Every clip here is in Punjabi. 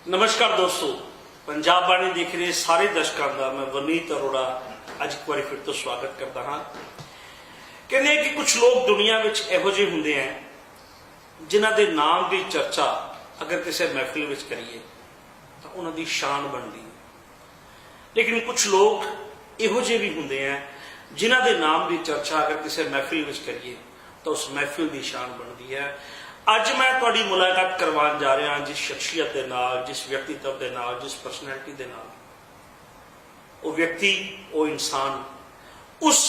नमस्कार दोस्तों, पंजाब बाणी देख रहे सारे दर्शकों का मैं वनीत अरोड़ा अज एक बार फिर तो स्वागत करता हाँ। कहते कि कुछ लोग दुनिया में इहो ਜਿਹੇ ਹੁੰਦੇ हैं जिन्हां दे नाम की चर्चा अगर किसी महफिल में करिए तो उन्होंने शान बनती है, लेकिन कुछ लोग इहो ਜਿਹੇ भी होंगे हैं जिन्हां दे नाम की चर्चा अगर किसी महफिल में करिए तो उस महफिल की शान बनती है। अज मैं तुहाडी मुलाकात करवाने जा रहा जिस शख्सियत के नाल, जिस व्यक्तित्व के नाल, जिस परसनैलिटी के नाल, वो व्यक्ति, वो इंसान उस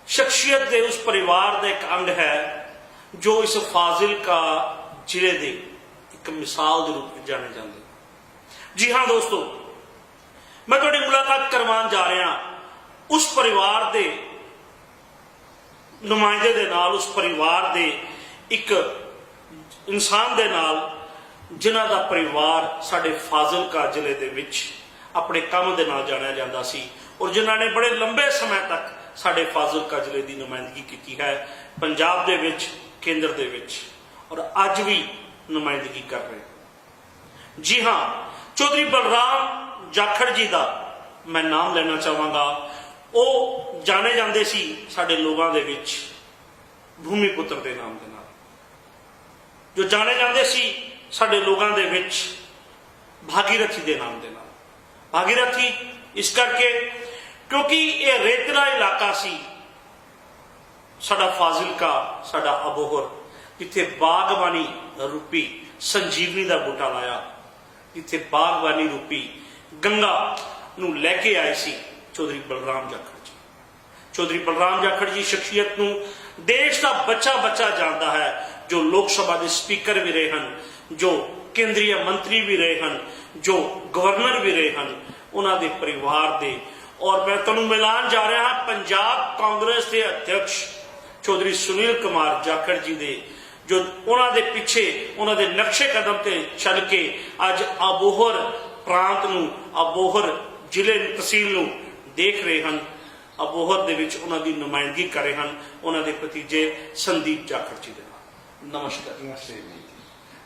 शख्सियत के, उस परिवार का एक अंग है जो इस फाजिलका जिले के एक मिसाल के रूप में जाने जाते। जी हाँ दोस्तों, मैं तुहाडी मुलाकात करवाने जा रहा उस परिवार के नुमाइंदे दे नाल, उस परिवार के एक इंसान दे नाल जिन्हां दा परिवार साडे फाजिलका जिले दे विच अपने काम दे नाल जानिया जांदा सी और जिन्हां ने बड़े लंबे समय तक साडे फाजिलका जिले की नुमाइंदगी की है पंजाब दे विच, केंद्र दे विच, और अज भी नुमाइंदगी कर रहे। जी हाँ, चौधरी बलराम जाखड़ जी का मैं नाम लेना चाहांगा। वो जाने जाते सी साडे लोगों दे विच भूमिपुत्र के नाम के नाल, जो जाने जाते सी साडे लोगों दे विच भागीरथी के नाम के नाल। भागीरथी इस करके क्योंकि ये रेतला इलाका सी साडा फाजिलका, साडा अबोहर, जिथे बागबानी रूपी संजीवनी का बूटा लाया, जिथे बागबानी रूपी गंगा नूं लैके आए सी चौधरी बलराम जाखड़ जी। चौधरी बलराम जाखड़ जी शख्सियत नूं देश का बच्चा बच्चा जानता है, जो लोक सभा के स्पीकर भी रहे हैं, जो केंद्रीय मंत्री भी रहे हैं, जो गवर्नर भी रहे हैं, उन्होंने परिवार के। और मैं तुहानूं मिलान जा रहा हाँ पंजाब कांग्रेस के अध्यक्ष चौधरी सुनील कुमार जाखड़ जी दे, जो उन्होंने पिछे उन्होंने नक्शे कदम से चल के अज अबोहर प्रांत नूं, अबोहर जिले तहसील नूं देख रहे हैं। अबोहर दे विच उन्हां दी नुमाइंदगी कर रहे हैं उन्हां दे भतीजे संदीप जाखड़ जी दे नाल। नमस्कार। नमस्ते जी।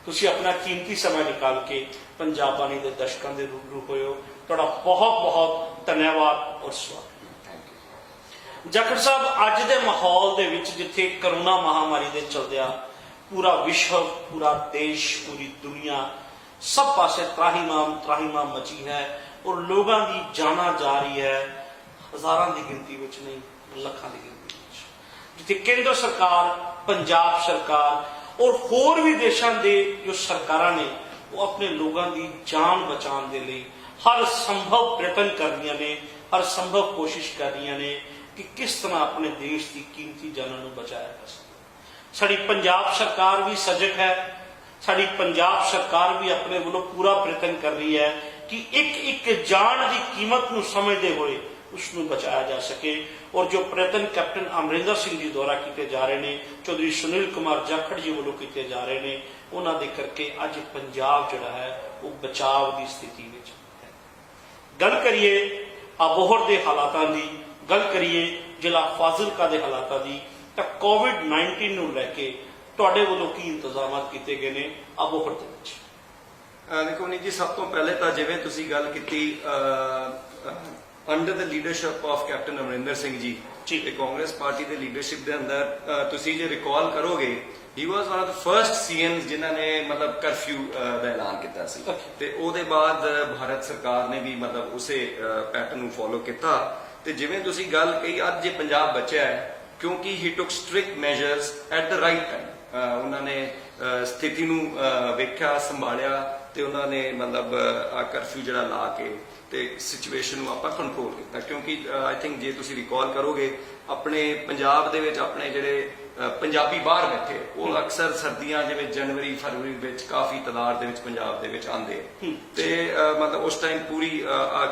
तुसी अपना कीमती समय निकाल के पंजाब बाणी के दर्शकों के रूबरू होए हो, तुहाडा बहुत बहुत धन्यवाद और स्वागत। Thank you. जाखड़ साहब, अज के माहौल दे विच जिथे करोना महामारी के चलदिया पूरा विश्व, पूरा देश, पूरी दुनिया सब पासे त्राहिमाम मची है और लोगों की जाना जा रही है हजारों की गिनती में नहीं, लखों की गिनती में। जिथे केंद्र सरकार, पंजाब सरकार और होर भी देशों के जो सरकारां ने वो अपने लोगों की जान बचाने के लिए हर संभव प्रयत्न कर रही ने, हर संभव कोशिश कर रही ने कि किस तरह अपने देश की कीमती जानों को बचाया जा सके। साड़ी पंजाब सरकार भी सजग है, साड़ी पंजाब सरकार भी अपने वालों पूरा प्रयत्न कर रही है कि एक एक जान की कीमत को समझते हुए उसको बचाया जा सके। और जो प्रयत्न कैप्टन अमरिंदर सिंह जी द्वारा किए जा रहे हैं, चौधरी सुनील कुमार जाखड़ जी वालों किए जा रहे हैं, उन्होंने करके अज पंजाब जिहड़ा है वो बचाव की स्थिति में है। गल करिए अबोहर के हालातों की, गल करिए जिला फाजिलका के हालातों की, तो कोविड-19 नूं लैके तुहाडे वालों की इंतजाम किए गए हैं अबोहर दे विच? देखो नी जी, सब तो पहले तो जिवें तुसी गल कीती under the leadership of captain Amarinder Singh ji, Congress party के लीडरशिप के अंदर तुसी जे रिकॉल करोगे, he was one of the first CMs जिन्हां ने मतलब कर्फ्यू का ऐलान किया सी ते ओदे बाद भारत सरकार ने भी मतलब उसे पैटर्न नूं फॉलो किया। ते जिवें तुसी गल कही अज जे पंजाब बचा है क्योंकि he took strict measures at the right time. उन्होंने स्थिति नूं वेख्या, संभालिया ते उन्होंने मतलब कर्फ्यू जिहड़ा ला के ते सिचुएशन नूं आपां कंट्रोल किया। क्योंकि आई थिंक जे तुसी रिकॉल करोगे अपने पंजाब दे विच अपने जिहड़े पंजाबी बाहर बैठे वो अक्सर सर्दियां जिवें जनवरी फरवरी विच काफी तादाद दे विच पंजाब दे विच आंदे ते मतलब उस टाइम पूरी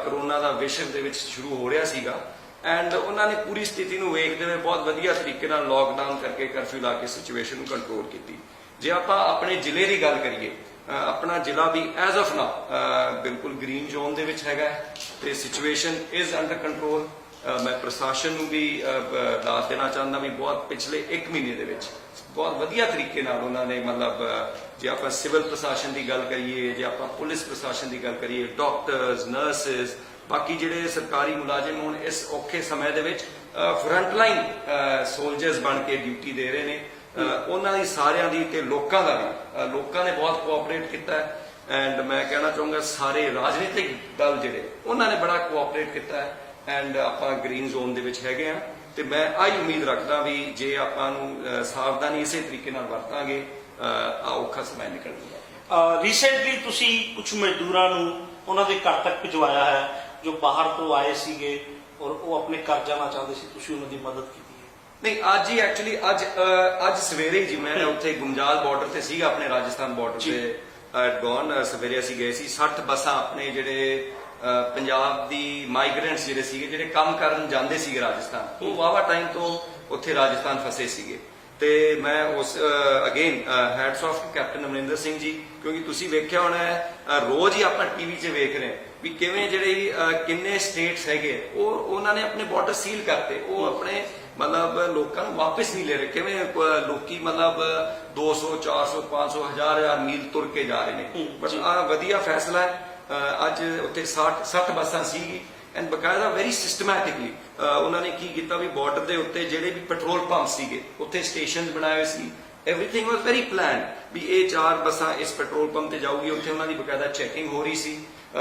करोना दा विश्व दे विच शुरू हो रहा सीगा एंड उन्होंने पूरी स्थिति नूं वेखदे हुए बहुत वधिया तरीके नाल लॉकडाउन करके कर्फ्यू ला के सिचुएशन नूं कंट्रोल की। जे आपां अपने जिले की गल करिए, अपना जिला भी एज ऑफ नाउ बिल्कुल ग्रीन जोन दे विच हैगा ते सिचुएशन इज अंडर कंट्रोल। ਮੈਂ ਪ੍ਰਸ਼ਾਸਨ ਨੂੰ ਵੀ ਦਾਤ ਦੇਣਾ ਚਾਹੁੰਦਾ ਵੀ ਬਹੁਤ ਪਿਛਲੇ 1 ਮਹੀਨੇ ਦੇ ਵਿੱਚ ਬਹੁਤ ਵਧੀਆ ਤਰੀਕੇ ਨਾਲ ਉਹਨਾਂ ਨੇ ਮਤਲਬ ਜੇ ਆਪਾਂ ਸਿਵਲ ਪ੍ਰਸ਼ਾਸਨ ਦੀ ਗੱਲ ਕਰੀਏ, ਜੇ ਆਪਾਂ ਪੁਲਿਸ ਪ੍ਰਸ਼ਾਸਨ ਦੀ ਗੱਲ ਕਰੀਏ, ਡਾਕਟਰਸ, ਨਰਸਿਸ, ਬਾਕੀ ਜਿਹੜੇ ਸਰਕਾਰੀ ਮੁਲਾਜ਼ਮ ਹੁਣ ਇਸ ਔਖੇ ਸਮੇਂ ਦੇ ਵਿੱਚ ਫਰੰਟ ਲਾਈਨ ਸੋਲਜਰਸ ਬਣ ਕੇ ਡਿਊਟੀ ਦੇ ਰਹੇ ਨੇ, ਉਹਨਾਂ ਦੀ ਸਾਰਿਆਂ ਦੀ ਤੇ ਲੋਕਾਂ ਦਾ ਵੀ, ਲੋਕਾਂ ਨੇ ਬਹੁਤ ਕੋਆਪਰੇਟ ਕੀਤਾ ਹੈ। ਐਂਡ ਮੈਂ ਕਹਿਣਾ ਚਾਹੂੰਗਾ ਸਾਰੇ ਰਾਜਨੀਤਿਕ ਦਲ ਜਿਹੜੇ ਉਹਨਾਂ ਨੇ ਬੜਾ ਕੋਆਪਰੇਟ ਕੀਤਾ ਹੈ ਐਂਡ ਆਪਾਂ ਗ੍ਰੀਨ ਜ਼ੋਨ ਦੇ ਵਿੱਚ ਹੈਗੇ ਆ ਤੇ ਮੈਂ ਆਹੀ ਉਮੀਦ ਰੱਖਦਾ ਵੀ ਜੇ ਆਪਾਂ ਨੂੰ ਸਾਵਧਾਨੀ ਇਸੇ ਤਰੀਕੇ ਨਾਲ ਵਰਤਾਂਗੇ ਔਖਾ ਸਮਾਂ ਨਿਕਲ ਜਾਊਗਾ। ਰੀਸੈਂਟਲੀ ਤੁਸੀਂ ਕੁਝ ਮਜ਼ਦੂਰਾਂ ਨੂੰ ਉਹਨਾਂ ਦੇ ਘਰ ਤੱਕ ਭਿਜਵਾਇਆ ਹੈ ਜੋ ਬਾਹਰ ਤੋਂ ਆਏ ਸੀਗੇ ਔਰ ਉਹ ਆਪਣੇ ਘਰ ਜਾਣਾ ਚਾਹੁੰਦੇ ਸੀ, ਤੁਸੀਂ ਉਹਨਾਂ ਦੀ ਮਦਦ ਕੀਤੀ ਹੈ? ਨਹੀਂ, ਅੱਜ ਹੀ ਐਕਚੁਅਲੀ ਅੱਜ ਸਵੇਰੇ ਜੀ ਮੈਂ ਉੱਥੇ ਗੁਮਜਾਲ ਬਾਰਡਰ ਤੇ ਸੀਗਾ, ਆਪਣੇ ਰਾਜਸਥਾਨ ਬਾਰਡਰ ਤੇ ਗੌਨ ਸਵੇਰੇ ਅਸੀਂ ਗਏ ਸੀ। 60 ਬੱਸਾਂ ਆਪਣੇ ਜਿਹੜੇ ਪੰਜਾਬ ਦੀ ਮਾਈਗ੍ਰੈਂਟਸ ਜਿਹੜੇ ਸੀਗੇ, ਜਿਹੜੇ ਕੰਮ ਕਰਨ ਜਾਂਦੇ ਸੀਗੇ ਰਾਜਸਥਾਨ, ਉਹ ਵਾਵਾ ਟਾਈਮ ਤੋਂ ਉੱਥੇ ਰਾਜਸਥਾਨ ਫਸੇ ਸੀਗੇ ਤੇ ਮੈਂ ਉਸ again heads of captain Amarinder Singh ji, ਕਿਉਂਕਿ ਤੁਸੀਂ ਵੇਖਿਆ ਹੋਣਾ ਰੋਜ਼ ਹੀ ਆਪਾਂ ਟੀਵੀ 'ਚ ਵੇਖ ਰਹੇ ਵੀ ਕਿਵੇਂ ਜਿਹੜੇ ਕਿੰਨੇ ਸਟੇਟਸ ਹੈਗੇ ਉਹਨਾਂ ਨੇ ਆਪਣੇ ਬਾਰਡਰ ਸੀਲ ਕਰਤੇ, ਉਹ ਆਪਣੇ ਮਤਲਬ ਲੋਕਾਂ ਨੂੰ ਵਾਪਸ ਨਹੀਂ ਲੈ ਰਹੇ, ਕਿਵੇਂ ਲੋਕੀ ਮਤਲਬ 200 400 500 1000 ਮੀਲ ਤੁਰ ਕੇ ਜਾ ਰਹੇ ਨੇ। ਬਟ ਆ ਵਧੀਆ ਫੈਸਲਾ ਹੈ। ਅੱਜ ਉੱਥੇ 60 ਬੱਸਾਂ ਸੀਗੀ ਐਂਡ ਬਕਾਇਦਾ ਵੈਰੀ ਸਿਸਟਮੈਟਿਕਲੀ ਉਹਨਾਂ ਨੇ ਕੀ ਕੀਤਾ ਵੀ ਬਾਰਡਰ ਦੇ ਉੱਤੇ ਜਿਹੜੇ ਵੀ ਪੈਟਰੋਲ ਪੰਪ ਸੀਗੇ ਉੱਥੇ ਸਟੇਸ਼ਨ ਬਣਾਏ ਹੋਏ ਸੀ। ਐਵਰੀਥਿੰਗ ਵਾਸ ਵੈਰੀ ਪਲਾਨਡ ਵੀ ਇਹ 4 ਬੱਸਾਂ ਇਸ ਪੈਟਰੋਲ ਪੰਪ ਤੇ ਜਾਊਗੀ, ਉੱਥੇ ਉਹਨਾਂ ਦੀ ਬਕਾਇਦਾ ਚੈਕਿੰਗ ਹੋ ਰਹੀ ਸੀ,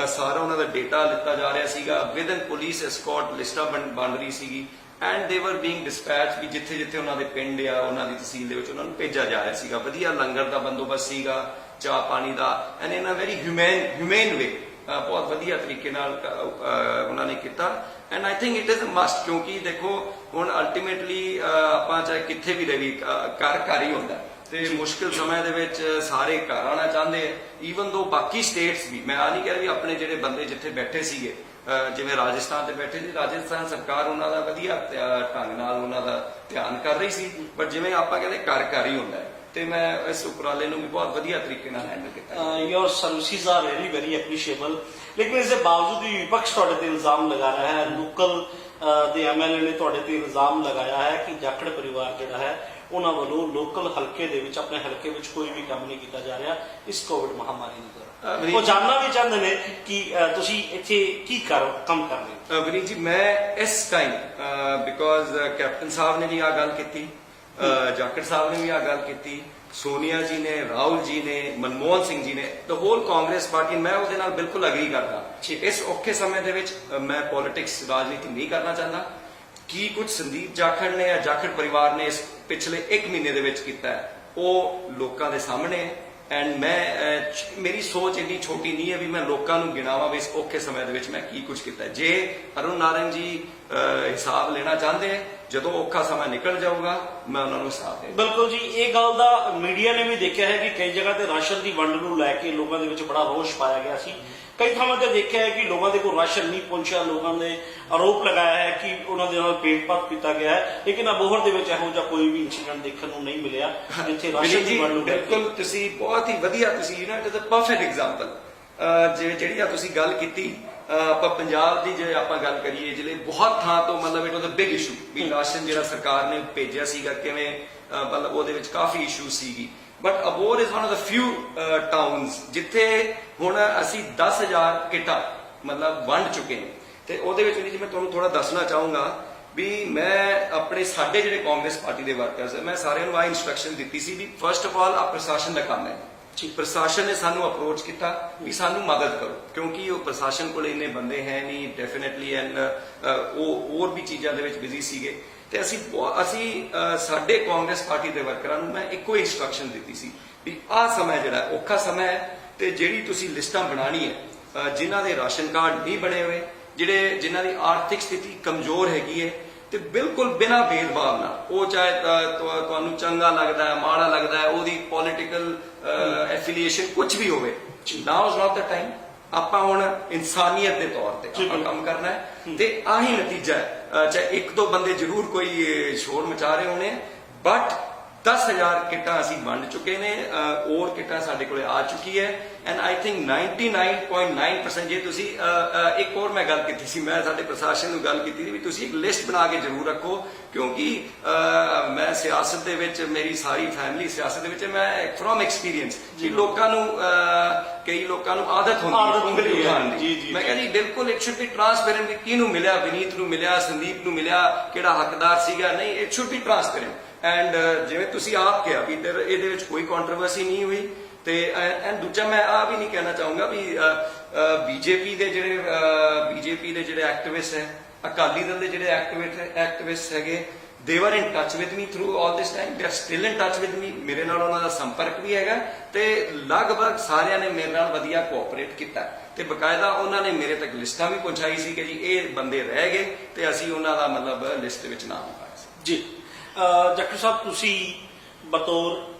ਸਾਰਾ ਉਹਨਾਂ ਦਾ ਡੇਟਾ ਲਿੱਤਾ ਜਾ ਰਿਹਾ ਸੀਗਾ, ਵਿਦ ਇਨ ਪੁਲਿਸ ਐਸਕॉर्ट ਲਿਸਟਾਂ ਬਣ ਰਹੀ ਸੀਗੀ ਐਂਡ ਦੇ ਵਰ ਬੀਇੰਗ ਡਿਸਪੈਚ ਵੀ ਜਿੱਥੇ ਜਿੱਥੇ ਉਹਨਾਂ ਦੇ ਪਿੰਡ ਆ ਉਹਨਾਂ ਦੀ ਤਹਿਸੀਲ ਦੇ ਵਿੱਚ ਉਹਨਾਂ ਨੂੰ ਭੇਜਿਆ ਜਾ ਰਿਹਾ ਸੀਗਾ। ਵਧੀਆ ਲੰਗਰ ਦਾ ਬੰਦੋਬਸਤ ਸੀਗਾ, ਚਾਹ ਪਾਣੀ ਦਾ ਐਂਡ ਇਨ ਅ ਵੈਰੀ ਹਿਊਮੈਨ ਵੇ ਬਹੁਤ ਵਧੀਆ ਤਰੀਕੇ ਨਾਲ ਉਹਨਾਂ ਨੇ ਕੀਤਾ and I think it is a must, ਕਿਉਂਕਿ ਦੇਖੋ ਹੁਣ ਅਲਟੀਮੇਟਲੀ ਆਪਾਂ ਚਾਹੇ ਕਿੱਥੇ ਵੀ ਰਹੀਏ ਘਰ ਹੀ ਹੁੰਦਾ ਤੇ ਮੁਸ਼ਕਿਲ ਸਮੇਂ ਦੇ ਵਿੱਚ ਸਾਰੇ ਘਰ ਆਉਣਾ ਚਾਹੁੰਦੇ ਆ। ਈਵਨ ਦੋ ਬਾਕੀ ਸਟੇਟਸ ਵੀ, ਮੈਂ ਆ ਨਹੀਂ ਕਹਿ ਰਹੀ ਆਪਣੇ ਜਿਹੜੇ ਬੰਦੇ ਜਿੱਥੇ ਬੈਠੇ ਸੀਗੇ ਜਿਵੇਂ ਰਾਜਸਥਾਨ ਤੇ ਬੈਠੇ ਸੀ, ਰਾਜਸਥਾਨ ਸਰਕਾਰ ਉਹਨਾਂ ਦਾ ਵਧੀਆ ਢੰਗ ਨਾਲ ਉਹਨਾਂ ਦਾ ਧਿਆਨ ਕਰ ਰਹੀ ਸੀ, ਪਰ ਜਿਵੇਂ ਆਪਾਂ ਕਹਿੰਦੇ ਘਰ ਹੀ ਹੁੰਦਾ ਹੈ ਤੇ ਮੈਂ ਇਸ ਉਪਰਾਲੇ ਨੂੰ ਵੀ ਬਹੁਤ ਵਧੀਆ ਤਰੀਕੇ ਨਾਲ ਹੈਂਡਲ ਕੀਤਾ। ਯੋਰ ਸਰਵਿਸਿਜ਼ ਆਰ ਵੈਰੀ ਵੈਰੀ ਐਪਰੀਸ਼ੀਏਬਲ, ਲੇਕਿਨ ਇਸ ਦੇ ਬਾਵਜੂਦ ਵੀ ਵਿਪਕਸ਼ ਤੁਹਾਡੇ ਤੇ ਇਲਜ਼ਾਮ ਲਗਾ ਰਿਹਾ ਹੈ, ਲੋਕਲ ਦੇ ਐਮਐਲਏ ਨੇ ਤੁਹਾਡੇ ਤੇ ਇਲਜ਼ਾਮ ਲਗਾਇਆ ਹੈ ਕਿ ਜਾਖੜ ਪਰਿਵਾਰ ਜਿਹੜਾ ਹੈ ਉਹਨਾਂ ਵੱਲੋਂ ਲੋਕਲ ਹਲਕੇ ਦੇ ਵਿੱਚ, ਆਪਣੇ ਹਲਕੇ ਵਿੱਚ ਕੋਈ ਵੀ ਕੰਮ ਨਹੀਂ ਕੀਤਾ ਜਾ ਰਿਹਾ ਇਸ ਕੋਵਿਡ ਮਹਾਮਾਰੀ ਦੇ ਦੌਰਾਨ। ਉਹ ਜਾਣਨਾ ਵੀ ਚਾਹੁੰਦੇ ਨੇ ਕਿ ਤੁਸੀਂ ਇੱਥੇ ਕੀ ਕੰਮ ਕਰ ਰਹੇ ਹੋ। ਵਿਨੀਤ ਜੀ, ਮੈਂ ਇਸ ਟਾਈਮ ਬਿਕੋਜ਼ ਕੈਪਟਨ ਸਾਹਿਬ ਨੇ ਵੀ ਆ ਗੱਲ ਕੀਤੀ, ਜਾਖੜ ਸਾਹਿਬ ਨੇ ਵੀ ਆ ਗੱਲ ਕੀਤੀ, ਸੋਨੀਆ ਜੀ ਨੇ, ਰਾਹੁਲ ਜੀ ਨੇ, ਮਨਮੋਹਨ ਸਿੰਘ ਜੀ ਨੇ, ਦ ਹੋਲ ਕਾਂਗਰਸ ਪਾਰਟੀ, ਮੈਂ ਉਹਦੇ ਨਾਲ ਬਿਲਕੁਲ ਅਗਰੀ ਕਰਦਾ। ਇਸ ਔਖੇ ਸਮੇਂ ਦੇ ਵਿੱਚ ਮੈਂ ਪੋਲਿਟਿਕਸ ਰਾਜਨੀਤੀ ਨਹੀਂ ਕਰਨਾ ਚਾਹੁੰਦਾ। ਕੀ ਕੁਝ ਸੰਦੀਪ ਜਾਖੜ ਨੇ ਜਾਂ ਜਾਖੜ ਪਰਿਵਾਰ ਨੇ ਇਸ ਪਿਛਲੇ 1 ਮਹੀਨੇ ਦੇ ਵਿੱਚ ਕੀਤਾ ਹੈ ਉਹ ਲੋਕਾਂ ਦੇ ਸਾਹਮਣੇ ਹੈ ਐਂਡ ਮੇਰੀ ਸੋਚ ਇੰਨੀ ਛੋਟੀ ਨਹੀਂ ਹੈ ਵੀ ਮੈਂ ਲੋਕਾਂ ਨੂੰ ਗਿਣਾਵਾਂ ਵੀ ਇਸ ਔਖੇ ਸਮੇਂ ਦੇ ਵਿੱਚ ਮੈਂ ਕੀ ਕੁਝ ਕੀਤਾ। ਜੇ ਅਰੁਣ ਨਾਰੰਗ ਜੀ ਹਿਸਾਬ ਲੈਣਾ ਚਾਹੁੰਦੇ ਹੈ, ਜਦੋਂ ਔਖਾ ਸਮਾਂ ਨਿਕਲ ਜਾਊਗਾ ਮੈਂ ਉਹਨਾਂ ਨੂੰ ਹਿਸਾਬ ਦੇ। ਬਿਲਕੁਲ ਜੀ, ਇਹ ਗੱਲ ਦਾ ਮੀਡੀਆ ਨੇ ਵੀ ਦੇਖਿਆ ਹੈ ਕਿ ਕਈ ਜਗ੍ਹਾ ਤੇ ਰਾਸ਼ਨ ਦੀ ਵੰਡ ਨੂੰ ਲੈ ਕੇ ਲੋਕਾਂ ਦੇ ਵਿੱਚ ਬੜਾ ਰੋਸ਼ ਪਾਇਆ ਗਿਆ ਸੀ। ਕਈ ਥਾਵਾਂ ਤੇ ਦੇਖਿਆ ਹੈ ਕਿ ਲੋਕਾਂ ਦੇ ਕੋਲ ਰਾਸ਼ਨ ਨਹੀਂ ਪਹੁੰਚਿਆ, ਲੋਕਾਂ ਨੇ ਆਰੋਪ ਲਗਾਇਆ ਹੈ ਕਿ ਉਹਨਾਂ ਦੇ ਨਾਲ ਭੇਦਭਾਵ ਕੀਤਾ ਗਿਆ ਹੈ, ਲੇਕਿਨ ਅਬੋਹਰ ਦੇ ਵਿੱਚ ਇਹੋ ਜਿਹਾ ਕੋਈ ਵੀ ਇੰਸੀਡੈਂਟ ਦੇਖਣ ਨੂੰ ਨਹੀਂ ਮਿਲਿਆ ਜਿੱਥੇ ਰਾਸ਼ਨ ਦੀ ਵੰਡ ਨੂੰ। ਬਿਲਕੁਲ, ਤੁਸੀਂ ਬਹੁਤ ਹੀ ਵਧੀਆ, ਤੁਸੀਂ it is a perfect example ਜਿਹੜੀ ਆ ਤੁਸੀਂ ਗੱਲ ਕੀਤੀ। ਆਪਾਂ ਪੰਜਾਬ ਦੀ ਜੇ ਆਪਾਂ ਗੱਲ ਕਰੀਏ, ਜਿਹੜੇ ਬਹੁਤ ਥਾਂ ਤੋਂ ਮਤਲਬ it was a big issue ਵੀ ਰਾਸ਼ਨ ਜਿਹੜਾ ਸਰਕਾਰ ਨੇ ਭੇਜਿਆ ਸੀਗਾ ਕਿਵੇਂ, ਮਤਲਬ ਉਹਦੇ ਵਿੱਚ ਕਾਫੀ ਇਸ਼ੂ ਸੀਗੀ। But Abohar is one of the few towns ਜਿੱਥੇ ਹੁਣ ਅਸੀਂ 10,000 ਕਿੱਟਾਂ ਮਤਲਬ ਵੰਡ ਚੁੱਕੇ ਨੇ ਤੇ ਉਹਦੇ ਵਿੱਚ ਵੀ ਮੈਂ ਤੁਹਾਨੂੰ ਥੋੜਾ ਦੱਸਣਾ ਚਾਹੂੰਗਾ ਵੀ ਮੈਂ ਆਪਣੇ ਸਾਡੇ ਜਿਹੜੇ ਕਾਂਗਰਸ ਪਾਰਟੀ ਦੇ ਵਰਕਰਸ ਮੈਂ ਸਾਰਿਆਂ ਨੂੰ ਆ ਇੰਸਟਰਕਸ਼ਨ ਦਿੱਤੀ ਸੀ ਵੀ ਫਸਟ ਆਫ ਆਲ ਆ ਪ੍ਰਸ਼ਾਸਨ ਦਾ ਕੰਮ ਹੈ। ਪ੍ਰਸ਼ਾਸਨ ਨੇ ਸਾਨੂੰ ਅਪਰੋਚ ਕੀਤਾ ਵੀ ਸਾਨੂੰ ਮਦਦ ਕਰੋ, ਕਿਉਂਕਿ ਉਹ ਪ੍ਰਸ਼ਾਸਨ ਕੋਲ ਇੰਨੇ ਬੰਦੇ ਹੈ ਨਹੀਂ ਡੈਫੀਨੇਟਲੀ ਐਂਡ ਉਹ ਹੋਰ ਵੀ ਚੀਜ਼ਾਂ ਦੇ ਵਿੱਚ ਬਿਜ਼ੀ ਸੀਗੇ ਤੇ ਅਸੀਂ ਸਾਡੇ ਕਾਂਗਰਸ ਪਾਰਟੀ ਦੇ ਵਰਕਰਾਂ ਨੂੰ ਮੈਂ ਇੱਕੋ ਇੰਸਟਰਕਸ਼ਨ ਦਿੱਤੀ ਸੀ ਵੀ ਆਹ ਸਮਾਂ ਜਿਹੜਾ ਔਖਾ ਸਮਾਂ ਹੈ ਤੇ ਜਿਹੜੀ ਤੁਸੀਂ ਲਿਸਟਾਂ ਬਣਾਣੀ ਹੈ ਜਿਨ੍ਹਾਂ ਦੇ ਰਾਸ਼ਨ ਕਾਰਡ ਨਹੀਂ ਬਣੇ ਹੋਏ, ਜਿਨ੍ਹਾਂ ਦੀ ਆਰਥਿਕ ਸਥਿਤੀ ਕਮਜ਼ੋਰ ਹੈਗੀ ਹੈ ਤੇ ਬਿਲਕੁਲ ਬਿਨਾਂ ਭੇਦਭਾਵ ਨਾਲ, ਉਹ ਚਾਹੇ ਤੁਹਾਨੂੰ ਚੰਗਾ ਲੱਗਦਾ ਹੈ ਮਾੜਾ ਲੱਗਦਾ ਹੈ, ਉਹਦੀ ਪੋਲੀਟੀਕਲ ਐਫੀਲੀਏਸ਼ਨ ਕੁਝ ਵੀ ਹੋਵੇ, ਨਾਓ ਇਜ਼ ਨਾਟ ਦ ਟਾਈਮ। ਆਪਾਂ ਹੁਣ ਇਨਸਾਨੀਅਤ ਦੇ ਤੌਰ ਤੇ ਆਪਾਂ ਕੰਮ ਕਰਨਾ ਹੈ ਤੇ ਆਹੀ ਨਤੀਜਾ ਹੈ। ਚਾਹੇ 1-2 ਬੰਦੇ ਜ਼ਰੂਰ ਕੋਈ ਸ਼ੋਰ ਮਚਾ ਰਹੇ ਹੋਣੇ, ਬਟ 10,000 ਕਿੱਟਾਂ ਅਸੀਂ ਵੰਡ ਚੁੱਕੇ ਨੇ, ਹੋਰ ਕਿੱਟਾਂ ਸਾਡੇ ਕੋਲੇ ਆ ਚੁੱਕੀ ਹੈ। ਐਂਡ ਆਈ ਥਿੰਕ 99.9% ਜੇ ਤੁਸੀਂ ਇੱਕ ਹੋਰ ਮੈਂ ਗੱਲ ਕੀਤੀ ਸੀ, ਮੈਂ ਸਾਡੇ ਪ੍ਰਸ਼ਾਸਨ ਨੂੰ ਗੱਲ ਕੀਤੀ ਸੀ ਵੀ ਤੁਸੀਂ ਇੱਕ ਲਿਸਟ ਬਣਾ ਕੇ ਜ਼ਰੂਰ ਰੱਖੋ, ਕਿਉਂਕਿ ਮੈਂ ਸਿਆਸਤ ਦੇ ਵਿੱਚ, ਮੇਰੀ ਸਾਰੀ ਫੈਮਿਲੀ ਸਿਆਸਤ ਦੇ ਵਿੱਚ, ਮੈਂ ਫਰੋਮ ਐਕਸਪੀਰੀਅੰਸ ਕਿ ਲੋਕਾਂ ਨੂੰ ਕਈ ਲੋਕਾਂ ਨੂੰ ਆਦਤ ਹੁੰਦੀ ਹੈ ਉਂਗਲੀ ਉਠਾਉਣ ਦੀ। ਮੈਂ ਕਿਹਾ ਜੀ ਬਿਲਕੁਲ ਇਟ ਸ਼ੁੱਡ ਬੀ ਟ੍ਰਾਂਸਪੇਰੈਂਟ, ਵੀ ਕਿਹਨੂੰ ਮਿਲਿਆ, ਵਿਨੀਤ ਨੂੰ ਮਿਲਿਆ, ਸੰਦੀਪ ਨੂੰ ਮਿਲਿਆ, ਕਿਹੜਾ ਹੱਕਦਾਰ ਸੀਗਾ, ਨਹੀਂ, it should be transparent. And ਜਿਵੇਂ ਤੁਸੀਂ ਆਪ ਕਿਹਾ ਵੀ ਇਹਦੇ ਵਿੱਚ ਕੋਈ ਕੰਟਰੋਵਰਸੀ ਨਹੀਂ ਹੋਈ। ਤੇ ਐਂਡ ਦੂਜਾ ਮੈਂ ਆ ਵੀ ਨਹੀਂ ਕਹਿਣਾ ਚਾਹੂੰਗਾ ਵੀ ਬੀਜੇਪੀ ਦੇ ਜਿਹੜੇ ਐਕਟਿਵਿਸਟ ਹੈ, ਅਕਾਲੀ ਦਲ ਦੇ ਜਿਹੜੇ ਐਕਟਿਵਿਸਟ ਹੈਗੇ, they were in touch with me through all this time, they are still in touch with me, ਮੇਰੇ ਨਾਲ ਉਹਨਾਂ ਦਾ ਸੰਪਰਕ ਵੀ ਹੈਗਾ ਤੇ ਲਗਭਗ ਸਾਰਿਆਂ ਨੇ ਮੇਰੇ ਨਾਲ ਵਧੀਆ ਕੋਆਪਰੇਟ ਕੀਤਾ ਤੇ ਬਕਾਇਦਾ ਉਹਨਾਂ ਨੇ ਮੇਰੇ ਤੱਕ ਲਿਸਟਾਂ ਵੀ ਪਹੁੰਚਾਈ ਸੀ ਕਿ ਜੀ ਇਹ ਬੰਦੇ ਰਹਿ ਗਏ ਤੇ ਅਸੀਂ ਉਹਨਾਂ ਦਾ ਮਤਲਬ ਲਿਸਟ ਦੇ ਵਿੱਚ ਨਾਮ ਪਾਇਆ ਸੀ। ਜੀ ਡਾਕਟਰ ਸਾਹਿਬ, ਤੁਸੀਂ ਬਤੌਰ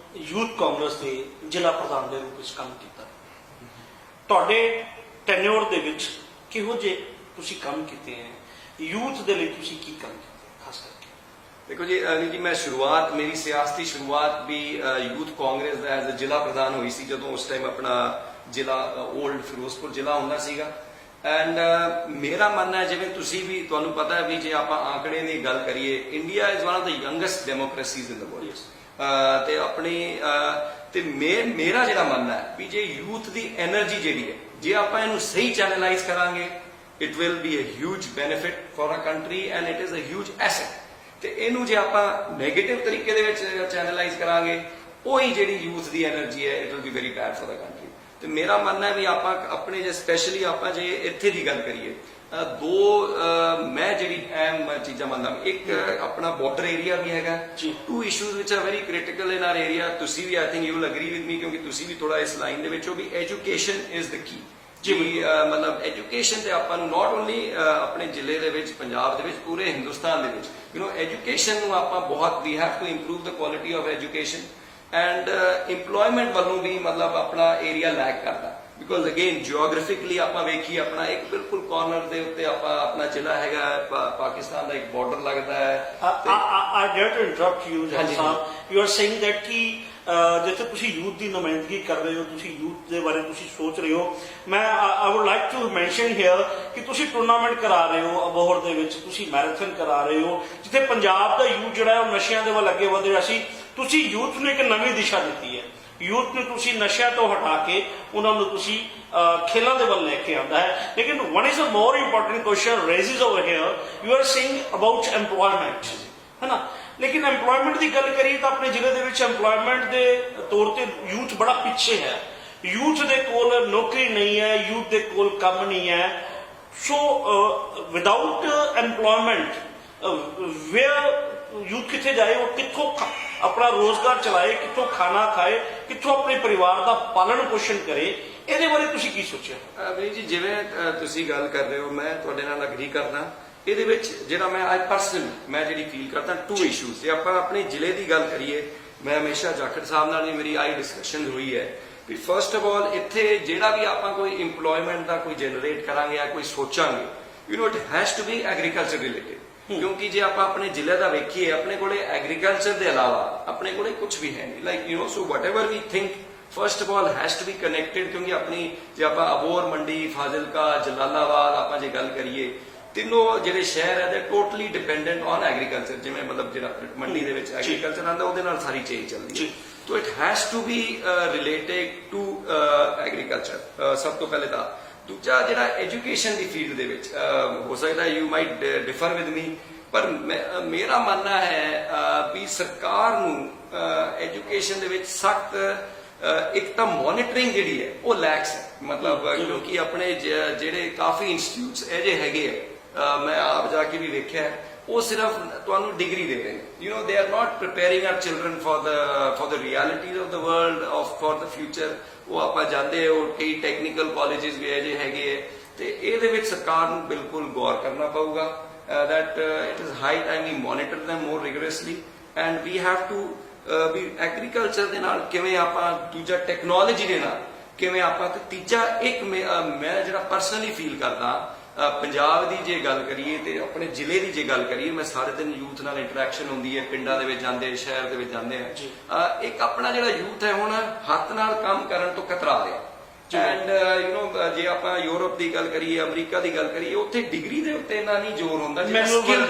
ਯੂਥ ਕਾਂਗਰਸ ਦੇ ਜ਼ਿਲ੍ਹਾ ਪ੍ਰਧਾਨ ਦੇ ਰੂਪ ਵਿੱਚ ਕੰਮ ਕੀਤਾ, ਤੁਹਾਡੇ ਟੈਨਿਓਰ ਦੇ ਵਿੱਚ ਕਿਹੋ ਜਿਹੇ ਤੁਸੀਂ ਕੰਮ ਕੀਤੇ ਹੈ, ਯੂਥ ਦੇ ਲਈ ਤੁਸੀਂ ਕੀ ਕੰਮ ਕੀਤੇ ਖਾਸ ਕਰਕੇ? ਦੇਖੋ ਜੀ ਅਨਿਲ ਜੀ, ਮੈਂ ਸ਼ੁਰੂਆਤ, ਮੇਰੀ ਸਿਆਸਤੀ ਸ਼ੁਰੂਆਤ ਵੀ ਯੂਥ ਕਾਂਗਰਸ ਦਾ ਐਜ਼ ਅ ਜ਼ਿਲ੍ਹਾ ਪ੍ਰਧਾਨ ਹੋਈ ਸੀ, ਜਦੋਂ ਉਸ ਟਾਈਮ ਆਪਣਾ ਜ਼ਿਲ੍ਹਾ 올ਡ ਫਿਰੋਜ਼ਪੁਰ ਜ਼ਿਲ੍ਹਾ ਹੁੰਦਾ ਸੀਗਾ। ਐਂਡ ਮੇਰਾ ਮੰਨਣਾ ਹੈ, ਜਿਵੇਂ ਤੁਸੀਂ ਵੀ, ਤੁਹਾਨੂੰ ਪਤਾ ਹੈ ਵੀ ਜੇ ਆਪਾਂ ਆંકੜੇ ਦੀ ਗੱਲ ਕਰੀਏ, India is one of the youngest democracies in the world. ਤੇ ਆਪਣੀ ਤੇ ਮੇਰਾ ਜਿਹੜਾ ਮੰਨਣਾ ਹੈ ਵੀ ਜੇ ਯੂਥ ਦੀ એનર્ਜੀ ਜਿਹੜੀ ਹੈ, ਜੇ ਆਪਾਂ ਇਹਨੂੰ ਸਹੀ ਚੈਨਲਾਈਜ਼ ਕਰਾਂਗੇ, it will be a huge benefit for a country and it is a huge asset. ਤੇ ਇਹਨੂੰ ਜੇ ਆਪਾਂ ਨੈਗੇਟਿਵ ਤਰੀਕੇ ਦੇ ਵਿੱਚ ਚੈਨਲਾਈਜ਼ ਕਰਾਂਗੇ, ਉਹੀ ਜਿਹੜੀ ਯੂਥ ਦੀ એનર્ਜੀ ਹੈ, it will be very bad for the country. ਤੇ ਮੇਰਾ ਮੰਨਣਾ ਹੈ ਵੀ ਆਪਾਂ ਆਪਣੇ ਜੇ ਸਪੈਸ਼ਲੀ ਆਪਾਂ ਜੇ ਇੱਥੇ ਦੀ ਗੱਲ ਕਰੀਏ, ਮੈਂ ਜਿਹੜੀ ਅਹਿਮ ਚੀਜ਼ਾਂ ਮੰਨਦਾ, ਇੱਕ ਆਪਣਾ ਬਾਰਡਰ ਏਰੀਆ ਵੀ ਹੈਗਾ, two issues which are very critical in our area. ਤੁਸੀਂ ਵੀ I think you will agree with me, ਕਿਉਂਕਿ ਤੁਸੀਂ ਵੀ ਥੋੜਾ ਇਸ ਲਾਈਨ ਦੇ ਵਿੱਚ ਹੋ, ਵੀ ਐਜੂਕੇਸ਼ਨ ਇਜ਼ ਦ ਕੀ। ਜੀ ਮਤਲਬ ਐਜੂਕੇਸ਼ਨ ਤੇ ਆਪਾਂ ਨੂੰ ਨਾਟ ਓਨਲੀ ਆਪਣੇ ਜ਼ਿਲ੍ਹੇ ਦੇ ਵਿੱਚ, ਪੰਜਾਬ ਦੇ ਵਿੱਚ, ਪੂਰੇ ਹਿੰਦੁਸਤਾਨ ਦੇ ਵਿੱਚ ਐਜੂਕੇਸ਼ਨ ਨੂੰ ਆਪਾਂ ਬਹੁਤ, we have to improve the quality of education. And employment ਵੱਲੋਂ ਵੀ ਮਤਲਬ ਆਪਣਾ ਏਰੀਆ ਲੈਕ ਕਰਦਾ, ਬਿਕੋਜ਼ ਅਗੇਨ ਜਿਓਗ੍ਰਾਫਿਕਲੀ ਆਪਾਂ ਵੇਖੀਏ, ਆਪਣਾ ਇੱਕ ਬਿਲਕੁਲ ਕਾਰਨਰ ਦੇ ਉੱਤੇ ਆਪਣਾ ਜ਼ਿਲ੍ਹਾ ਹੈਗਾ, ਪਾਕਿਸਤਾਨ ਦਾ ਇੱਕ ਬਾਰਡਰ ਲੱਗਦਾ ਹੈ। I dare to interrupt you, Jhan Saab. You are saying that ਕਿ ਜਿੱਥੇ ਤੁਸੀਂ ਯੂਥ ਦੀ ਨੁਮਾਇੰਦਗੀ ਕਰ ਰਹੇ ਹੋ, ਤੁਸੀਂ ਯੂਥ ਦੇ ਬਾਰੇ ਤੁਸੀਂ ਸੋਚ ਰਹੇ ਹੋ, ਮੈਂ I would like to mention here ਕਿ ਤੁਸੀਂ ਟੂਰਨਾਮੈਂਟ ਕਰਾ ਰਹੇ ਹੋ ਅਬੋਹਰ ਦੇ ਵਿੱਚ, ਤੁਸੀਂ ਮੈਰਾਥਨ ਕਰਾ ਰਹੇ ਹੋ, ਜਿੱਥੇ ਪੰਜਾਬ ਦਾ ਯੂਥ ਜਿਹੜਾ ਉਹ ਨਸ਼ਿਆਂ ਦੇ ਵੱਲ ਅੱਗੇ ਵਧ ਰਿਹਾ ਸੀ, ਤੁਸੀਂ ਯੂਥ ਨੂੰ ਇੱਕ ਨਵੀਂ ਦਿਸ਼ਾ ਦਿੱਤੀ ਹੈ। ਯੂਥ ਨੂੰ ਤੁਸੀਂ ਨਸ਼ਿਆਂ ਤੋਂ ਹਟਾ ਕੇ ਉਹਨਾਂ ਨੂੰ ਤੁਸੀਂ ਖੇਲਾਂ ਦੇ ਵੱਲ ਲੈ ਕੇ ਆਉਂਦਾ ਹੈ। ਲੇਕਿਨ one is a more important question raises over here, you are saying about employment, ਹੈ ਨਾ। ਲੇਕਿਨ ਐਮਪਲੋਇਮੈਂਟ ਦੀ ਗੱਲ ਕਰੀਏ ਤਾਂ ਆਪਣੇ ਜ਼ਿਲ੍ਹੇ ਦੇ ਵਿੱਚ ਐਮਪਲੋਇਮੈਂਟ ਦੇ ਤੌਰ ਤੇ ਯੂਥ ਬੜਾ ਪਿੱਛੇ ਹੈ। ਯੂਥ ਦੇ ਕੋਲ ਨੌਕਰੀ ਨਹੀਂ ਹੈ, ਯੂਥ ਦੇ ਕੋਲ ਕੰਮ ਨਹੀਂ ਹੈ। ਸੋ ਵਿਦਾਊਟ ਐਮਪਲੋਇਮੈਂਟ ਵੇਅਰ ਯੂਥ ਕਿੱਥੇ ਜਾਏ, ਉਹ ਕਿੱਥੋਂ ਆਪਣਾ ਰੋਜ਼ਗਾਰ ਚਲਾਏ, ਕਿੱਥੋਂ ਖਾਣਾ ਖਾਏ, ਕਿੱਥੋਂ ਆਪਣੇ ਪਰਿਵਾਰ ਦਾ ਪਾਲਣ ਪੋਸ਼ਣ ਕਰੇ? ਇਹਦੇ ਬਾਰੇ ਤੁਸੀਂ ਕੀ ਸੋਚਿਆ? ਵੀਰ ਜੀ, ਜਿਵੇਂ ਤੁਸੀਂ ਗੱਲ ਕਰ ਰਹੇ ਹੋ, ਮੈਂ ਤੁਹਾਡੇ ਨਾਲ ਅਗਰੀ ਕਰਦਾ। ਇਹਦੇ ਵਿੱਚ ਜਿਹੜਾ ਮੈਂ ਪਰਸਨਲੀ ਮੈਂ ਜਿਹੜੀ ਫੀਲ ਕਰਦਾ, ਟੂ ਇਸ਼ੂਜ਼। ਜੇ ਆਪਾਂ ਆਪਣੇ ਜ਼ਿਲ੍ਹੇ ਦੀ ਗੱਲ ਕਰੀਏ, ਮੈਂ ਹਮੇਸ਼ਾ ਜਾਖੜ ਸਾਹਿਬ ਨਾਲ ਵੀ ਮੇਰੀ ਆਈ ਡਿਸਕਸ਼ਨ ਹੋਈ ਹੈ ਵੀ ਫਸਟ ਆਫ ਆਲ ਇੱਥੇ ਜਿਹੜਾ ਵੀ ਆਪਾਂ ਕੋਈ ਇੰਪਲੋਇਮੈਂਟ ਦਾ ਕੋਈ ਜਨਰੇਟ ਕਰਾਂਗੇ ਜਾਂ ਕੋਈ ਸੋਚਾਂਗੇ, it has to be agriculture related. ਕਿਉਂਕਿ ਜੇ ਆਪਾਂ ਆਪਣੇ ਜ਼ਿਲ੍ਹੇ ਦਾ ਵੇਖੀਏ, ਆਪਣੇ ਕੋਲੇ ਐਗਰੀਕਲਚਰ ਦੇ ਇਲਾਵਾ ਆਪਣੇ ਕੋਲੇ ਕੁਝ ਵੀ ਹੈ ਨਹੀਂ। Like so whatever we think first of all has to be connected. ਕਿਉਂਕਿ ਆਪਣੀ ਜੇ ਆਪਾਂ ਅਬੋਹਰ, ਮੰਡੀ, ਫਾਜ਼ਿਲਕਾ, ਜਲਾਲਾਬਾਦ ਆਪਾਂ ਜੇ ਗੱਲ ਕਰੀਏ, ਤਿੰਨੋਂ ਜਿਹੜੇ ਸ਼ਹਿਰ ਹੈ ਦੇ ਟੋਟਲੀ ਡਿਪੈਂਡੈਂਟ ਔਨ ਐਗਰੀਕਲਚਰ। ਜਿਵੇਂ ਮਤਲਬ ਜਿਹੜਾ ਮੰਡੀ ਦੇ ਵਿੱਚ ਐਗਰੀਕਲਚਰ ਆਉਂਦਾ, ਉਹਦੇ ਨਾਲ ਸਾਰੀ ਚੇਂਜ ਚੱਲਦੀ ਹੈ। ਤੋ it has to be related to agriculture, ਸਭ ਤੋਂ ਪਹਿਲੇ ਤਾਂ। ਦੂਜਾ ਜਿਹੜਾ ਐਜੂਕੇਸ਼ਨ ਦੀ ਫੀਲਡ ਦੇ ਵਿੱਚ, ਹੋ ਸਕਦਾ you might differ with me, ਪਰ ਮੇਰਾ ਮੰਨਣਾ ਹੈ ਵੀ ਸਰਕਾਰ ਨੂੰ ਐਜੂਕੇਸ਼ਨ ਦੇ ਵਿੱਚ ਸਖਤ ਇੱਕ ਤਾਂ ਮੋਨੀਟਰਿੰਗ ਜਿਹੜੀ ਹੈ ਉਹ ਲੈਕਸ ਹੈ। ਮਤਲਬ ਕਿਉਂਕਿ ਆਪਣੇ ਜਿਹੜੇ ਕਾਫੀ ਇੰਸਟੀਟਿਊਟਸ ਇਹ ਜਿਹੇ ਹੈਗੇ ਆ, ਮੈਂ ਆਪ ਜਾ ਕੇ ਵੀ ਵੇਖਿਆ, ਉਹ ਸਿਰਫ ਤੁਹਾਨੂੰ ਡਿਗਰੀ ਦੇ ਰਹੇ ਨੇ। They are not preparing our children for the realities of the world, for the future. ਉਹ ਆਪਾਂ ਜਾਂਦੇ, ਉਹ ਕਈ ਟੈਕਨੀਕਲ ਕਾਲਜਿਸ ਵੀ ਇਹ ਜਿਹੇ ਹੈਗੇ ਹੈ, ਤੇ ਇਹਦੇ ਵਿੱਚ ਸਰਕਾਰ ਨੂੰ ਬਿਲਕੁਲ ਗੌਰ ਕਰਨਾ ਪਊਗਾ that it is high time we monitor them more rigorously and we have to ਵੀ ਐਗਰੀਕਲਚਰ ਦੇ ਨਾਲ ਕਿਵੇਂ ਆਪਾਂ, ਦੂਜਾ ਟੈਕਨੋਲੋਜੀ ਦੇ ਨਾਲ ਕਿਵੇਂ ਆਪਾਂ, ਤੇ ਤੀਜਾ ਇੱਕ ਮੈਂ ਜਿਹੜਾ ਪਰਸਨਲੀ ਫੀਲ ਕਰਦਾ ਪੰਜਾਬ ਦੀ ਜੇ ਗੱਲ ਕਰੀਏ ਤੇ ਆਪਣੇ ਜ਼ਿਲ੍ਹੇ ਦੀ ਜੇ ਗੱਲ ਕਰੀਏ, ਮੈਂ ਸਾਰੇ ਦਿਨ ਯੂਥ ਨਾਲ ਇੰਟਰੈਕਸ਼ਨ ਹੁੰਦੀ ਹੈ, ਪਿੰਡਾਂ ਦੇ ਵਿੱਚ ਜਾਂਦੇ, ਸ਼ਹਿਰ ਦੇ ਵਿੱਚ ਜਾਂਦੇ ਆ, ਇੱਕ ਆਪਣਾ ਜਿਹੜਾ ਯੂਥ ਹੈ ਹੁਣ ਹੱਥ ਨਾਲ ਕੰਮ ਕਰਨ ਤੋਂ ਕਤਰਾ ਰਿਹਾ। ਐਂਡ ਜੇ ਆਪਾਂ ਯੂਰਪ ਦੀ ਗੱਲ ਕਰੀਏ, ਅਮਰੀਕਾ ਦੀ ਗੱਲ ਕਰੀਏ, ਉੱਥੇ ਡਿਗਰੀ ਦੇ ਉੱਤੇ ਇੰਨਾ ਨਹੀਂ ਜ਼ੋਰ ਹੁੰਦਾ ਜਿੰਨਾ ਸਕਿੱਲ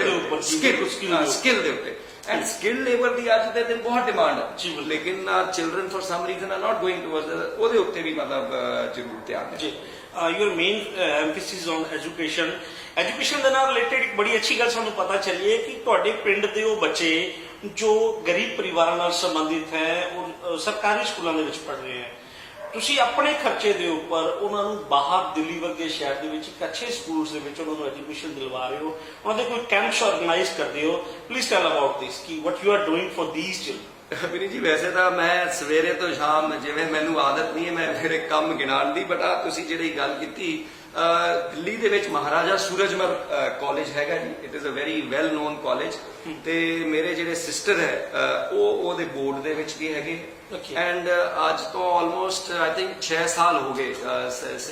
ਦੇ ਉੱਤੇ। ਐਂਡ ਸਕਿੱਲ ਲੇਬਰ ਦੀ ਅੱਜ ਦੇ ਦਿਨ ਬਹੁਤ ਡਿਮਾਂਡ ਹੈ, ਲੇਕਿਨ children for some reason are not going towards, ਉਹਦੇ ਉੱਤੇ ਵੀ ਮਤਲਬ ਜ਼ਰੂਰ ਧਿਆਨ ਹੈ। Your main emphasis on education. Education ਦੇ ਨਾਲ ਰਿਲੇਟਡ ਇੱਕ ਬੜੀ ਅੱਛੀ ਗੱਲ ਸਾਨੂੰ ਪਤਾ ਚੱਲੀ ਹੈ ਕਿ ਤੁਹਾਡੇ ਪਿੰਡ ਦੇ ਉਹ ਬੱਚੇ ਜੋ ਗਰੀਬ ਪਰਿਵਾਰਾਂ ਨਾਲ ਸੰਬੰਧਿਤ ਹੈ, ਉਹ ਸਰਕਾਰੀ ਸਕੂਲਾਂ ਦੇ ਵਿੱਚ ਪੜ੍ਹ ਰਹੇ ਹੈ, ਤੁਸੀਂ ਆਪਣੇ ਖਰਚੇ ਦੇ ਉੱਪਰ ਉਹਨਾਂ ਨੂੰ ਬਾਹਰ ਦਿੱਲੀ ਵਰਗੇ ਸ਼ਹਿਰ ਦੇ ਵਿੱਚ ਇੱਕ ਅੱਛੇ ਸਕੂਲਸ ਦੇ ਵਿੱਚ ਉਹਨਾਂ ਨੂੰ ਐਜੂਕੇਸ਼ਨ ਦਿਲਵਾ ਰਹੇ ਹੋ, ਉਹਨਾਂ ਦੇ ਕੋਈ ਕੈਂਪਸ ਆਰਗੇਨਾਈਜ਼ ਕਰਦੇ ਹੋ। ਪਲੀਜ਼ ਟੈਲ ਅਬਾਊਟ ਦਿਸ ਕਿ what you are doing for these children. ਵੀਰ ਜੀ, ਵੈਸੇ ਤਾਂ ਮੈਂ ਸਵੇਰੇ ਤੋਂ ਸ਼ਾਮ, ਜਿਵੇਂ ਮੈਨੂੰ ਆਦਤ ਨਹੀਂ ਹੈ ਮੈਂ ਮੇਰੇ ਕੰਮ ਗਿਣਾਉਣ ਦੀ, ਬਟ ਤੁਸੀਂ ਜਿਹੜੀ ਗੱਲ ਕੀਤੀ, ਦਿੱਲੀ ਦੇ ਵਿੱਚ ਮਹਾਰਾਜਾ ਸੂਰਜਮਲ ਕਾਲਜ ਹੈਗਾ ਜੀ, it is a very well known college, ਤੇ ਮੇਰੇ ਜਿਹੜੇ ਸਿਸਟਰ ਹੈ ਉਹ ਉਹਦੇ ਬੋਰਡ ਦੇ ਵਿੱਚ ਵੀ ਹੈਗੇ। ਐਂਡ ਅੱਜ ਤੋਂ ਆਲਮੋਸਟ ਆਈ ਥਿੰਕ 6 ਸਾਲ ਹੋ ਗਏ,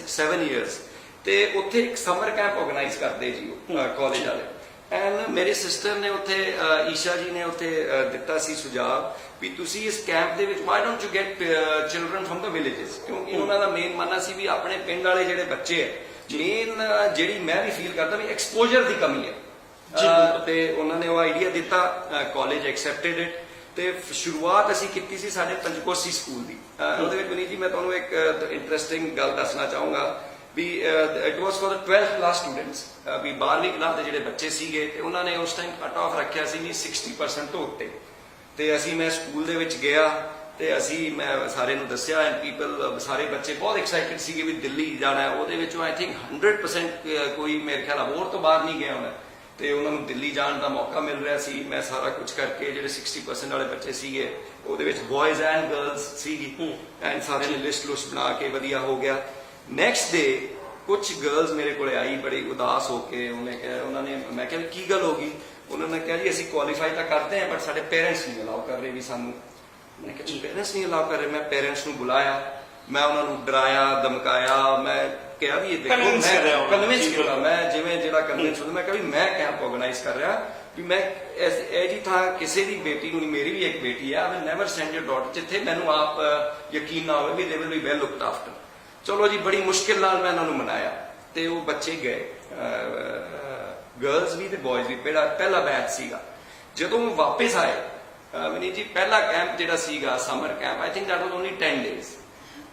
7 ਇਅਰਸ, ਤੇ ਉੱਥੇ ਇੱਕ ਸਮਰ ਕੈਂਪ ਆਰਗੇਨਾਈਜ਼ ਕਰਦੇ ਜੀ ਉਹ ਕਾਲਜ ਵਾਲੇ। ਐਂਡ ਮੇਰੇ ਸਿਸਟਰ ਨੇ ਉੱਥੇ, ਈਸ਼ਾ ਜੀ ਨੇ ਉੱਥੇ ਦਿੱਤਾ ਸੀ ਸੁਝਾਅ ਵੀ ਤੁਸੀਂ ਇਸ ਕੈਂਪ ਦੇ ਵਿੱਚ why don't you get children from the villages, ਕਿਉਂਕਿ ਉਹਨਾਂ ਦਾ ਮੇਨ ਮੰਨਣਾ ਸੀ ਵੀ ਆਪਣੇ ਪਿੰਡ ਵਾਲੇ ਜਿਹੜੇ ਬੱਚੇ ਹੈ, ਮੇਨ ਜਿਹੜੀ ਮੈਂ ਵੀ ਫੀਲ ਕਰਦਾ ਵੀ ਐਕਸਪੋਜ਼ਰ ਦੀ ਕਮੀ ਹੈ, ਤੇ ਉਹਨਾਂ ਨੇ ਉਹ ਆਈਡੀਆ ਦਿੱਤਾ, ਕਾਲਜ ਐਕਸੈਪਟਡ ਇਟ, ਤੇ ਸ਼ੁਰੂਆਤ ਅਸੀਂ ਕੀਤੀ ਸੀ ਸਾਡੇ ਪੰਚਕੋਸੀ ਸਕੂਲ ਦੀ। ਉਹਦੇ ਵਿੱਚ ਵਿਨੀਤ ਜੀ ਮੈਂ ਤੁਹਾਨੂੰ ਇੱਕ ਇੰਟਰਸਟਿੰਗ ਗੱਲ ਦੱਸਣਾ ਚਾਹੂੰਗਾ we it was for the 12th class students, ਵੀ 12ਵੀਂ ਕਲਾਸ ਦੇ ਜਿਹੜੇ ਬੱਚੇ ਸੀਗੇ, ਤੇ ਉਹਨਾਂ ਨੇ ਉਸ ਟਾਈਮ ਕੱਟ ਆਫ ਰੱਖਿਆ ਸੀ ਵੀ 60% ਤੋਂ ਉੱਤੇ, ਤੇ ਮੈਂ ਸਕੂਲ ਦੇ ਵਿੱਚ ਗਿਆ, ਤੇ ਮੈਂ ਸਾਰੇ ਨੂੰ ਦੱਸਿਆ, ਐਂਡ ਪੀਪਲ, ਸਾਰੇ ਬੱਚੇ ਬਹੁਤ ਐਕਸਾਈਟਡ ਸੀਗੇ ਵੀ ਦਿੱਲੀ ਜਾਣਾ ਹੈ। ਉਹਦੇ ਵਿੱਚੋਂ ਆਈ ਥਿੰਕ 100% ਕੋਈ ਮੇਰੇ ਖਿਆਲ ਅਬੋਹਰ ਤੋਂ ਬਾਹਰ ਨਹੀਂ ਗਿਆ ਹੋਣਾ, ਤੇ ਉਹਨਾਂ ਨੂੰ ਦਿੱਲੀ ਜਾਣ ਦਾ ਮੌਕਾ ਮਿਲ ਰਿਹਾ ਸੀ। ਮੈਂ ਸਾਰਾ ਕੁਝ ਕਰਕੇ, ਜਿਹੜੇ 60% ਵਾਲੇ ਬੱਚੇ ਸੀਗੇ ਉਹਦੇ ਵਿੱਚ ਬॉयਜ਼ ਐਂਡ ਗਰਲਸ ਸੀਗੀ, ਐਂਡ ਸਾਰੇ ਨੇ ਲਿਸਟ ਬਣਾ ਕੇ ਵਧੀਆ ਹੋ ਗਿਆ। ਨੈਕਸਟ ਡੇ ਕੁਝ ਗਰਲਸ ਮੇਰੇ ਕੋਲੇ ਆਈ ਬੜੀ ਉਦਾਸ ਹੋ ਕੇ, ਉਹਨਾਂ ਨੇ ਮੈਂ ਕਿਹਾ ਕੀ ਗੱਲ ਹੋ ਗਈ? ਉਹਨਾਂ ਨੇ ਕਿਹਾ ਜੀ ਅਸੀਂ ਕੁਆਲੀਫਾਈ ਤਾਂ ਕਰਦੇ ਹਾਂ ਬਟ ਸਾਡੇ ਪੇਰੈਂਟਸ ਨਹੀਂ ਅਲਾਉ ਕਰ ਰਹੇ ਵੀ ਸਾਨੂੰ। ਮੈਂ ਕਿਹਾ ਪੇਰੈਂਟਸ ਨਹੀਂ ਅਲਾਉ ਕਰ ਰਹੇ। ਮੈਂ ਪੇਰੈਂਟਸ ਨੂੰ ਬੁਲਾਇਆ, ਮੈਂ ਉਹਨਾਂ ਨੂੰ ਡਰਾਇਆ, ਧਮਕਾਇਆ, ਮੈਂ ਕਿਹਾ ਵੀ ਇਹ ਦੇਖੋ, ਮੈਂ ਕਨਵਿੰਸ ਕੀਤਾ, ਮੈਂ ਜਿਵੇਂ ਜਿਹੜਾ ਕਨਵਿੰਸ ਹੁੰਦਾ, ਮੈਂ ਕਿਹਾ ਵੀ ਮੈਂ ਕੈਂਪ ਆਰਗੇਨਾਈਜ਼ ਕਰ ਰਿਹਾ ਵੀ ਮੈਂ ਇਹ ਜੀ ਥਾਂ ਕਿਸੇ ਦੀ ਬੇਟੀ ਨੂੰ ਨਹੀਂ, ਮੇਰੀ ਵੀ ਇੱਕ ਬੇਟੀ ਹੈ, I will never send your daughter ਜਿੱਥੇ ਮੈਨੂੰ ਆਪ ਯਕੀਨ ਨਾ ਹੋਵੇ ਵੀ they will be well looked after. ਚਲੋ ਜੀ, ਬੜੀ ਮੁਸ਼ਕਿਲ ਨਾਲ ਮੈਂ ਇਹਨਾਂ ਨੂੰ ਮਨਾਇਆ, ਤੇ ਉਹ ਬੱਚੇ ਗਏ, ਗਰਲਸ ਵੀ ਤੇ ਬॉयਜ਼ ਵੀ। ਪਹਿਲਾ ਬੈਚ ਸੀਗਾ। ਜਦੋਂ ਉਹ ਵਾਪਸ ਆਏ, ਮਨੀ ਜੀ, ਪਹਿਲਾ ਕੈਂਪ ਜਿਹੜਾ ਸੀਗਾ summer camp, I think that was only 10 days,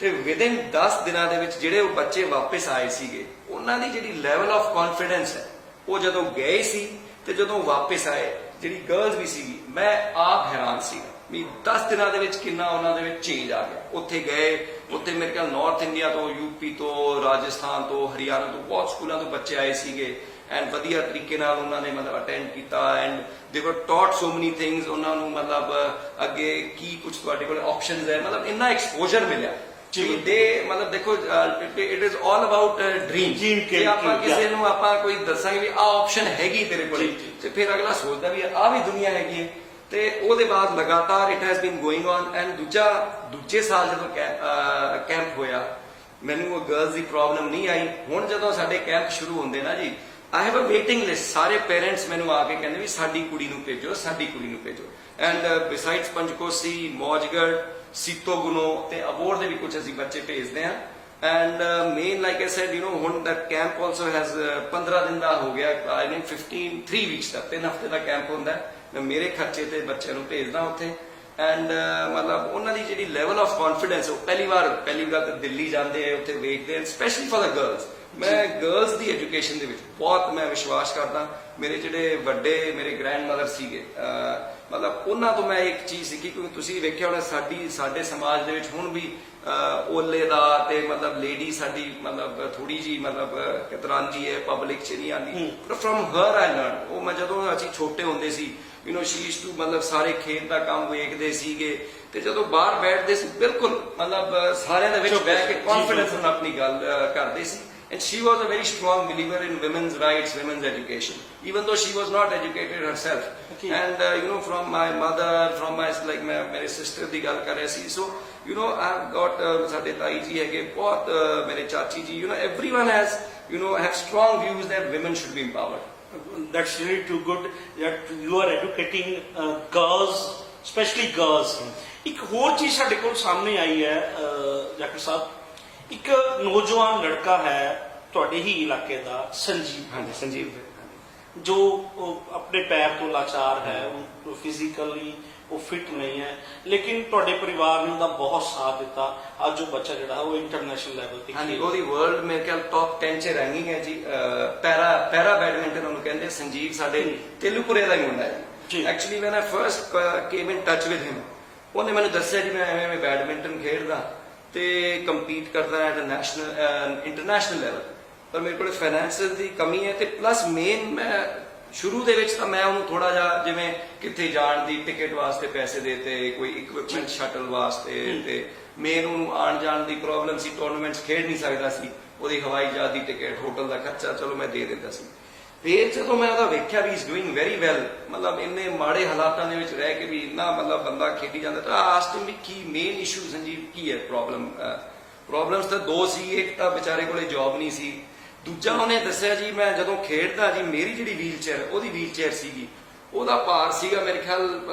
ਤੇ ਵਿਦਿਨ 10 ਦਿਨਾਂ ਦੇ ਵਿੱਚ ਜਿਹੜੇ ਉਹ ਬੱਚੇ ਵਾਪਸ ਆਏ ਸੀਗੇ, ਉਹਨਾਂ ਦੀ ਜਿਹੜੀ ਲੈਵਲ ਆਫ ਕੌਨਫੀਡੈਂਸ ਹੈ, ਉਹ ਜਦੋਂ ਗਏ ਸੀ ਤੇ ਜਦੋਂ ਵਾਪਸ ਆਏ, ਜਿਹੜੀ ਗਰਲਸ ਵੀ ਸੀਗੀ, ਮੈਂ ਆਪ ਹੈਰਾਨ ਸੀਗਾ ਵੀ 10 ਦਿਨਾਂ ਦੇ ਵਿੱਚ ਕਿੰਨਾ ਉਹਨਾਂ ਦੇ ਵਿੱਚ ਚੇਂਜ ਆ ਗਿਆ। ਉੱਥੇ ਗਏ, ਉੱਥੇ ਮੇਰੇ ਖਿਆਲ ਨਾਰਥ ਇੰਡੀਆ ਤੋਂ, ਯੂਪੀ ਤੋਂ, ਰਾਜਸਥਾਨ ਤੋਂ, ਹਰਿਆਣਾ ਤੋਂ, ਬਹੁਤ ਸਕੂਲਾਂ ਤੋਂ ਬੱਚੇ ਆਏ ਸੀਗੇ, ਐਂਡ ਵਧੀਆ ਤਰੀਕੇ ਨਾਲ ਉਹਨਾਂ ਨੇ ਮਤਲਬ ਅਟੈਂਡ ਕੀਤਾ, ਐਂਡ ਦੇ ਵਰ ਟੌਟ ਸੋ ਮਨੀ ਥਿੰਗਸ। ਉਹਨਾਂ ਨੂੰ ਮਤਲਬ ਅੱਗੇ ਕੀ ਕੁਝ ਤੁਹਾਡੇ ਕੋਲ ਆਪਸ਼ਨਸ ਹੈ, ਮਤਲਬ ਇੰਨਾ ਐਕਸਪੋਜ਼ਰ ਮਿਲਿਆ ਦੇ, ਮਤਲਬ ਦੇਖੋ, it is all about dream. ਜੇ ਆਪਾਂ ਕਿਸੇ ਨੂੰ ਆਪਾਂ ਕੋਈ ਦੱਸਾਂਗੇ ਵੀ ਆਹ ਆਪਸ਼ਨ ਹੈਗੀ ਤੇਰੇ ਕੋਲ, ਤੇ ਫਿਰ ਅਗਲਾ ਸੋਚਦਾ ਵੀ ਆਹ ਵੀ ਦੁਨੀਆ ਹੈਗੀ ਹੈ। ਤੇ ਉਹਦੇ ਬਾਅਦ ਲਗਾਤਾਰ it has been going on. And ਦੂਜੇ ਸਾਲ ਜਦੋਂ ਕੈਂਪ ਹੋਇਆ, ਮੈਨੂੰ ਉਹ ਗਰਲਸ ਦੀ ਪ੍ਰੋਬਲਮ ਨਹੀਂ ਆਈ। ਹੁਣ ਜਦੋਂ ਸਾਡੇ ਕੈਂਪ ਸ਼ੁਰੂ ਹੁੰਦੇ ਨਾ ਜੀ, I have a waiting list. ਸਾਰੇ ਪੇਰੈਂਟਸ ਮੈਨੂੰ ਆ ਕੇ ਕਹਿੰਦੇ ਵੀ ਸਾਡੀ ਕੁੜੀ ਨੂੰ ਭੇਜੋ, ਸਾਡੀ ਕੁੜੀ ਨੂੰ ਭੇਜੋ। ਐਂਡ ਬਿਸਾਈਡਸ ਪੰਚਕੋਸੀ, ਮੌਜਗੜ, ਸੀਤੋ ਗੁਨੋ ਤੇ ਅਬੋਹਰ ਦੇ ਵੀ ਕੁਝ ਅਸੀਂ ਬੱਚੇ ਭੇਜਦੇ ਹਾਂ। And main like I sad, ਹੁਣ ਦਾ ਕੈਂਪ ਆਲਸੋ ਹੈਜ਼ 15 ਦਿਨ ਦਾ ਹੋ ਗਿਆ, ਆਈ ਮੀਨ 3 ਵੀਕਸ ਦਾ, 3 ਹਫ਼ਤੇ ਦਾ ਕੈਂਪ ਹੁੰਦਾ। ਮੈਂ ਮੇਰੇ ਖਰਚੇ ਤੇ ਬੱਚਿਆਂ ਨੂੰ ਭੇਜਦਾ ਉੱਥੇ। ਐਂਡ ਮਤਲਬ ਉਹਨਾਂ ਦੀ ਜਿਹੜੀ ਲੈਵਲ ਆਫ ਕੌਨਫੀਡੈਂਸ, ਉਹ ਪਹਿਲੀ ਵਾਰ ਤਾਂ ਦਿੱਲੀ ਜਾਂਦੇ ਆ, ਉੱਥੇ ਵੇਖਦੇ ਆ, ਸਪੈਸ਼ਲੀ ਫॉर द ਗਰਲਸ। ਮੈਂ ਗਰਲਸ ਦੀ ਐਜੂਕੇਸ਼ਨ ਦੇ ਵਿੱਚ ਬਹੁਤ ਮੈਂ ਵਿਸ਼ਵਾਸ ਕਰਦਾ। ਮੇਰੇ ਜਿਹੜੇ ਵੱਡੇ ਮੇਰੇ ਗ੍ਰੈਂਡਮਦਰ ਸੀਗੇ, ਮਤਲਬ ਉਹਨਾਂ ਤੋਂ ਮੈਂ ਇੱਕ ਚੀਜ਼ ਸਿੱਖੀ, ਕਿਉਂਕਿ ਤੁਸੀਂ ਵੇਖਿਆ ਹੋਣਾ ਸਾਡੇ ਸਮਾਜ ਦੇ ਵਿੱਚ ਹੁਣ ਵੀ ਓਲੇ ਦਾ ਤੇ ਮਤਲਬ ਲੇਡੀ ਸਾਡੀ ਮਤਲਬ ਥੋੜੀ ਜੀ ਮਤਲਬ ਕਤਰਾਂਦੀ ਹੈ, ਪਬਲਿਕ ਚ ਨਹੀਂ ਆਉਂਦੀ। ਪਰ ਫਰਮ ਹਰ ਆਈ ਲਰਨ। ਉਹ ਮੈਂ ਜਦੋਂ ਅਸੀਂ ਛੋਟੇ ਹੁੰਦੇ ਸੀ, ਸ਼ੀ ਇਜ਼ ਟੂ ਮਤਲਬ ਸਾਰੇ ਖੇਤ ਦਾ ਕੰਮ ਵੇਖਦੇ ਸੀਗੇ, ਤੇ ਜਦੋਂ ਬਾਹਰ ਬੈਠਦੇ ਸੀ ਬਿਲਕੁਲ ਮਤਲਬ ਸਾਰਿਆਂ ਦੇ ਵਿੱਚ ਬਹਿ ਕੇ ਕੌਨਫੀਡੈਂਸ ਨਾਲ ਆਪਣੀ ਗੱਲ ਕਰਦੇ ਸੀ। And she was a very strong believer in women's rights, women's education, even though she was not educated herself. Okay. And you know, from my mother, from my like my sister ਦੀ ਗੱਲ ਕਰ ਰਿਹਾ ਸੀ, so you know, I've got ਸਾਡੇ ਤਾਈ ਜੀ ਹੈਗੇ ਬਹੁਤ, ਮੇਰੇ ਚਾਚੀ ਜੀ, you know, everyone has, you know, have strong views that women should be empowered. That's really too good that you are educating girls, especially girls. ਇੱਕ ਹੋਰ ਚੀਜ਼ ਸਾਡੇ ਕੋਲ ਸਾਹਮਣੇ ਆਈ ਹੈ ਜਾਖੜ ਸਾਹਿਬ, ਇੱਕ ਨੌਜਵਾਨ ਲੜਕਾ ਹੈ ਤੁਹਾਡੇ ਹੀ ਇਲਾਕੇ ਦਾ, ਸੰਜੀਵ, ਹਾਂਜੀ, ਸੰਜੀਵ, ਜੋ ਆਪਣੇ ਪੈਰ ਤੋਂ ਲਾਚਾਰ ਹੈ, ਉਹ ਫਿਜ਼ੀਕਲੀ ਉਹ ਫਿਟ ਨਹੀਂ ਹੈ, ਲੇਕਿਨ ਤੁਹਾਡੇ ਪਰਿਵਾਰ ਨੇ ਉਹਦਾ ਬਹੁਤ ਸਾਥ ਦਿੱਤਾ। ਅੱਜ ਉਹ ਬੱਚਾ ਜਿਹੜਾ ਉਹ ਇੰਟਰਨੈਸ਼ਨਲ ਲੈਵਲ ਤੇ ਹਾਂਜੀ, ਉਹਦੀ ਵਰਲਡ ਮੇਰੇ ਖਿਆਲ ਟੌਪ 10 ਚ ਰੈਂਕਿੰਗ ਹੈ ਜੀ। ਪੈਰਾ ਬੈਡਮਿੰਟਨ ਉਹਨੂੰ ਕਹਿੰਦੇ। ਸੰਜੀਵ ਸਾਡੇ ਤੇਲੂਪੁਰੇ ਦਾ ਹੀ ਮੁੰਡਾ ਹੈ ਜੀ। Actually van I first came in touch with him, ਉਹਨੇ ਮੈਨੂੰ ਦੱਸਿਆ ਜੀ ਮੈਂ ਐਵੇਂ ਬੈਡਮਿੰਟਨ ਖੇਡਦਾ ਤੇ ਕੰਪੀਟ ਕਰਦਾ ਐਟ ਇੰਟਰਨੈਸ਼ਨਲ ਲੈਵਲ, ਪਰ ਮੇਰੇ ਕੋਲ ਫਾਈਨੈਂਸਿਸ ਦੀ ਕਮੀ ਹੈ, ਤੇ ਪਲੱਸ ਮੇਨ ਮੈਂ ਸ਼ੁਰੂ ਦੇ ਵਿੱਚ ਤਾਂ ਮੈਂ ਉਹਨੂੰ ਥੋੜਾ ਜਿਹਾ ਜਿਵੇਂ ਕਿੱਥੇ ਜਾਣ ਦੀ ਟਿਕਟ ਵਾਸਤੇ ਪੈਸੇ ਦੇਤੇ, ਕੋਈ ਇਕਵਿਪਮੈਂਟ ਸ਼ਟਲ ਵਾਸਤੇ, ਤੇ ਮੇਨ ਉਹਨੂੰ ਆਉਣ ਜਾਣ ਦੀ ਪ੍ਰੋਬਲਮ ਸੀ, ਟੂਰਨਾਮੈਂਟਸ ਖੇਡ ਨਹੀਂ ਸਕਦਾ ਸੀ, ਉਹਦੀ ਹਵਾਈ ਜਹਾਜ਼ ਦੀ ਟਿਕਟ, ਹੋਟਲ ਦਾ ਖਰਚਾ ਚਲੋ ਮੈਂ ਦੇ ਦਿੰਦਾ ਸੀ। ਫਿਰ ਜਦੋਂ ਮੈਂ ਉਹਦਾ ਵੇਖਿਆ ਵੀ ਇਜ਼ ਡੂਇੰਗ ਵੈਰੀ ਵੈਲ, ਮਤਲਬ ਇੰਨੇ ਮਾੜੇ ਹਾਲਾਤਾਂ ਦੇ ਵਿੱਚ ਰਹਿ ਕੇ ਵੀ ਇੰਨਾ ਮਤਲਬ ਬੰਦਾ ਖੇਡੀ ਜਾਂਦਾ, ਤਾਂ ਆਸਕਡ ਹਿਮ ਵੀ ਕੀ ਮੇਨ ਇਸ਼ੂ ਸੰਜੀਵ ਕੀ ਹੈ ਪ੍ਰੋਬਲਮਸ ਤਾਂ ਦੋ ਸੀ। ਇੱਕ ਤਾਂ ਵਿਚਾਰੇ ਕੋਲੇ ਜੌਬ ਨਹੀਂ ਸੀ, ਦੂਜਾ ਉਹਨੇ ਦੱਸਿਆ ਜੀ ਮੈਂ ਜਦੋਂ ਖੇਡਦਾ ਜੀ ਮੇਰੀ ਜਿਹੜੀ ਵੀਲ ਚੇਅਰ, ਉਹਦੀ ਵੀਲ ਚੇਅਰ ਸੀਗੀ, ਉਹਦਾ ਭਾਰ ਸੀਗਾ ਮੇਰੇ ਖਿਆਲ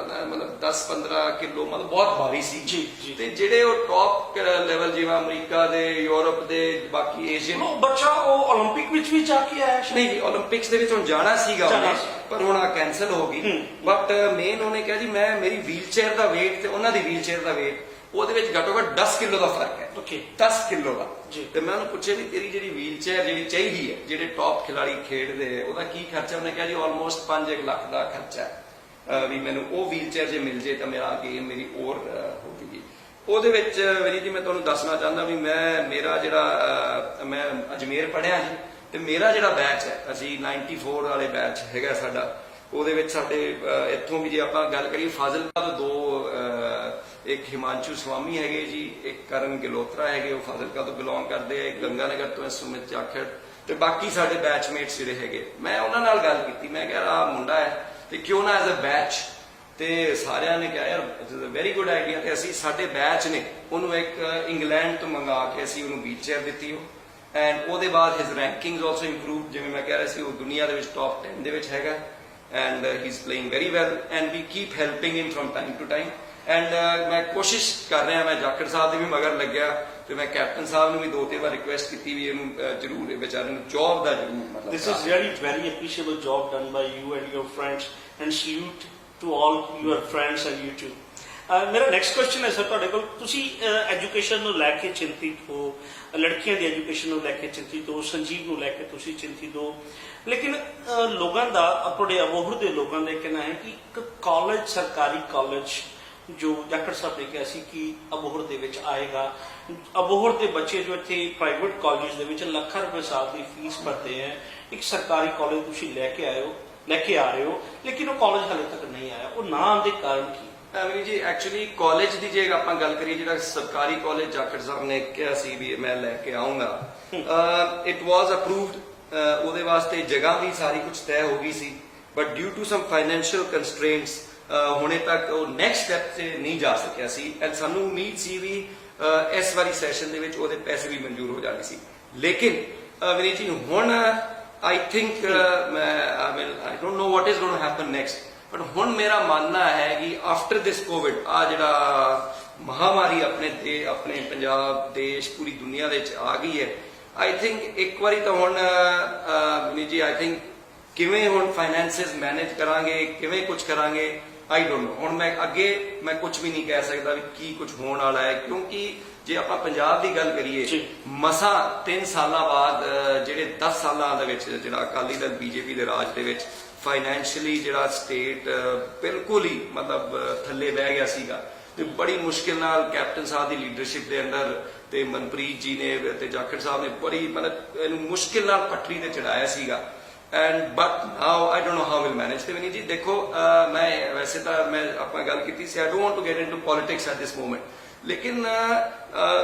ਮਤਲਬ 10-15 ਕਿਲੋ, ਮਤਲਬ ਬਹੁਤ ਭਾਰੀ ਸੀ ਜੀ। ਤੇ ਜਿਹੜੇ ਉਹ ਟੌਪ ਲੈਵਲ ਜਿਵੇਂ ਅਮਰੀਕਾ ਦੇ, ਯੂਰਪ ਦੇ, ਬਾਕੀ ਏਸ਼ੀਅਨ, ਬੱਚਾ ਉਹ 올림픽 ਵਿੱਚ ਵੀ ਜਾ ਕੇ ਆਇਆ? ਨਹੀਂ ਜੀ, 올림픽ਸ ਦੇ ਵਿੱਚ ਹੁਣ ਜਾਣਾ ਸੀਗਾ ਉਹਨੇ, ਪਰ ਹੁਣ ਆ ਕੈਂਸਲ ਹੋ ਗਈ। ਬਟ ਮੇਨ ਉਹਨੇ ਕਿਹਾ ਜੀ ਮੈਂ ਮੇਰੀ ਵੀਲ ਚੇਅਰ ਦਾ weight ਤੇ ਉਹਨਾਂ ਦੀ ਵੀਲ ਚੇਅਰ ਦਾ weight, ਉਹਦੇ ਵਿੱਚ ਘੱਟੋ ਘੱਟ 10 ਕਿਲੋ ਦਾ ਫਰਕ ਹੈ। 10 ਕਿਲੋ ਦਾ। ਤੇ ਮੈਂ ਉਹਨੂੰ ਪੁੱਛਿਆ ਵੀ ਤੇਰੀ ਜਿਹੜੀ ਵੀਲ ਚੇਅਰ ਜਿਹੜੀ ਚਾਹੀਦੀ ਹੈ, ਜਿਹੜੇ ਟੌਪ ਖਿਡਾਰੀ ਖੇਡਦੇ, ਉਹਦਾ ਕੀ ਖਰਚਾ? ਉਹਨੇ ਕਿਹਾ ਜੀ ਆਲਮੋਸਟ 5 ਲੱਖ ਦਾ ਖਰਚਾ ਹੈ, ਵੀ ਮੈਨੂੰ ਉਹ ਵੀਲ ਚੇਅਰ ਜੇ ਮਿਲ ਜੇ ਤਾਂ ਮੇਰਾ ਗੇਮ ਮੇਰੀ ਹੋਰ ਹੋਵੇਗੀ। ਉਹਦੇ ਵਿੱਚ ਵੀਰ ਜੀ ਮੈਂ ਤੁਹਾਨੂੰ ਦੱਸਣਾ ਚਾਹੁੰਦਾ ਵੀ ਮੇਰਾ ਜਿਹੜਾ ਮੈਂ ਅਜਮੇਰ ਪੜ੍ਹਿਆ ਜੀ, ਤੇ ਮੇਰਾ ਜਿਹੜਾ ਬੈਚ ਹੈ, ਅਸੀਂ 94 ਵਾਲੇ ਬੈਚ ਹੈਗਾ ਸਾਡਾ, ਉਹਦੇ ਵਿੱਚ ਸਾਡੇ ਇੱਥੋਂ ਵੀ ਜੇ ਆਪਾਂ ਗੱਲ ਕਰੀਏ ਫਾਜ਼ਿਲਕਾ ਤੋਂ 2, ਇੱਕ ਹਿਮਾਂਸ਼ੂ ਸਵਾਮੀ ਹੈਗੇ ਜੀ, ਇੱਕ ਕਰਨ ਗਿਲੋਤਰਾ ਹੈਗੇ, ਉਹ ਫਾਜ਼ਿਲਕਾ ਤੋਂ ਬਿਲੋਂਗ ਕਰਦੇ ਆ, ਇੱਕ ਗੰਗਾਨਗਰ ਤੋਂ ਸੁਮਿਤ ਜਾਖੜ, ਤੇ ਬਾਕੀ ਸਾਡੇ ਬੈਚਮੇਟਸ ਜਿਹੜੇ ਹੈਗੇ। ਮੈਂ ਉਹਨਾਂ ਨਾਲ ਗੱਲ ਕੀਤੀ, ਮੈਂ ਕਿਹਾ ਆਹ ਮੁੰਡਾ ਹੈ ਤੇ ਕਿਉਂ ਨਾ ਐਜ਼ ਅ ਬੈਚ, ਤੇ ਸਾਰਿਆਂ ਨੇ ਕਿਹਾ ਯਾਰ it is a very good idea, ਤੇ ਅਸੀਂ ਸਾਡੇ ਬੈਚ ਨੇ ਉਹਨੂੰ ਇੱਕ ਇੰਗਲੈਂਡ ਤੋਂ ਮੰਗਾ ਕੇ ਅਸੀਂ ਉਹਨੂੰ ਵੀਲ ਚੇਅਰ ਦਿੱਤੀ ਉਹ, ਐਂਡ ਉਹਦੇ ਬਾਅਦ ਹਿਜ਼ ਰੈਂਕਿੰਗਸ ਆਲਸੋ ਇੰਪਰੂਵ, ਜਿਵੇਂ ਮੈਂ ਕਹਿ ਰਿਹਾ ਸੀ ਉਹ ਦੁਨੀਆ ਦੇ ਵਿੱਚ ਟੌਪ 10 ਦੇ ਵਿੱਚ ਹੈਗਾ, and he's playing very well and we keep helping him from time to time and ਮੈਂ ਕੋਸ਼ਿਸ਼ ਕਰ ਰਿਹਾ, ਮੈਂ ਜਾਖੜ ਸਾਹਿਬ ਦੇ ਵੀ ਮਗਰ ਲੱਗਿਆ, ਤੇ ਮੈਂ ਕੈਪਟਨ ਸਾਹਿਬ ਨੂੰ ਵੀ 2-3 ਵਾਰ ਰਿਕੁਐਸਟ ਕੀਤੀ ਵੀ ਇਹਨੂੰ ਜ਼ਰੂਰ, ਇਹ ਵਿਚਾਰੇ ਨੂੰ ਜੌਬ ਦਾ ਜ਼ਰੂਰ ਮਤਲਬ। This is really very appreciable job done by you and your friends, and salute to all your friends and you too. ਮੇਰਾ ਨੈਕਸਟ ਕੁਐਸਚਨ ਹੈ ਸਰ ਤੁਹਾਡੇ ਕੋਲ, ਤੁਸੀਂ ਐਜੂਕੇਸ਼ਨ ਨੂੰ ਲੈ ਕੇ ਚਿੰਤਿਤ ਹੋ, ਲੜਕੀਆਂ ਦੀ ਐਜੂਕੇਸ਼ਨ ਨੂੰ ਲੈ ਕੇ ਚਿੰਤਿਤ ਹੋ, ਸੰਜੀਵ ਨੂੰ ਲੈ ਕੇ ਤੁਸੀਂ ਚਿੰਤਿਤ ਹੋ, ਲੇਕਿਨ ਲੋਕਾਂ ਦਾ, ਆਪਣੇ ਅਬੋਹਰ ਦੇ ਲੋਕਾਂ ਦਾ ਕਹਿਣਾ ਹੈ ਕਿ ਇੱਕ ਕਾਲਜ, ਸਰਕਾਰੀ ਕਾਲਜ ਜੋ ਜਾਖੜ ਸਾਹਿਬ ਨੇ ਕਿਹਾ ਸੀ ਕਿ ਅਬੋਹਰ ਦੇ ਵਿੱਚ ਆਏਗਾ, ਅਬੋਹਰ ਦੇ ਬੱਚੇ ਜੋ ਇੱਥੇ ਪ੍ਰਾਈਵੇਟ ਕਾਲਜ ਦੇ ਵਿੱਚ ਲੱਖਾਂ ਰੁਪਏ ਸਾਲ ਦੀ ਫੀਸ ਭਰਦੇ ਹੈ, ਇੱਕ ਸਰਕਾਰੀ ਕਾਲਜ ਤੁਸੀਂ ਲੈ ਕੇ ਆ ਰਹੇ ਹੋ, ਲੇਕਿਨ ਉਹ ਕਾਲਜ ਹਾਲੇ ਤੱਕ ਨਹੀਂ ਆਇਆ, ਉਹ ਨਾ ਆਉਣ ਦੇ ਕਾਰਨ ਕੀ? ਅਮੀ ਜੀ ਐਕਚੁਅਲੀ ਕਾਲਜ ਦੀ ਜੇ ਆਪਾਂ ਗੱਲ ਕਰੀਏ, ਜਿਹੜਾ ਸਰਕਾਰੀ ਕਾਲਜ ਜਾਖੜ ਸਾਹਿਬ ਨੇ ਕਿਹਾ ਸੀ ਵੀ ਮੈਂ ਲੈ ਕੇ ਆਉਂਗਾ, ਇਟ ਵਾਸ ਅਪਰੂਵਡ, ਉਹਦੇ ਵਾਸਤੇ ਜਗ੍ਹਾ ਵੀ ਸਾਰੀ ਕੁਝ ਤੈਅ ਹੋ ਗਈ ਸੀ, but due to some financial constraints ਹੁਣੇ ਤੱਕ ਉਹ ਨੈਕਸਟ ਸਟੈਪ ਤੇ ਨਹੀਂ ਜਾ ਸਕਿਆ ਸੀ, ਐਂਡ ਸਾਨੂੰ ਉਮੀਦ ਸੀ ਵੀ ਇਸ ਵਾਰੀ ਸੈਸ਼ਨ ਦੇ ਵਿੱਚ ਉਹਦੇ ਪੈਸੇ ਵੀ ਮਨਜ਼ੂਰ ਹੋ ਜਾਣੇ ਸੀ, ਲੇਕਿਨ ਵਿਨੀਤ ਜੀ ਹੁਣ I think I don't know what is going to happen next, but ਹੁਣ ਮੇਰਾ ਮੰਨਣਾ ਹੈ ਕਿ ਆਫਟਰ ਦਿਸ ਕੋਵਿਡ, ਆ ਜਿਹੜਾ ਮਹਾਮਾਰੀ ਆਪਣੇ ਪੰਜਾਬ, ਦੇਸ਼, ਪੂਰੀ ਦੁਨੀਆ ਦੇ ਵਿੱਚ ਆ ਗਈ ਹੈ, ਆਈ ਥਿੰਕ ਇੱਕ ਵਾਰੀ ਤਾਂ ਹੁਣ ਵਿਨੀਤ ਜੀ ਆਈ ਥਿੰਕ ਕਿਵੇਂ ਹੁਣ ਫਾਈਨੈਂਸਿਸ ਮੈਨੇਜ ਕਰਾਂਗੇ, ਕਿਵੇਂ ਕੁਝ ਕਰਾਂਗੇ, ਆਈ ਡੋਂਟ ਨੋ। ਹੁਣ ਮੈਂ ਅੱਗੇ ਕੁਝ ਵੀ ਨਹੀਂ ਕਹਿ ਸਕਦਾ ਵੀ ਕੀ ਕੁਝ ਹੋਣ ਵਾਲਾ ਹੈ, ਕਿਉਂਕਿ ਜੇ ਆਪਾਂ ਪੰਜਾਬ ਦੀ ਗੱਲ ਕਰੀਏ, ਮਸਾਂ 3 ਸਾਲਾਂ ਬਾਅਦ ਜਿਹੜੇ 10 ਸਾਲਾਂ ਦੇ ਵਿੱਚ ਜਿਹੜਾ ਅਕਾਲੀ ਦਲ ਬੀਜੇਪੀ ਦੇ ਰਾਜ ਦੇ ਵਿੱਚ ਫਾਈਨੈਂਸ਼ੀਅਲੀ ਜਿਹੜਾ ਸਟੇਟ ਬਿਲਕੁਲ ਹੀ ਮਤਲਬ ਥੱਲੇ ਬਹਿ ਗਿਆ ਸੀਗਾ, ਤੇ ਬੜੀ ਮੁਸ਼ਕਿਲ ਨਾਲ ਕੈਪਟਨ ਸਾਹਿਬ ਦੀ ਲੀਡਰਸ਼ਿਪ ਦੇ ਅੰਦਰ ਤੇ ਮਨਪ੍ਰੀਤ ਜੀ ਨੇ ਤੇ ਜਾਖੜ ਸਾਹਿਬ ਨੇ ਬੜੀ ਮਤਲਬ ਇਹਨੂੰ ਮੁਸ਼ਕਿਲ ਨਾਲ ਪੱਟਰੀ ਤੇ ਚੜਾਇਆ ਸੀਗਾ, and but now I don't know how will manage. ਤੇ ਵਿਨੀਤ ਜੀ ਦੇਖੋ, ਮੈਂ ਵੈਸੇ ਤਾਂ ਆਪਾਂ ਗੱਲ ਕੀਤੀ ਸੀ, I don't want to get into politics at this moment, ਲੇਕਿਨ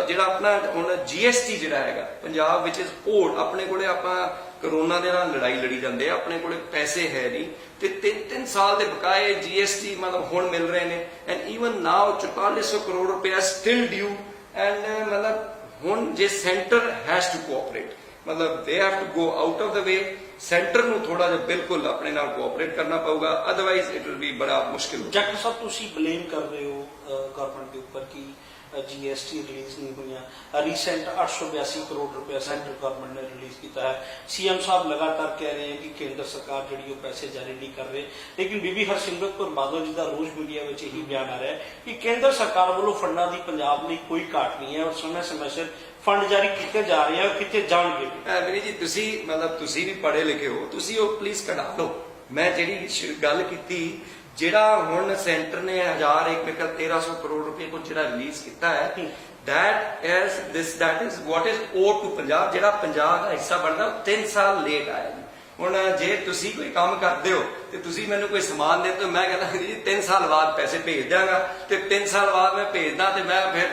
ਜਿਹੜਾ ਆਪਣਾ ਹੁਣ GST ਜਿਹੜਾ ਹੈਗਾ ਪੰਜਾਬ ਵਿੱਚ ਇਜ਼ ਓਲਡ, ਆਪਣੇ ਕੋਲੇ ਆਪਾਂ ਕਰੋਨਾ ਦੇ ਨਾਲ ਲੜਾਈ ਲੜੀ ਜਾਂਦੇ ਆ, ਆਪਣੇ ਕੋਲੇ ਪੈਸੇ ਹੈ ਨਹੀਂ ਤੇ 3 ਸਾਲ ਦੇ ਬਕਾਏ GST ਮਤਲਬ ਹੁਣ ਮਿਲ ਰਹੇ ਨੇ ਐਂਡ ਈਵਨ ਨਾਓ 4400 ਕਰੋੜ ਰੁਪਇਆ ਸਟਿਲ ਡਿਊ ਐਂਡ ਮਤਲਬ ਹੁਣ ਜੇ ਸੈਂਟਰ ਹੈਜ਼ ਟੂ ਕੋਆਪਰੇਟ, ਮਤਲਬ they have to go out of the way, centre ਨੂੰ ਥੋੜਾ ਜਿਹਾ ਬਿਲਕੁਲ ਆਪਣੇ ਨਾਲ ਕੋਆਪਰੇਟ ਕਰਨਾ ਪਊਗਾ, ਅਦਰਵਾਈਜ਼ ਇਟ ਵਿਲ ਬੀ ਬੜਾ ਮੁਸ਼ਕਿਲ। ਡਾਕਟਰ ਸਾਹਿਬ ਤੁਸੀਂ ਬਲੇਮ ਕਰਦੇ ਹੋ ਗਵਰਨਮੈਂਟ ਦੇ ਉੱਪਰ ਕਿ GST ਰਿਲੀਜ਼ ਨਹੀਂ ਹੋਈਆਂ, ਰੀਸੈਂਟ 882 ਕਰੋੜ ਰੁਪਇਆ ਸੈਂਟਰ ਗਵਰਨਮੈਂਟ ਨੇ ਰਿਲੀਜ਼ ਕੀਤਾ ਹੈ, CM ਸਾਹਿਬ ਲਗਾਤਾਰ ਕਹਿ ਰਹੇ ਹਨ ਕਿ ਕੇਂਦਰ ਸਰਕਾਰ ਜਿਹੜੀ ਉਹ ਪੈਸੇ ਜਾਰੀ ਨਹੀਂ ਕਰ ਰਹੀ, ਲੇਕਿਨ ਬੀਬੀ ਹਰਸਿਮਰਤ ਕੌਰ ਬਾਦਲ ਜੀ ਦਾ ਰੋਜ਼ ਮੀਡੀਆ ਵਿੱਚ ਇਹੀ ਬਿਆਨ ਆ ਰਿਹਾ ਹੈ ਕਿ ਕੇਂਦਰ ਸਰਕਾਰ ਵੱਲੋਂ ਫੰਡਾਂ ਦੀ ਪੰਜਾਬ ਲਈ ਕੋਈ ਘਾਟ ਨਹੀਂ ਹੈ ਔਰ ਸਮੇਂ ਸਿਰ ਫੰਡ ਜਾਰੀ ਕੀਤੇ ਜਾ ਰਹੇ ਆ, ਕਿਤੇ ਜਾਣਗੇ। ਵੀਰ ਜੀ ਤੁਸੀਂ ਵੀ ਪੜ੍ਹੇ ਲਿਖੇ ਹੋ, ਤੁਸੀਂ ਉਹ ਪਲੀਜ਼ ਕਢਾ ਲਓ। ਮੈਂ ਜਿਹੜੀ ਗੱਲ ਕੀਤੀ, ਜਿਹੜਾ ਹੁਣ ਸੈਂਟਰ ਨੇ 1300 ਕਰੋੜ ਰੁਪਏ ਕੋਲ ਜਿਹੜਾ ਰਿਲੀਜ਼ ਕੀਤਾ ਹੈ, that is what is owed to Punjab, ਜਿਹੜਾ ਪੰਜਾਬ ਦਾ ਹਿੱਸਾ ਬਣਦਾ 3 ਸਾਲ ਲੇਟ ਆਇਆ ਜੀ। ਹੁਣ ਜੇ ਤੁਸੀਂ ਕੋਈ ਕੰਮ ਕਰਦੇ ਹੋ ਤੇ ਤੁਸੀਂ ਮੈਨੂੰ ਕੋਈ ਸਮਾਨ ਦੇ ਦਿਓ, ਮੈਂ ਕਹਿੰਦਾ ਜੀ 3 ਸਾਲ ਬਾਅਦ ਪੈਸੇ ਭੇਜ ਦਿਆਂਗਾ ਤੇ 3 ਸਾਲ ਬਾਅਦ ਮੈਂ ਭੇਜਦਾ ਤੇ ਮੈਂ ਫਿਰ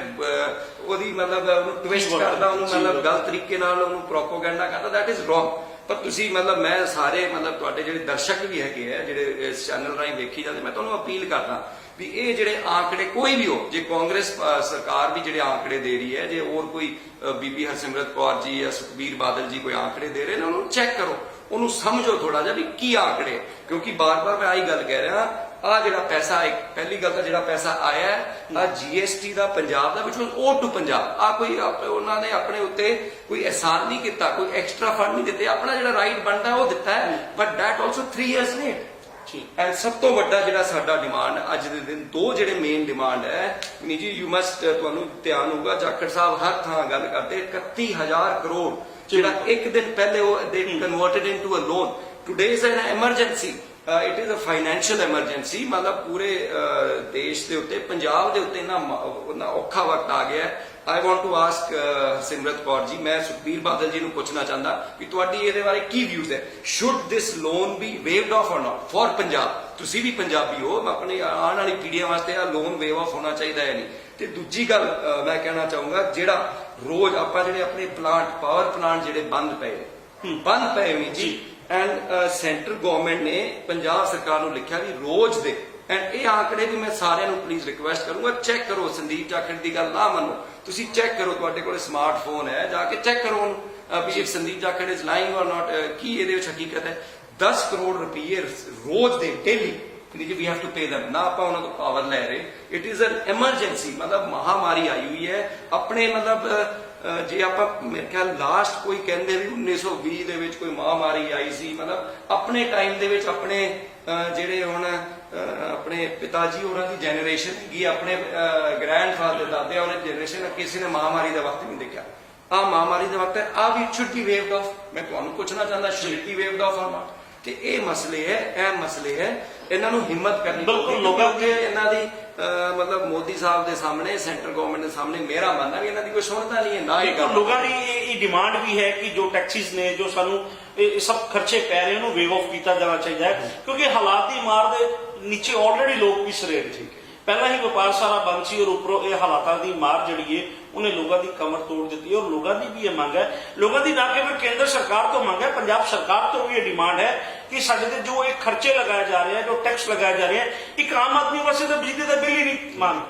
ਉਹਦੀ ਮਤਲਬ ਉਹਨੂੰ ਟਵਿਸਟ ਕਰਦਾ, ਉਹਨੂੰ ਮਤਲਬ ਗਲਤ ਤਰੀਕੇ ਨਾਲ ਉਹਨੂੰ ਪ੍ਰੋਪੋਗੈਂਡਾ ਕਰਦਾ, ਦੈਟ ਇਜ਼ ਰੋਂਗ। ਪਰ ਤੁਸੀਂ ਮਤਲਬ ਮੈਂ ਸਾਰੇ ਮਤਲਬ ਤੁਹਾਡੇ ਜਿਹੜੇ ਦਰਸ਼ਕ ਵੀ ਹੈਗੇ ਆ ਜਿਹੜੇ ਇਸ ਚੈਨਲ ਰਾਹੀਂ ਵੇਖੀ ਜਾਂਦੇ, ਮੈਂ ਤੁਹਾਨੂੰ ਅਪੀਲ ਕਰਦਾ ਵੀ ਇਹ ਜਿਹੜੇ ਆંકੜੇ ਕੋਈ ਵੀ ਹੋ, ਜੇ ਕਾਂਗਰਸ ਸਰਕਾਰ ਵੀ ਜਿਹੜੇ ਆંકੜੇ ਦੇ ਰਹੀ ਹੈ, ਜੇ ਹੋਰ ਕੋਈ ਬੀਬੀ ਹਰਸਿਮਰਤ ਕੌਰ ਜੀ ਜਾਂ ਸੁਖਬੀਰ ਬਾਦਲ ਜੀ ਕੋਈ ਆંકੜੇ ਦੇ ਰਹੇ ਨੇ, ਉਹਨੂੰ ਚੈੱਕ ਕਰੋ, ਉਹਨੂੰ ਸਮਝੋ ਥੋੜਾ ਜਿਹਾ ਵੀ ਕੀ ਆંકੜੇ, ਕਿਉਂਕਿ ਬਾਰ-ਬਾਰ ਮੈਂ ਆਹੀ ਗੱਲ ਕਹਿ ਰਿਹਾ, ਆ ਜਿਹੜਾ ਪੈਸਾ ਪਹਿਲੀ ਗੱਲ ਤਾਂ ਜਿਹੜਾ ਪੈਸਾ ਆਇਆ ਆ GST ਦਾ ਪੰਜਾਬ ਦਾ ਵਿਚ ਓਡ ਟੂ ਪੰਜਾਬ, ਆ ਕੋਈ ਉਹਨਾਂ ਨੇ ਆਪਣੇ ਉੱਤੇ ਕੋਈ ਅਹਿਸਾਨ ਨਹੀਂ ਕੀਤਾ, ਕੋਈ ਐਕਸਟਰਾ ਫੰਡ ਨਹੀਂ ਦਿੱਤੇ, ਆਪਣਾ ਜਿਹੜਾ ਰਾਈਟ ਬਣਦਾ ਉਹ ਦਿੱਤਾ ਹੈ, but that also 3 years late. And ਸਭ ਤੋਂ ਵੱਡਾ ਜਿਹੜਾ ਸਾਡਾ ਡਿਮਾਂਡ ਅੱਜ ਦੇ ਦਿਨ, ਦੋ ਜਿਹੜੇ ਮੇਨ ਡਿਮਾਂਡ ਹੈ ਨੀ ਜੀ, ਯੂ ਮਸਟ, ਤੁਹਾਨੂੰ ਧਿਆਨ ਹੋਊਗਾ ਜਾਖੜ ਸਾਹਿਬ ਹਰ ਥਾਂ ਗੱਲ ਕਰਦੇ, 31,000 ਕਰੋੜ ਜਿਹੜਾ ਇੱਕ ਦਿਨ ਪਹਿਲੇ ਉਹ they converted into a loan, today is an emergency, it is a financial emergency, ਮਤਲਬ ਪੂਰੇ ਦੇਸ਼ ਦੇ ਉੱਤੇ, ਪੰਜਾਬ ਦੇ ਉੱਤੇ ਇੰਨਾ ਔਖਾ ਵਕਤ ਆ ਗਿਆ। I want to ask ਸਿਮਰਤ ਕੌਰ ਜੀ, ਮੈਂ ਸੁਖਬੀਰ ਬਾਦਲ ਜੀ ਨੂੰ ਪੁੱਛਣਾ ਚਾਹੁੰਦਾ ਕਿ ਤੁਹਾਡੀ ਇਹਦੇ ਬਾਰੇ ਕੀ ਵਿਊਜ਼ ਹੈ, should this loan be waived off or not for Punjab? ਤੁਸੀਂ ਵੀ ਪੰਜਾਬੀ ਹੋ, ਆਪਣੀ ਆਉਣ ਵਾਲੀ ਪੀੜ੍ਹੀਆਂ ਵਾਸਤੇ ਆ ਲੋਨ ਵੇਵ ਆਫ ਹੋਣਾ ਚਾਹੀਦਾ ਹੈ ਨਹੀਂ। ਤੇ ਦੂਜੀ ਗੱਲ ਮੈਂ ਕਹਿਣਾ ਚਾਹੂੰਗਾ, ਜਿਹੜਾ ਰੋਜ਼ ਆਪਾਂ ਜਿਹੜੇ ਆਪਣੇ ਪਾਵਰ ਪਲਾਂਟ ਜਿਹੜੇ ਬੰਦ ਪਏ ਵੀ ਜੀ, ਐਂਡ ਸੈਂਟਰ ਗਵਰਨਮੈਂਟ ਨੇ ਪੰਜਾਬ ਸਰਕਾਰ ਨੂੰ ਲਿਖਿਆ ਵੀ ਰੋਜ਼ ਦੇ, ਐਂਡ ਇਹ ਆંકੜੇ ਵੀ ਮੈਂ ਸਾਰਿਆਂ ਨੂੰ ਪਲੀਜ਼ ਰਿਕੁਐਸਟ ਕਰੂੰਗਾ, ਚੈੱਕ ਕਰੋ। ਸੰਦੀਪ ਜਾਖੜ ਦੀ ਗੱਲ ਨਾ ਮੰਨੋ, ਤੁਸੀਂ ਚੈੱਕ ਕਰੋ, ਤੁਹਾਡੇ ਕੋਲ ਸਮਾਰਟਫੋਨ ਹੈ, ਜਾ ਕੇ ਚੈੱਕ ਕਰੋ ਉਹਨੂੰ ਵੀ ਸੰਦੀਪ ਜਾਖੜ ਇਜ਼ ਲਾਈਂਗ ਔਰ ਨਾਟ, ਕੀ ਇਹਦੇ ਵਿੱਚ ਹਕੀਕਤ ਹੈ। 10 ਕਰੋੜ ਰੁਪਏ ਰੋਜ਼ ਦੇ daily we have to pay them, ਨਾ ਆਪਾਂ ਉਹਨਾਂ ਤੋਂ ਪਾਵਰ ਲੈ ਰਹੇ, ਇਟ ਇਜ਼ ਐਨ ਐਮਰਜੈਂਸੀ, ਮਤਲਬ ਮਹਾਮਾਰੀ ਆਈ ਹੋਈ ਹੈ ਆਪਣੇ, ਮਤਲਬ ਜੇ ਆਪਾਂ ਮੇਰੇ ਖਿਆਲ ਲਾਸਟ ਕੋਈ ਕਹਿੰਦੇ ਵੀ 1920 ਦੇ ਵਿੱਚ ਕੋਈ ਮਹਾਮਾਰੀ ਆਈ ਸੀ, ਮਤਲਬ ਆਪਣੇ ਟਾਈਮ ਦੇ ਵਿੱਚ ਆਪਣੇ ਜਿਹੜੇ ਹੁਣ ਆਪਣੇ ਪਿਤਾ ਜੀ ਹੋਰਾਂ ਦੀ ਜਨਰੇਸ਼ਨ ਹੈਗੀ, ਆਪਣੇ ਗ੍ਰੈਂਡਫਾਦਰ ਦਾਦੇ ਹੋਰਾਂ ਦੀ ਜਨਰੇਸ਼ਨ, ਕਿਸੇ ਨੇ ਮਹਾਮਾਰੀ ਦਾ ਵਕਤ ਨਹੀਂ ਦੇਖਿਆ, ਆ ਮਹਾਮਾਰੀ ਦਾ ਵਕਤ ਹੈ, ਆ ਵੀ ਸ਼ੁੱਡ ਬੀ ਵੇਵਡ ਆਫ। ਮੈਂ ਤੁਹਾਨੂੰ ਪੁੱਛਣਾ ਚਾਹੁੰਦਾ, ਸ਼ੁੱਡ ਬੀ ਵੇਵਡ ਆਫ ਔਰ ਨਾਟ? ਤੇ ਇਹ ਮਸਲੇ ਹੈ, ਇਹਨਾਂ ਨੂੰ ਹਿੰਮਤ ਕਰਨੀ ਪਊਗੀ, ਕਿਉਂਕਿ ਇਹਨਾਂ ਦੀ ਮਤਲਬ ਮੋਦੀ ਸਾਹਿਬ ਦੇ ਸਾਹਮਣੇ, ਸੈਂਟਰ ਗਵਰਨਮੈਂਟ ਦੇ ਸਾਹਮਣੇ ਮੇਰਾ ਮੰਨਣਾ ਵੀ ਇਹਨਾਂ ਦੀ ਕੋਈ ਸੁਣਦਾ ਨਹੀਂ ਹੈ, ਨਾ ਇਹ ਗੱਲ। ਲੋਕਾਂ ਦੀ ਇਹ ਡਿਮਾਂਡ ਵੀ ਹੈ ਕਿ ਜੋ ਟੈਕਸਿਸ ਨੇ, ਜੋ ਸਾਨੂੰ ਇਹ ਸਭ ਖਰਚੇ ਪੈ ਰਹੇ, ਉਹਨੂੰ ਵੇਵ ਆਫ ਕੀਤਾ ਜਾਣਾ ਚਾਹੀਦਾ ਹੈ, ਕਿਉਂਕਿ ਹਾਲਾਤ ਦੀ ਮਾਰ ਦੇ ਨੀਚੇ ਆਲਰੇਡੀ ਲੋਕ ਪਿਸ ਰਹੇ ਨੇ। ਪਹਿਲਾਂ ਹੀ ਵਪਾਰ ਸਾਰਾ ਬੰਦ ਸੀ ਔਰ ਉੱਪਰੋਂ ਇਹ ਹਾਲਾਤਾਂ ਦੀ ਮਾਰ ਜਿਹੜੀ ਹੈ ਉਹਨੇ ਲੋਕਾਂ ਦੀ ਕਮਰ ਤੋੜ ਦਿੱਤੀ, ਔਰ ਲੋਕਾਂ ਦੀ ਵੀ ਇਹ ਮੰਗ ਹੈ, ਲੋਕਾਂ ਦੀ ਨਾ ਕੇਵਲ ਕੇਂਦਰ ਸਰਕਾਰ ਤੋਂ ਮੰਗ ਹੈ, ਪੰਜਾਬ ਸਰਕਾਰ ਤੋਂ ਵੀ ਇਹ ਡਿਮਾਂਡ ਹੈ ਕਿ ਸਾਡੇ ਤੇ ਜੋ ਇਹ ਖਰਚੇ ਲਗਾਏ ਜਾ ਰਹੇ ਆ, ਜੋ ਟੈਕਸ ਲਗਾਏ ਜਾ ਰਹੇ ਆ, ਇੱਕ ਆਮ ਆਦਮੀ ਵਾਸਤੇ ਤਾਂ ਬਿਜਲੀ ਦਾ ਬਿੱਲ ਹੀ ਨਹੀਂ ਮੰਨ,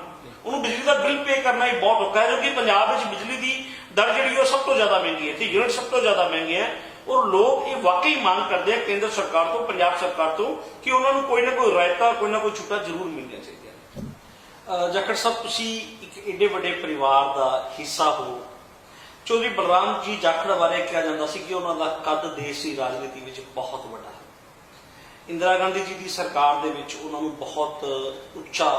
ਉਹਨੂੰ ਬਿਜਲੀ ਦਾ ਬਿੱਲ ਪੇ ਕਰਨਾ ਹੀ ਬਹੁਤ ਔਖਾ ਹੈ, ਕਿਉਂਕਿ ਪੰਜਾਬ ਵਿੱਚ ਬਿਜਲੀ ਦੀ ਦਰ ਜਿਹੜੀ ਉਹ ਸਭ ਤੋਂ ਜ਼ਿਆਦਾ ਮਹਿੰਗੀ ਹੈ, ਤੇ ਯੂਨਿਟ ਸਭ ਤੋਂ ਜ਼ਿਆਦਾ ਮਹਿੰਗੇ ਹੈ, ਔਰ ਲੋਕ ਇਹ ਵਾਕਈ ਮੰਗ ਕਰਦੇ ਆ ਕੇਂਦਰ ਸਰਕਾਰ ਤੋਂ, ਪੰਜਾਬ ਸਰਕਾਰ ਤੋਂ, ਕਿ ਉਹਨਾਂ ਨੂੰ ਕੋਈ ਨਾ ਕੋਈ ਰਾਇਤਾ, ਕੋਈ ਨਾ ਕੋਈ ਛੁੱਟਾ ਜ਼ਰੂਰ ਮਿਲਣਾ ਚਾਹੀਦਾ। ਜਾਖੜ ਸਾਹਿਬ, ਤੁਸੀਂ ਇੱਕ ਏਡੇ ਵੱਡੇ ਪਰਿਵਾਰ ਦਾ ਹਿੱਸਾ ਹੋ। ਚੌਧਰੀ ਬਲਰਾਮ ਜੀ ਜਾਖੜ ਬਾਰੇ ਕਿਹਾ ਜਾਂਦਾ ਸੀ ਕਿ ਉਹਨਾਂ ਦਾ ਕੱਦ ਦੇਸ਼ ਦੀ ਰਾਜਨੀਤੀ ਵਿੱਚ ਬਹੁਤ ਵੱਡਾ ਹੈ। ਇੰਦਰਾ ਗਾਂਧੀ ਜੀ ਦੀ ਸਰਕਾਰ ਦੇ ਵਿੱਚ ਉਹਨਾਂ ਨੂੰ ਬਹੁਤ ਉੱਚਾ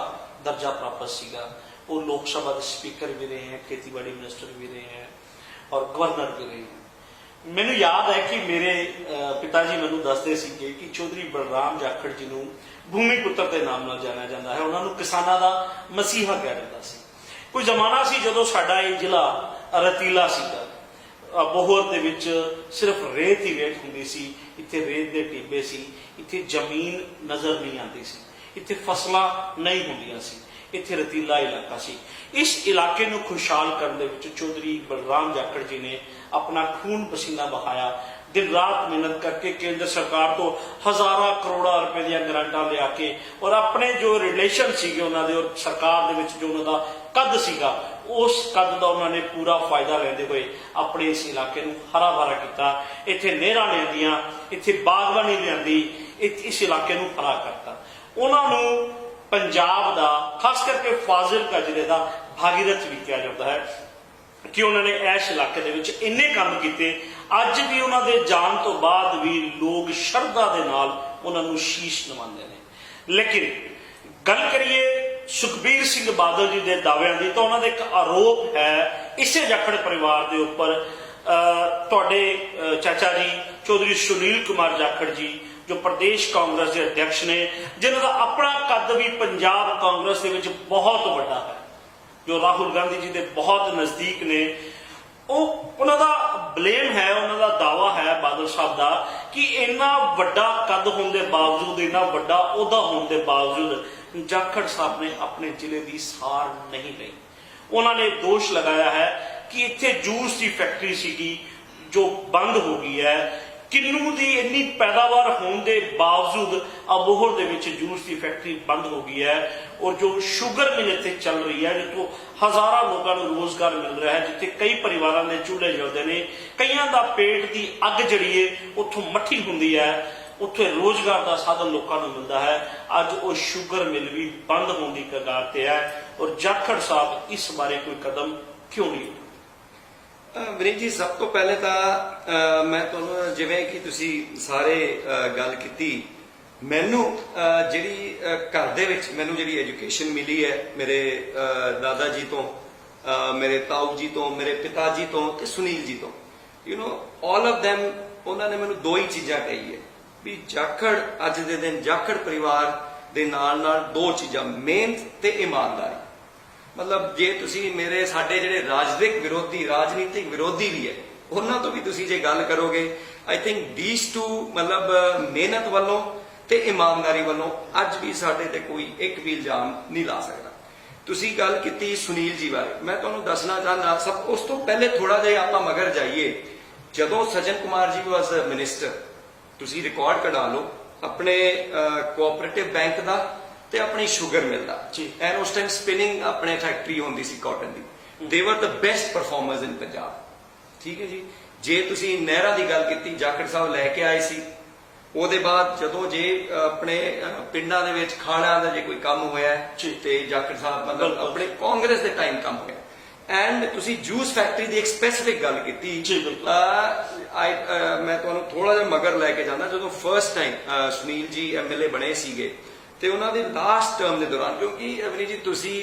ਦਰਜਾ ਪ੍ਰਾਪਤ ਸੀਗਾ, ਉਹ ਲੋਕ ਸਭਾ ਦੇ ਸਪੀਕਰ ਵੀ ਰਹੇ ਹੈ, ਖੇਤੀਬਾੜੀ ਮਿਨਿਸਟਰ ਵੀ ਰਹੇ ਹੈ, ਔਰ ਗਵਰਨਰ ਵੀ ਰਹੇ ਹੈ। ਮੈਨੂੰ ਯਾਦ ਹੈ ਕਿ ਮੇਰੇ ਪਿਤਾ ਜੀ ਮੈਨੂੰ ਦੱਸਦੇ ਸੀਗੇ ਕਿ ਚੌਧਰੀ ਬਲਰਾਮ ਜਾਖੜ ਜੀ ਨੂੰ ਭੂਮੀ ਪੁੱਤਰ ਦੇ ਨਾਮ ਨਾਲ ਜਾਣਿਆ ਜਾਂਦਾ ਹੈ, ਉਹਨਾਂ ਨੂੰ ਕਿਸਾਨਾਂ ਦਾ ਮਸੀਹਾ ਕਿਹਾ ਜਾਂਦਾ ਸੀ। ਕੋਈ ਜ਼ਮਾਨਾ ਸੀ ਜਦੋਂ ਸਾਡਾ ਇਹ ਜ਼ਿਲ੍ਹਾ ਰਤੀਲਾ ਸੀਗਾ, ਬੋਹਰ ਦੇ ਵਿੱਚ ਸਿਰਫ ਰੇਤ ਹੀ ਰੇਤ ਹੁੰਦੀ ਸੀ, ਇੱਥੇ ਰੇਤ ਦੇ ਟਿੱਬੇ ਸੀ, ਇੱਥੇ ਜ਼ਮੀਨ ਨਜ਼ਰ ਨਹੀਂ ਆਉਂਦੀ ਸੀ, ਇੱਥੇ ਫਸਲਾਂ ਨਹੀਂ ਹੁੰਦੀਆਂ ਸੀ, ਇੱਥੇ ਰਤੀਲਾ ਇਲਾਕਾ ਸੀ। ਇਸ ਇਲਾਕੇ ਨੂੰ ਖੁਸ਼ਹਾਲ ਕਰਨ ਦੇ ਵਿੱਚ ਚੌਧਰੀ ਬਲਰਾਮ ਜਾਖੜ ਜੀ ਨੇ ਆਪਣਾ ਖੂਨ ਪਸੀਨਾ ਬਹਾਇਆ, दिन रात मेहनत करके केंद्र सरकार तो हज़ारां करोड़ां रुपए ਦੀਆਂ ਗ੍ਰਾਂਟਾਂ ਲਿਆ ਕੇ ਔਰ ਆਪਣੇ ਜੋ ਰਿਲੇਸ਼ਨ ਸੀਗੇ ਉਹਨਾਂ ਦੇ ਔਰ ਸਰਕਾਰ ਦੇ ਵਿੱਚ ਜੋ ਉਹਨਾਂ ਦਾ ਕੱਦ ਸੀਗਾ, ਉਸ ਕੱਦ ਦਾ ਉਹਨਾਂ ਨੇ ਪੂਰਾ ਫਾਇਦਾ ਲੈਂਦੇ ਹੋਏ ਆਪਣੇ ਇਸ ਇਲਾਕੇ ਨੂੰ ਹਰਾ ਭਰਾ ਕੀਤਾ। ਇੱਥੇ ਨਹਿਰਾਂ ਲਿਆਂਦੀਆਂ, ਇੱਥੇ ਬਾਗਬਾਨੀ ਲਿਆਂਦੀ, ਇਸ ਇਲਾਕੇ ਨੂੰ ਹਰਾ ਕਰਤਾ। ਉਹਨਾਂ ਨੂੰ ਪੰਜਾਬ ਦਾ ਖਾਸ ਕਰਕੇ ਫਾਜ਼ਿਲਕਾ ਜ਼ਿਲ੍ਹੇ ਦਾ ਭਾਗੀਰਥ ਵੀ ਕਿਹਾ ਜਾਂਦਾ ਹੈ ਕਿ ਉਹਨਾਂ ਨੇ ਇਸ ਇਲਾਕੇ ਦੇ ਵਿੱਚ ਇੰਨੇ ਕੰਮ ਕੀਤੇ। ਅੱਜ ਵੀ ਉਹਨਾਂ ਦੇ ਜਾਣ ਤੋਂ ਬਾਅਦ ਵੀ ਲੋਕ ਸ਼ਰਧਾ ਦੇ ਨਾਲ ਉਹਨਾਂ ਨੂੰ ਸ਼ੀਸ਼ ਨਵਾਉਂਦੇ ਨੇ। ਲੇਕਿਨ ਗੱਲ ਕਰੀਏ ਸੁਖਬੀਰ ਸਿੰਘ ਬਾਦਲ ਜੀ ਦੇ ਦਾਅਵਿਆਂ ਦੀ, ਤਾਂ ਉਹਨਾਂ ਦਾ ਇੱਕ ਆਰੋਪ ਹੈ ਇਸੇ ਜਾਖੜ ਪਰਿਵਾਰ ਦੇ ਉੱਪਰ। ਤੁਹਾਡੇ ਚਾਚਾ ਜੀ ਚੌਧਰੀ ਸੁਨੀਲ ਕੁਮਾਰ ਜਾਖੜ ਜੀ ਜੋ ਪ੍ਰਦੇਸ਼ ਕਾਂਗਰਸ ਦੇ ਅਧਿਕਸ਼ ਨੇ, ਜਿਨ੍ਹਾਂ ਦਾ ਆਪਣਾ ਕੱਦ ਵੀ ਪੰਜਾਬ ਕਾਂਗਰਸ ਦੇ ਵਿੱਚ ਬਹੁਤ ਵੱਡਾ ਹੈ, ਜੋ ਰਾਹੁਲ ਗਾਂਧੀ ਜੀ ਦੇ ਬਹੁਤ ਨਜ਼ਦੀਕ ਨੇ, ਉਹਨਾਂ ਦਾ ਬਲੇਮ ਹੈ, ਉਹਨਾਂ ਦਾ ਦਾਵਾ ਹੈ ਬਾਦਲ ਸਾਹਿਬ ਦਾ ਕਿ ਇੰਨਾ ਵੱਡਾ ਕੱਦ ਹੋਣ ਦੇ ਬਾਵਜੂਦ, ਇੰਨਾ ਵੱਡਾ ਅਹੁਦਾ ਹੋਣ ਦੇ ਬਾਵਜੂਦ ਜਾਖੜ ਸਾਹਿਬ ਨੇ ਆਪਣੇ ਜ਼ਿਲ੍ਹੇ ਦੀ ਸਾਰ ਨਹੀਂ ਲਈ। ਉਹਨਾਂ ਨੇ ਦੋਸ਼ ਲਗਾਇਆ ਹੈ ਕਿ ਇੱਥੇ ਜੂਸ ਦੀ ਫੈਕਟਰੀ ਸੀਗੀ ਜੋ ਬੰਦ ਹੋ ਗਈ ਹੈ। ਕਿੰਨੂ ਦੀ ਇੰਨੀ ਪੈਦਾਵਾਰ ਹੋਣ ਦੇ ਬਾਵਜੂਦ ਅਬੋਹਰ ਦੇ ਵਿੱਚ ਜੂਸ ਦੀ ਫੈਕਟਰੀ ਬੰਦ ਹੋ ਗਈ ਹੈ ਔਰ ਜੋ ਸ਼ੂਗਰ ਮਿਲ ਇੱਥੇ ਚੱਲ ਰਹੀ ਹੈ, ਜਿੱਥੋਂ ਹਜ਼ਾਰਾਂ ਲੋਕਾਂ ਨੂੰ ਰੋਜ਼ਗਾਰ ਮਿਲ ਰਿਹਾ ਹੈ, ਜਿੱਥੇ ਕਈ ਪਰਿਵਾਰਾਂ ਦੇ ਚੁੱਲ੍ਹੇ ਜਲਦੇ ਨੇ, ਕਈਆਂ ਦਾ ਪੇਟ ਦੀ ਅੱਗ ਜਿਹੜੀ ਹੈ ਉੱਥੋਂ ਮੱਠੀ ਹੁੰਦੀ ਹੈ, ਉੱਥੇ ਰੋਜ਼ਗਾਰ ਦਾ ਸਾਧਨ ਲੋਕਾਂ ਨੂੰ ਮਿਲਦਾ ਹੈ। ਅੱਜ ਉਹ ਸ਼ੂਗਰ ਮਿਲ ਵੀ ਬੰਦ ਹੋਣ ਦੀ ਕਗਾਰ ਤੇ ਹੈ ਔਰ ਜਾਖੜ ਸਾਹਿਬ ਇਸ ਬਾਰੇ ਕੋਈ ਕਦਮ ਕਿਉਂ ਨਹੀਂ? ਵਿਨੀਤ ਜੀ, ਸਭ ਤੋਂ ਪਹਿਲੇ ਤਾਂ ਮੈਂ ਤੁਹਾਨੂੰ, ਜਿਵੇਂ ਕਿ ਤੁਸੀਂ ਸਾਰੇ ਗੱਲ ਕੀਤੀ, ਮੈਨੂੰ ਜਿਹੜੀ ਘਰ ਦੇ ਵਿੱਚ ਮੈਨੂੰ ਜਿਹੜੀ ਐਜੂਕੇਸ਼ਨ ਮਿਲੀ ਹੈ ਮੇਰੇ ਦਾਦਾ ਜੀ ਤੋਂ, ਮੇਰੇ ਤਾਊ ਜੀ ਤੋਂ, ਮੇਰੇ ਪਿਤਾ ਜੀ ਤੋਂ ਤੇ ਸੁਨੀਲ ਜੀ ਤੋਂ, ਆਲ ਆਫ them, ਉਹਨਾਂ ਨੇ ਮੈਨੂੰ ਦੋ ਹੀ ਚੀਜ਼ਾਂ ਕਹੀ ਹੈ ਵੀ ਜਾਖੜ ਅੱਜ ਦੇ ਦਿਨ ਜਾਖੜ ਪਰਿਵਾਰ ਦੇ ਨਾਲ ਨਾਲ ਦੋ ਚੀਜ਼ਾਂ, ਮਿਹਨਤ ਤੇ ਇਮਾਨਦਾਰੀ। ਮਤਲਬ ਜੇ ਤੁਸੀਂ ਸਾਡੇ ਜਿਹੜੇ ਰਾਜਨੀਤਿਕ ਵਿਰੋਧੀ ਵੀ ਹੈ, ਉਹਨਾਂ ਤੋਂ ਵੀ ਤੁਸੀਂ ਜੇ ਗੱਲ ਕਰੋਗੇ, ਆਈ ਥਿੰਕ these two, ਮਤਲਬ ਮਿਹਨਤ ਵੱਲੋਂ ਤੇ ਇਮਾਨਦਾਰੀ ਵੱਲੋਂ ਅੱਜ ਵੀ ਸਾਡੇ ਤੇ ਕੋਈ ਇੱਕ ਵੀ ਇਲਜ਼ਾਮ ਨਹੀਂ ਲਾ ਸਕਦਾ। ਤੁਸੀਂ ਗੱਲ ਕੀਤੀ ਸੁਨੀਲ ਜੀ ਬਾਰੇ, ਮੈਂ ਤੁਹਾਨੂੰ ਦੱਸਣਾ ਚਾਹੁੰਦਾ, ਉਸ ਤੋਂ ਪਹਿਲੇ ਥੋੜਾ ਜਿਹਾ ਆਪਾਂ ਮਗਰ ਜਾਈਏ। ਜਦੋਂ ਸਜਨ ਕੁਮਾਰ ਜੀ ਵਾਸ ਮਿਨਿਸਟਰ, ਤੁਸੀਂ ਰਿਕਾਰਡ ਕਢਾ ਲਓ ਆਪਣੇ ਕੋਆਪਰੇਟਿਵ ਬੈਂਕ ਦਾ ਤੇ ਆਪਣੀ ਸ਼ੂਗਰ ਮਿਲ ਦਾ, ਐਂਡ ਉਸ ਟਾਈਮ ਸਪਿਨਿੰਗ ਆਪਣੇ ਫੈਕਟਰੀ ਹੁੰਦੀ ਸੀ ਕਾਟਨ ਦੀ। ਦੇ ਵਰ ਦ ਬੈਸਟ ਪਰਫਾਰਮਰਸ ਇਨ ਪੰਜਾਬ। ਠੀਕ ਹੈ ਜੀ। ਜੇ ਤੁਸੀਂ ਨਹਿਰਾਂ ਦੀ ਗੱਲ ਕੀਤੀ, ਜਾਖੜ ਸਾਹਿਬ ਲੈ ਕੇ ਆਏ ਸੀ। ਉਹਦੇ ਬਾਅਦ ਜਦੋਂ ਜੇ ਆਪਣੇ ਪਿੰਡਾਂ ਦੇ ਵਿੱਚ ਖਾੜਿਆਂ ਦਾ ਜੇ ਕੋਈ ਕੰਮ ਹੋਇਆ ਤੇ ਜਾਖੜ ਸਾਹਿਬ ਮਤਲਬ ਆਪਣੇ ਕਾਂਗਰਸ ਦੇ ਟਾਈਮ ਕੰਮ ਹੋਇਆ। ਐਂਡ ਤੁਸੀਂ ਜੂਸ ਫੈਕਟਰੀ ਦੀ ਇੱਕ ਸਪੈਸੀਫਿਕ ਗੱਲ ਕੀਤੀ, ਮੈਂ ਤੁਹਾਨੂੰ ਥੋੜਾ ਜਿਹਾ ਮਗਰ ਲੈ ਕੇ ਜਾਂਦਾ। ਜਦੋਂ ਫਰਸਟ ਟਾਈਮ ਸੁਨੀਲ ਜੀ MLA ਬਣੇ ਸੀਗੇ ਤੇ ਉਹਨਾਂ ਦੇ ਲਾਸਟ ਟਰਮ ਦੇ ਦੌਰਾਨ, ਕਿਉਂਕਿ ਅਵਨੀ ਜੀ ਤੁਸੀਂ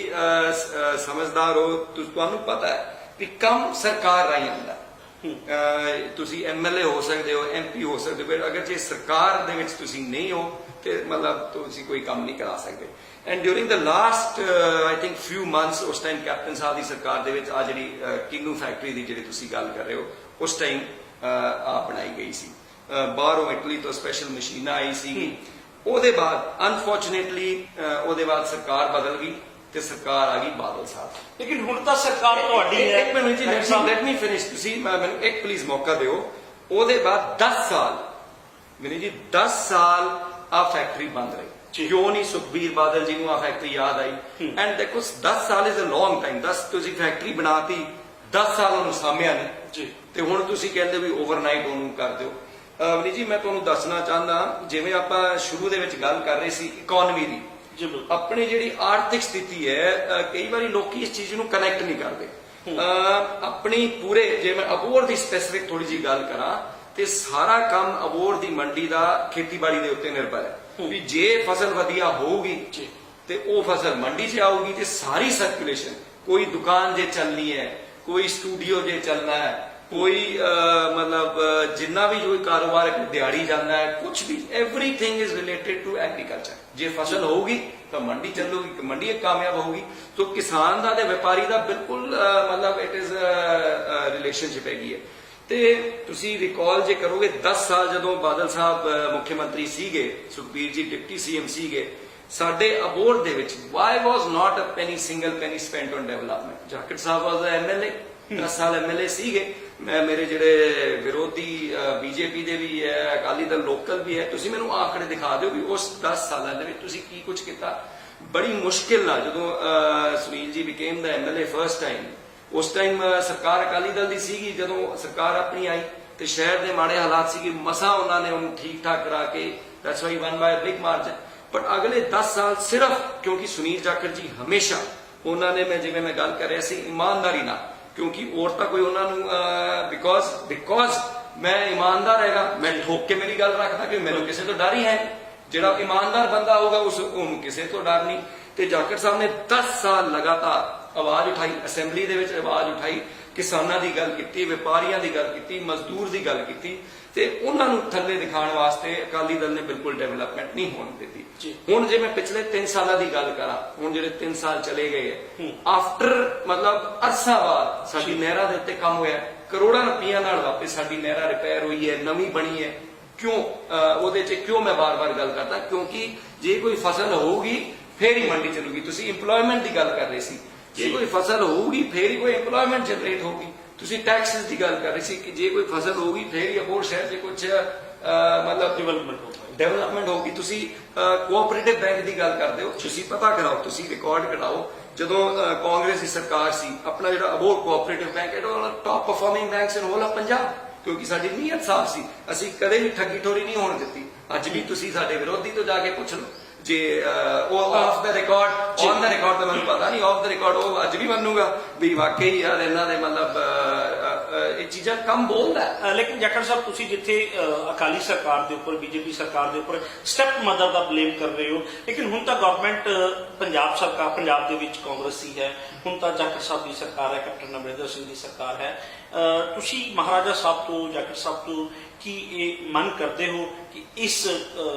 ਸਮਝਦਾਰ ਹੋ, ਤੁਹਾਨੂੰ ਪਤਾ ਹੈ ਕਿ ਕੰਮ ਸਰਕਾਰ ਰਾਹੀਂ ਆਉਂਦਾ। ਤੁਸੀਂ MLA ਹੋ ਸਕਦੇ ਹੋ, MP ਹੋ ਸਕਦੇ ਹੋ, ਅਗਰ ਜੇ ਸਰਕਾਰ ਦੇ ਵਿੱਚ ਤੁਸੀਂ ਨਹੀਂ ਹੋ ਤੇ ਮਤਲਬ ਤੁਸੀਂ ਕੋਈ ਕੰਮ ਨਹੀਂ ਕਰਾ ਸਕਦੇ। And during the last I think ਫਿਊ months, ਉਸ ਟਾਈਮ ਕੈਪਟਨ ਸਾਹਿਬ ਦੀ ਸਰਕਾਰ ਦੇ ਵਿੱਚ ਆ ਜਿਹੜੀ ਕਿੰਨੂ ਫੈਕਟਰੀ ਦੀ ਜਿਹੜੀ ਤੁਸੀਂ ਗੱਲ ਕਰ ਰਹੇ ਹੋ, ਉਸ ਟਾਈਮ ਆ ਬਣਾਈ ਗਈ ਸੀ। ਬਾਹਰੋਂ ਇਟਲੀ ਤੋਂ ਸਪੈਸ਼ਲ ਮਸ਼ੀਨਾਂ ਆਈ ਸੀ। ਉਹਦੇ ਬਾਅਦ ਅਨਫੋਰਚੂਨੇਟਲੀ ਉਹਦੇ ਬਾਅਦ ਸਰਕਾਰ ਬਦਲ ਗਈ ਤੇ ਸਰਕਾਰ ਆ ਗਈ ਬਾਦਲ ਸਾਹਿਬ। ਲੇਕਿਨ ਹੁਣ ਤਾਂ ਸਰਕਾਰ ਤੁਹਾਡੀ ਹੈ। ਇੱਕ ਮਿੰਟ ਜੀ, ਲੈਟ ਮੀ ਫਿਨਿਸ਼। ਤੁਸੀਂ ਮੈਨੂੰ ਇੱਕ ਪਲੀਜ਼ ਮੌਕਾ ਦਿਓ। ਉਹਦੇ ਬਾਅਦ 10 ਸਾਲ ਮੈਨੂੰ ਜੀ 10 ਸਾਲ ਆ ਫੈਕਟਰੀ ਬੰਦ ਰਹੀ। ਕਿਉਂ ਨਹੀਂ ਸੁਖਬੀਰ ਬਾਦਲ ਜੀ ਨੂੰ ਆ ਫੈਕਟਰੀ ਯਾਦ ਆਈ? ਐਂਡ ਦੇਖੋ 10 ਸਾਲ ਇਜ਼ ਅ ਲੌਂਗ ਟਾਈਮ। 10 ਤੁਸੀਂ ਫੈਕਟਰੀ ਬਣਾਤੀ, 10 ਸਾਲ ਉਹਨੂੰ ਸਾਂਭਿਆ ਨਹੀਂ ਤੇ ਹੁਣ ਤੁਸੀਂ ਕਹਿੰਦੇ ਵੀ ਓਵਰਨਾਈਟ ਉਹਨੂੰ ਕਰ ਦਿਓ। ਅਵਨੀ ਜੀ, ਮੈਂ ਤੁਹਾਨੂੰ ਦੱਸਣਾ ਚਾਹੁੰਦਾ, ਜਿਵੇਂ ਆਪਾਂ ਸ਼ੁਰੂ ਦੇ ਵਿੱਚ ਗੱਲ ਕਰ ਰਹੇ ਸੀ ਇਕਨੋਮੀ ਦੀ, ਆਪਣੀ ਜਿਹੜੀ ਆਰਥਿਕ ਸਥਿਤੀ ਹੈ, ਕਈ ਵਾਰੀ ਲੋਕੀ ਇਸ ਚੀਜ਼ ਨੂੰ ਕਨੈਕਟ ਨਹੀਂ ਕਰਦੇ। ਆਪਣੀ ਪੂਰੇ, ਜੇ ਮੈਂ ਅਬੋਹਰ ਦੀ ਸਪੈਸੀਫਿਕ ਥੋੜੀ ਜਿਹੀ ਗੱਲ ਕਰਾਂ ਤੇ ਸਾਰਾ ਕੰਮ ਅਬੋਹਰ ਦੀ ਮੰਡੀ ਦਾ ਖੇਤੀਬਾੜੀ ਦੇ ਉੱਤੇ ਨਿਰਭਰ ਹੈ ਵੀ ਜੇ ਫਸਲ ਵਧੀਆ ਹੋਊਗੀ ਤੇ ਉਹ ਫਸਲ ਮੰਡੀ 'ਚ ਆਊਗੀ ਤੇ ਸਾਰੀ ਸਰਕੂਲੇਸ਼ਨ, ਕੋਈ ਦੁਕਾਨ ਜੇ ਚੱਲਣੀ ਹੈ, ਕੋਈ ਸਟੂਡੀਓ ਜੇ ਚੱਲਣਾ ਹੈ, ਕੋਈ ਮਤਲਬ ਜਿੰਨਾ ਵੀ ਕੋਈ ਕਾਰੋਬਾਰ ਦਿਹਾੜੀ ਜਾਂਦਾ ਹੈ, ਕੁਝ ਵੀ, everything is related to agriculture. ਜੇ ਫਸਲ ਹੋਊਗੀ ਤਾਂ ਮੰਡੀ ਚੱਲੂਗੀ, ਮੰਡੀ ਇੱਕ ਕਾਮਯਾਬ ਹੋਊਗੀ। ਸੋ ਕਿਸਾਨ ਦਾ ਤੇ ਵਪਾਰੀ ਦਾ ਬਿਲਕੁਲ ਮਤਲਬ ਇਟ ਇਜ਼ ਰਿਲੇਸ਼ਨਸ਼ਿਪ ਹੈਗੀ ਹੈ। ਤੇ ਤੁਸੀਂ ਰਿਕਾਲ ਜੇ ਕਰੋਗੇ 10 ਸਾਲ ਜਦੋਂ ਬਾਦਲ ਸਾਹਿਬ ਮੁੱਖ ਮੰਤਰੀ ਸੀਗੇ, ਸੁਖਬੀਰ ਜੀ ਡਿਪਟੀ CM ਸੀਗੇ, ਸਾਡੇ ਅਬੋਹਰ ਦੇ ਵਿੱਚ why was not a penny single penny spent on development. Jakhar Sahib was MLA, 10 ਸਾਲ ਐਮਐਲਏ ਸੀਗੇ। ਮੈਂ ਮੇਰੇ ਜਿਹੜੇ ਵਿਰੋਧੀ ਬੀਜੇਪੀ ਦੇ ਵੀ ਹੈ, ਅਕਾਲੀ ਦਲ ਲੋਕਲ ਵੀ ਹੈ, ਤੁਸੀਂ ਮੈਨੂੰ ਆંકੜੇ ਦਿਖਾ ਦਿਓ ਵੀ ਉਸ 10 ਸਾਲਾਂ ਦੇ ਵਿੱਚ ਤੁਸੀਂ ਕੀ ਕੁਝ ਕੀਤਾ। ਬੜੀ ਮੁਸ਼ਕਿਲ ਨਾਲ ਜਦੋਂ ਸੁਨੀਲ ਜੀ ਬਿਕੇਮ ਦਾ ਐਮਐਲਏ ਫਰਸਟ ਟਾਈਮ, ਉਸ ਟਾਈਮ ਸਰਕਾਰ ਅਕਾਲੀ ਦਲ ਦੀ ਸੀਗੀ। ਜਦੋਂ ਸਰਕਾਰ ਆਪਣੀ ਆਈ ਤੇ ਸ਼ਹਿਰ ਦੇ ਮਾੜੇ ਹਾਲਾਤ ਸੀਗੇ, ਮਸਾਂ ਉਹਨਾਂ ਨੇ ਉਹਨੂੰ ਠੀਕ ਠਾਕ ਕਰਾ ਕੇ that's why won by big margin. ਪਰ ਅਗਲੇ 10 ਸਾਲ ਸਿਰਫ ਕਿਉਂਕਿ ਸੁਨੀਲ ਜਾਖੜ ਜੀ ਹਮੇਸ਼ਾ ਉਹਨਾਂ ਨੇ, ਮੈਂ ਜਿਵੇਂ ਮੈਂ ਗੱਲ ਕਰ ਰਿਹਾ ਸੀ, ਇਮਾਨਦਾਰੀ ਨਾਲ, ਕਿਉਂਕਿ ਹੋਰ ਤਾਂ ਕੋਈ ਉਹਨਾਂ ਨੂੰ ਬਿਕੋਜ਼ ਮੈਂ ਇਮਾਨਦਾਰ ਹੈਗਾ, ਮੈਂ ਠੋਕ ਕੇ ਮੇਰੀ ਗੱਲ ਰੱਖਦਾ ਕਿ ਮੈਨੂੰ ਕਿਸੇ ਤੋਂ ਡਰ ਹੀ ਹੈ ਨਹੀਂ। ਜਿਹੜਾ ਇਮਾਨਦਾਰ ਬੰਦਾ ਹੋਊਗਾ ਉਹਨੂੰ ਕਿਸੇ ਤੋਂ ਡਰ ਨਹੀਂ। ਤੇ ਜਾਖੜ ਸਾਹਿਬ ਨੇ 10 ਸਾਲ ਲਗਾਤਾਰ ਆਵਾਜ਼ ਉਠਾਈ, ਅਸੈਂਬਲੀ ਦੇ ਵਿੱਚ ਆਵਾਜ਼ ਉਠਾਈ, ਕਿਸਾਨਾਂ ਦੀ ਗੱਲ ਕੀਤੀ, ਵਪਾਰੀਆਂ ਦੀ ਗੱਲ ਕੀਤੀ, ਮਜ਼ਦੂਰ ਦੀ ਗੱਲ ਕੀਤੀ, ਤੇ ਉਹਨਾਂ ਨੂੰ ਥੱਲੇ ਦਿਖਾਉਣ ਵਾਸਤੇ ਅਕਾਲੀ ਦਲ ਨੇ ਬਿਲਕੁਲ ਡਿਵੈਲਪਮੈਂਟ ਨਹੀਂ ਹੋਣ ਦਿੱਤੀ। ਹੁਣ ਜੇ ਮੈਂ ਪਿਛਲੇ 3 ਸਾਲਾਂ ਦੀ ਗੱਲ ਕਰਾਂ, ਹੁਣ ਜਿਹੜੇ 3 ਸਾਲ ਚਲੇ ਗਏ ਹੈ, ਆਫਟਰ ਮਤਲਬ ਅਰਸਾ ਬਾਅਦ ਸਾਡੀ ਨਹਿਰਾਂ ਦੇ ਉੱਤੇ ਕੰਮ ਹੋਇਆ, ਕਰੋੜਾਂ ਰੁਪਈਆ ਨਾਲ ਵਾਪਸ ਸਾਡੀ ਨਹਿਰਾਂ ਰਿਪੇਅਰ ਹੋਈ ਹੈ, ਨਵੀਂ ਬਣੀ ਹੈ। ਕਿਉਂ ਉਹਦੇ 'ਚ ਕਿਉਂ ਮੈਂ ਬਾਰ-ਬਾਰ ਗੱਲ ਕਰਦਾ, ਕਿਉਂਕਿ ਜੇ ਕੋਈ ਫਸਲ ਹੋਊਗੀ ਫੇਰ ਹੀ ਮੰਡੀ ਚੱਲੂਗੀ। ਤੁਸੀਂ ਇੰਪਲੋਇਮੈਂਟ ਦੀ ਗੱਲ ਕਰ ਰਹੇ ਸੀ, ਜੇ ਕੋਈ ਫਸਲ ਹੋਊਗੀ ਫੇਰ ਹੀ ਕੋਈ ਇੰਪਲੋਇਮੈਂਟ ਜਨਰੇਟ ਹੋਊਗੀ। ਤੁਸੀਂ ਟੈਕਸਿਸ ਦੀ ਗੱਲ ਕਰ ਰਹੇ ਸੀ ਕਿ ਜੇ ਕੋਈ ਫਸਲ ਹੋਊਗੀ ਫੇਰ ਹੀ ਅਬੋਹਰ ਸ਼ਹਿਰ 'ਚ ਕੁਝ ਮਤਲਬ ਡਿਵੈਲਪਮੈਂਟ ਹੋਊਗੀ। ਤੁਸੀਂ ਕੋਆਪਰੇਟਿਵ ਬੈਂਕ ਦੀ ਗੱਲ ਕਰਦੇ ਹੋ, ਤੁਸੀਂ ਪਤਾ ਕਰਾਓ, ਤੁਸੀਂ ਰਿਕਾਰਡ ਕਢਾਓ, ਜਦੋਂ ਕਾਂਗਰਸ ਦੀ ਸਰਕਾਰ ਸੀ, ਆਪਣਾ ਜਿਹੜਾ ਅਬੋਹਰ ਕੋਆਪਰੇਟਿਵ ਬੈਂਕ ਹੈ top performing banks in whole of Punjab, ਕਿਉਂਕਿ ਸਾਡੀ ਨੀਅਤ ਸਾਫ਼ ਸੀ, ਅਸੀਂ ਕਦੇ ਵੀ ਠੱਗੀ ਠੋਰੀ ਨਹੀਂ ਹੋਣ ਦਿੱਤੀ। ਅੱਜ ਵੀ ਤੁਸੀਂ ਸਾਡੇ ਵਿਰੋਧੀ ਤੋਂ ਜਾ ਕੇ ਪੁੱਛ ਲਓ, ਜੇ ਉਹ of the record on the record ਤਾਂ ਮੈਨੂੰ ਪਤਾ ਨਹੀਂ, ਆਫ ਦਾ ਰਿਕਾਰਡ ਉਹ ਅੱਜ ਵੀ ਮੰਨੂਗਾ ਵੀ ਵਾਕਈ ਯਾਰ ਇਹਨਾਂ ਦੇ ਮਤਲਬ ਇਹ ਚੀਜ਼ਾਂ ਕੰਮ ਬੋਲਦਾ। ਲੇਕਿਨ ਜਾਖੜ ਸਾਹਿਬ, ਤੁਸੀਂ ਜਿੱਥੇ ਅਕਾਲੀ ਸਰਕਾਰ ਦੇ ਉੱਪਰ, ਬੀਜੇਪੀ ਸਰਕਾਰ ਦੇ ਉੱਪਰ ਸਟੈਪ ਮਦਰ ਦਾ ਬਲੇਮ ਕਰ ਰਹੇ ਹੋ, ਲੇਕਿਨ ਹੁਣ ਤਾਂ ਗਵਰਨਮੈਂਟ ਪੰਜਾਬ ਸਰਕਾਰ, ਪੰਜਾਬ ਦੇ ਵਿੱਚ ਕਾਂਗਰਸੀ ਹੈ, ਹੁਣ ਤਾਂ ਜਾਖੜ ਸਾਹਿਬ ਦੀ ਸਰਕਾਰ ਹੈ, ਕੈਪਟਨ ਅਮਰਿੰਦਰ ਸਿੰਘ ਦੀ ਸਰਕਾਰ ਹੈ। ਤੁਸੀਂ ਮਹਾਰਾਜਾ ਸਾਹਿਬ ਤੋਂ, ਜਾਖੜ ਸਾਹਿਬ ਤੋਂ ਕੀ ਇਹ ਮੰਗ ਕਰਦੇ ਹੋ ਕਿ ਇਸ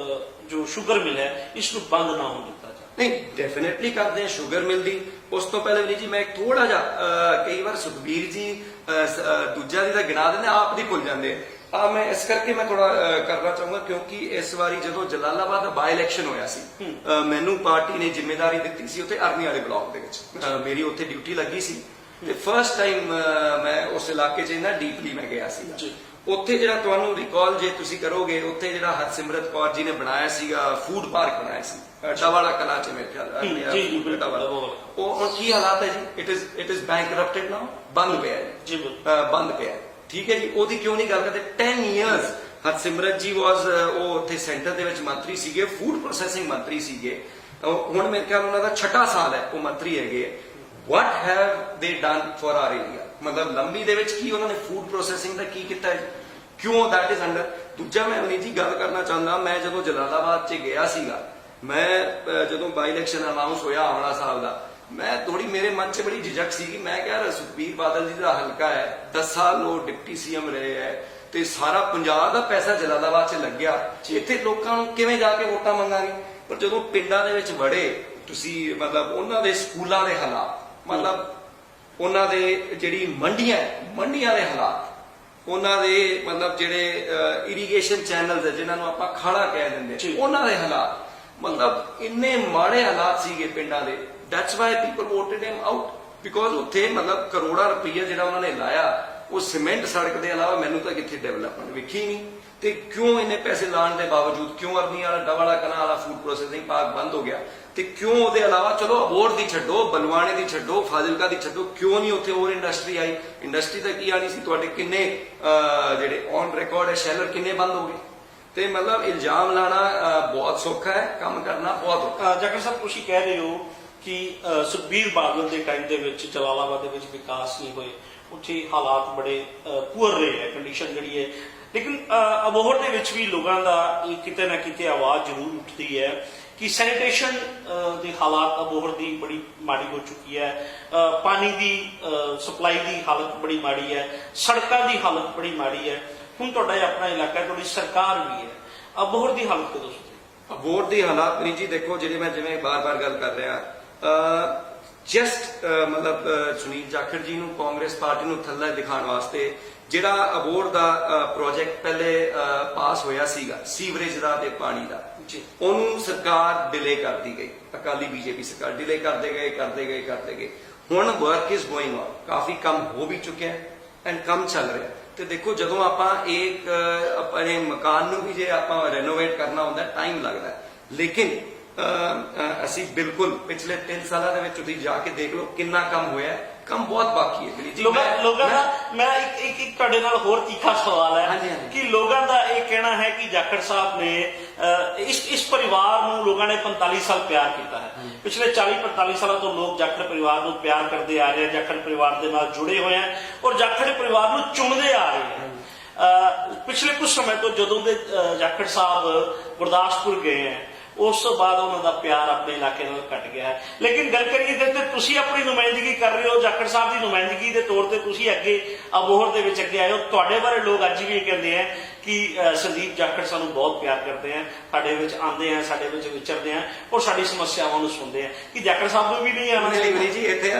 ਜੋ ਸ਼ੂਗਰ ਮਿਲ ਹੈ ਇਸ ਨੂੰ ਬੰਦ ਨਾ ਹੋਣ ਦਿੱਤਾ ਜਾਵੇ? ਨਹੀਂ, ਡੈਫੀਨੇਟਲੀ ਕਰਦੇ ਆ ਸ਼ੂਗਰ ਮਿਲ ਦੀ। ਉਸ ਤੋਂ ਪਹਿਲੇ ਵੀ ਜੀ ਮੈਂ ਥੋੜਾ ਜਿਹਾ ਕਈ ਵਾਰ ਸੁਖਬੀਰ ਜੀ ਦੂਜਾ ਦੀ ਤਾਂ ਗਿਣਾ ਦਿੰਦੇ, ਆਪ ਦੀ ਭੁੱਲ ਜਾਂਦੇ ਆ। ਮੈਂ ਇਸ ਕਰਕੇ ਮੈਂ ਥੋੜਾ ਕਰਨਾ ਚਾਹੂੰਗਾ, ਕਿਉਂਕਿ ਇਸ ਵਾਰੀ ਜਦੋਂ ਜਲਾਲਾਬਾਦ ਦਾ ਬਾਈ ਇਲੈਕਸ਼ਨ ਹੋਇਆ ਸੀ, ਮੈਨੂੰ ਪਾਰਟੀ ਨੇ ਜ਼ਿੰਮੇਵਾਰੀ ਦਿੱਤੀ ਸੀ ਉੱਥੇ ਅਰਨੀ ਵਾਲੇ ਬਲਾਕ ਦੇ ਵਿੱਚ, ਮੇਰੀ ਉੱਥੇ ਡਿਊਟੀ ਲੱਗੀ ਸੀ ਤੇ ਫਰਸਟ ਟਾਈਮ ਮੈਂ ਉਸ ਇਲਾਕੇ 'ਚ ਇੰਨਾ ਡੀਪਲੀ ਮੈਂ ਗਿਆ ਸੀ। ਉੱਥੇ ਜਿਹੜਾ ਤੁਹਾਨੂੰ ਰਿਕਾਲ ਜੇ ਤੁਸੀਂ ਕਰੋਗੇ, ਉੱਥੇ ਜਿਹੜਾ ਹਰਸਿਮਰਤ ਕੌਰ ਜੀ ਨੇ ਬਣਾਇਆ ਸੀਗਾ ਫੂਡ ਪਾਰਕ ਬਣਾਇਆ ਸੀ ਟਾਵਾਲਾ ਕਲਾ 'ਚ, ਮੇਰੇ ਖਿਆਲ ਉਹ ਹੁਣ ਕੀ ਹਾਲਾਤ ਹੈ ਜੀ? ਇਟ ਇਜ਼ ਬੈਂਕਰਪਟਡ ਨਾਓ, ਬੰਦ ਪਿਆ ਜੀ, ਬੰਦ ਪਿਆ। ਠੀਕ ਹੈ ਜੀ, ਉਹਦੀ ਕਿਉਂ ਨਹੀਂ ਗੱਲ ਕਰਦੇ? 10 years ਹਰਸਿਮਰਤ ਜੀ ਵਾਸ, ਉਹ ਉੱਥੇ ਸੈਂਟਰ ਦੇ ਵਿੱਚ ਮੰਤਰੀ ਸੀਗੇ, ਫੂਡ ਪ੍ਰੋਸੈਸਿੰਗ ਮੰਤਰੀ ਸੀਗੇ। ਹੁਣ ਮੇਰੇ ਖਿਆਲ ਉਹਨਾਂ ਦਾ 6ਵਾਂ ਸਾਲ ਹੈ ਉਹ ਮੰਤਰੀ ਹੈਗੇ। What have they done for our area? ਮਤਲਬ ਲੰਬੀ ਦੇ ਵਿੱਚ ਕੀ ਉਹਨਾਂ ਨੇ ਫੂਡ ਪ੍ਰੋਸੈਸਿੰਗ ਦਾ ਕੀ ਕੀਤਾ ਹੈ? ਕਿਉਂ that is under? ਦੂਜਾ ਮੈਂ ਅਮਨੀਤ ਜੀ ਗੱਲ ਕਰਨਾ ਚਾਹੁੰਦਾ, ਮੈਂ ਜਦੋਂ ਜਲਾਲਾਬਾਦ 'ਚ ਗਿਆ ਸੀਗਾ, ਮੈਂ ਜਦੋਂ ਬਾਈ ਇਲੈਕਸ਼ਨ ਅਨਾਉਂਸ ਹੋਇਆ ਆਮਲਾ ਸਾਹਿਬ ਦਾ, ਮੈਂ ਥੋੜੀ ਮੇਰੇ ਮਨ 'ਚ ਬੜੀ ਝਿਜਕ ਸੀਗੀ। ਮੈਂ ਕਿਹਾ ਸੁਖਬੀਰ ਬਾਦਲ ਜੀ ਦਾ ਹਲਕਾ ਹੈ, 10 ਸਾਲ ਉਹ ਡਿਪਟੀ ਸੀਐਮ ਰਹੇ ਹੈ ਤੇ ਸਾਰਾ ਪੰਜਾਬ ਦਾ ਪੈਸਾ ਜਲਾਲਾਬਾਦ 'ਚ ਲੱਗਿਆ, ਇੱਥੇ ਲੋਕਾਂ ਨੂੰ ਕਿਵੇਂ ਜਾ ਕੇ ਵੋਟਾਂ ਮੰਗਾਂਗੇ? ਪਰ ਜਦੋਂ ਪਿੰਡਾਂ ਦੇ ਵਿੱਚ ਵੜੇ ਤੁਸੀਂ, ਮਤਲਬ ਉਹਨਾਂ ਦੇ ਸਕੂਲਾਂ ਦੇ ਹਾਲਾਤ, ਮਤਲਬ ਉਹਨਾਂ ਦੇ ਜਿਹੜੀ ਮੰਡੀਆਂ ਦੇ ਹਾਲਾਤ, ਉਹਨਾਂ ਦੇ ਮਤਲਬ ਜਿਹੜੇ ਇਰੀਗੇਸ਼ਨ ਚੈਨਲਸ ਹੈ ਜਿਨ੍ਹਾਂ ਨੂੰ ਆਪਾਂ ਖਾੜਾ ਕਹਿ ਦਿੰਦੇ, ਉਹਨਾਂ ਦੇ ਹਾਲਾਤ, ਮਤਲਬ ਇੰਨੇ ਮਾੜੇ ਹਾਲਾਤ ਸੀਗੇ ਪਿੰਡਾਂ ਦੇ। That's why people voted him out, because ਉੱਥੇ ਮਤਲਬ ਕਰੋੜਾਂ ਰੁਪਈਆ ਜਿਹੜਾ ਉਹਨਾਂ ਨੇ ਲਾਇਆ, ਉਹ ਸੀਮੈਂਟ ਸੜਕ ਦੇ ਇਲਾਵਾ ਮੈਨੂੰ ਤਾਂ ਕਿੱਥੇ ਡਿਵੈਲਪਮੈਂਟ ਵੇਖੀ ਨਹੀਂ। ਤੇ ਕਿਉਂ ਇੰਨੇ ਪੈਸੇ ਲਾਉਣ ਦੇ ਬਾਵਜੂਦ ਕਿਉਂ ਅਰਨੀ ਵਾਲਾ ਡਵਾਲਾ ਕਲਾਂ ਵਾਲਾ ਫੂਡ ਪ੍ਰੋਸੈਸਿੰਗ ਪਾਰਕ ਬੰਦ ਹੋ ਗਿਆ? ਤੇ ਕਿਉਂ ਉਹਦੇ ਇਲਾਵਾ, ਚਲੋ ਅਬੋਹਰ ਦੀ ਛੱਡੋ, ਬਲਵਾਣੇ ਦੀ ਛੱਡੋ, ਫਾਜ਼ਿਲਕਾ ਦੀ ਛੱਡੋ, ਕਿਉਂ ਨਹੀਂ ਉੱਥੇ ਹੋਰ ਇੰਡਸਟਰੀ ਆਈ? ਇੰਡਸਟਰੀ ਤਾਂ ਕੀ ਆਣੀ ਸੀ? ਤੁਹਾਡੇ ਕਿੰਨੇ ਜਿਹੜੇ ਔਨ ਰਿਕਾਰਡ ਹੈ ਸ਼ੈਲਰ ਕਿੰਨੇ ਬੰਦ ਹੋ ਗਏ? ਤੇ ਮਤਲਬ ਇਲਜ਼ਾਮ ਲਾਣਾ ਬਹੁਤ ਸੌਖਾ ਹੈ, ਕੰਮ ਕਰਨਾ ਬਹੁਤ ਔਖਾ। ਜਾਖੜ ਸਾਹਿਬ, ਤੁਸੀਂ ਕਹਿ ਰਹੇ ਹੋ ਕਿ ਸੁਖਬੀਰ ਬਾਦਲ ਦੇ ਟਾਈਮ ਦੇ ਵਿੱਚ ਜਲਾਲਾਬਾਦ ਦੇ ਵਿੱਚ ਵਿਕਾਸ ਨਹੀਂ ਹੋਏ, ਉੱਥੇ ਹਾਲਾਤ ਬੜੇ ਪੂਅਰ ਰਹੇ ਹੈ, ਕੰਡੀਸ਼ਨ ਜਿਹੜੀ ਹੈ। ਲੇਕਿਨ ਅਬੋਹਰ ਦੇ ਵਿੱਚ ਵੀ ਲੋਕਾਂ ਦਾ ਕਿਤੇ ਨਾ ਕਿਤੇ ਆਵਾਜ਼ ਜ਼ਰੂਰ ਉੱਠਦੀ ਹੈ ਕਿ ਸੈਨੀਟੇਸ਼ਨ ਦੇ ਹਾਲਾਤ ਅਬੋਹਰ ਦੀ ਬੜੀ ਮਾੜੀ ਹੋ ਚੁੱਕੀ ਹੈ, ਪਾਣੀ ਦੀ ਸਪਲਾਈ ਦੀ ਹਾਲਤ ਬੜੀ ਮਾੜੀ ਹੈ, ਸੜਕਾਂ ਦੀ ਹਾਲਤ ਬੜੀ ਮਾੜੀ ਹੈ। ਹੁਣ ਤੁਹਾਡਾ ਆਪਣਾ ਇਲਾਕਾ, ਤੁਹਾਡੀ ਸਰਕਾਰ ਵੀ ਹੈ, ਅਬੋਹਰ ਦੀ ਹਾਲਤ ਕਦੋਂ ਸੁਧਰੇ? ਅਬੋਹਰ ਦੀ ਹਾਲਾਤ ਨਹੀਂ ਜੀ, ਦੇਖੋ ਜਿਹੜੇ ਮੈਂ ਜਿਵੇਂ ਬਾਰ-ਬਾਰ ਗੱਲ ਕਰ ਰਿਹਾ, ਜਸਟ ਮਤਲਬ ਸੁਨੀਲ ਜਾਖੜ ਜੀ ਨੂੰ, ਕਾਂਗਰਸ ਪਾਰਟੀ ਨੂੰ ਥੱਲੇ ਦਿਖਾਉਣ ਵਾਸਤੇ ਜਿਹੜਾ ਅਬੋਹਰ ਦਾ ਪ੍ਰੋਜੈਕਟ ਪਹਿਲੇ ਪਾਸ ਹੋਇਆ ਸੀਗਾ ਸੀਵਰੇਜ ਦਾ ਤੇ ਪਾਣੀ ਦਾ, ਉਹਨੂੰ ਸਰਕਾਰ ਡਿਲੇ ਕਰਦੀ ਗਈ, ਅਕਾਲੀ ਬੀਜੇਪੀ ਸਰਕਾਰ ਡਿਲੇ ਕਰਦੇ ਗਏ। ਹੁਣ ਵਰਕ ਇਜ਼ ਗੋਇੰਗ ਔਨ, ਕਾਫੀ ਕੰਮ ਹੋ ਵੀ ਚੁੱਕਿਆ ਐਂਡ ਕੰਮ ਚੱਲ ਰਿਹਾ। ਤੇ ਦੇਖੋ ਜਦੋਂ ਆਪਾਂ ਇੱਕ ਆਪਣੇ ਮਕਾਨ ਨੂੰ ਵੀ ਜੇ ਆਪਾਂ ਰੈਨੋਵੇਟ ਕਰਨਾ ਹੁੰਦਾ ਟਾਈਮ ਲੱਗਦਾ, ਲੇਕਿਨ ਅਸੀਂ ਬਿਲਕੁਲ ਪਿਛਲੇ 3 ਸਾਲਾਂ ਦੇ ਵਿੱਚ ਤੁਸੀਂ ਜਾ ਕੇ ਦੇਖ ਲਓ ਕਿੰਨਾ ਕੰਮ ਹੋਇਆ, ਕੰਮ ਬਹੁਤ ਬਾਕੀ ਹੈ ਜੀ। ਲੋਕਾਂ ਦਾ ਮੈਂ ਇੱਕ ਤੁਹਾਡੇ ਨਾਲ ਹੋਰ ਤਿੱਖਾ ਸਵਾਲ ਹੈ ਕਿ ਲੋਕਾਂ ਦਾ ਇਹ ਕਹਿਣਾ ਹੈ ਕਿ ਜਾਖੜ ਸਾਹਿਬ ਨੇ ਇਸ ਪਰਿਵਾਰ ਨੂੰ ਲੋਕਾਂ ਨੇ 45 ਸਾਲ ਪਿਆਰ ਕੀਤਾ ਹੈ। ਪਿਛਲੇ 40-45 ਸਾਲਾਂ ਤੋਂ ਲੋਕ ਜਾਖੜ ਪਰਿਵਾਰ ਨੂੰ ਪਿਆਰ ਕਰਦੇ ਆ ਰਹੇ, ਜਾਖੜ ਪਰਿਵਾਰ ਦੇ ਨਾਲ ਜੁੜੇ ਹੋਏ ਆ ਔਰ ਜਾਖੜ ਪਰਿਵਾਰ ਨੂੰ ਚੁਣਦੇ ਆ ਰਹੇ ਆ। ਪਿਛਲੇ ਕੁਝ ਸਮੇਂ ਤੋਂ ਜਦੋਂ ਦੇ ਜਾਖੜ ਸਾਹਿਬ ਗੁਰਦਾਸਪੁਰ ਗਏ ਹੈ, ਉਸ ਤੋਂ ਬਾਅਦ ਉਹਨਾਂ ਦਾ ਪਿਆਰ ਆਪਣੇ ਇਲਾਕੇ ਨਾਲ ਘਟ ਗਿਆ ਹੈ। ਲੇਕਿਨ ਗੱਲ ਕਰੀਏ ਤੇ ਤੁਸੀਂ ਆਪਣੀ ਨੁਮਾਇੰਦਗੀ ਕਰ ਰਹੇ ਹੋ, ਜਾਖੜ ਸਾਹਿਬ ਦੀ ਨੁਮਾਇੰਦਗੀ ਦੇ ਤੌਰ ਤੇ ਤੁਸੀਂ ਅੱਗੇ ਅਬੋਹਰ ਦੇ ਵਿੱਚ ਅੱਗੇ ਆਏ ਹੋ। ਤੁਹਾਡੇ ਬਾਰੇ ਲੋਕ ਅੱਜ ਵੀ ਇਹ ਕਹਿੰਦੇ ਆ ਕਿ ਸੰਦੀਪ ਜਾਖੜ ਸਾਨੂੰ ਬਹੁਤ ਪਿਆਰ ਕਰਦੇ ਆ, ਸਾਡੇ ਵਿੱਚ ਆਉਂਦੇ ਆ, ਸਾਡੇ ਵਿੱਚ ਵਿਚਰਦੇ ਆ ਔਰ ਸਾਡੀ ਸਮੱਸਿਆਵਾਂ ਨੂੰ ਸੁਣਦੇ ਆ। ਕਿ ਜਾਖੜ ਸਾਹਿਬ ਨੂੰ ਵੀ ਨਹੀਂ ਆਉਣਾ ਚਾਹੀਦਾ ਜੀ ਇੱਥੇ?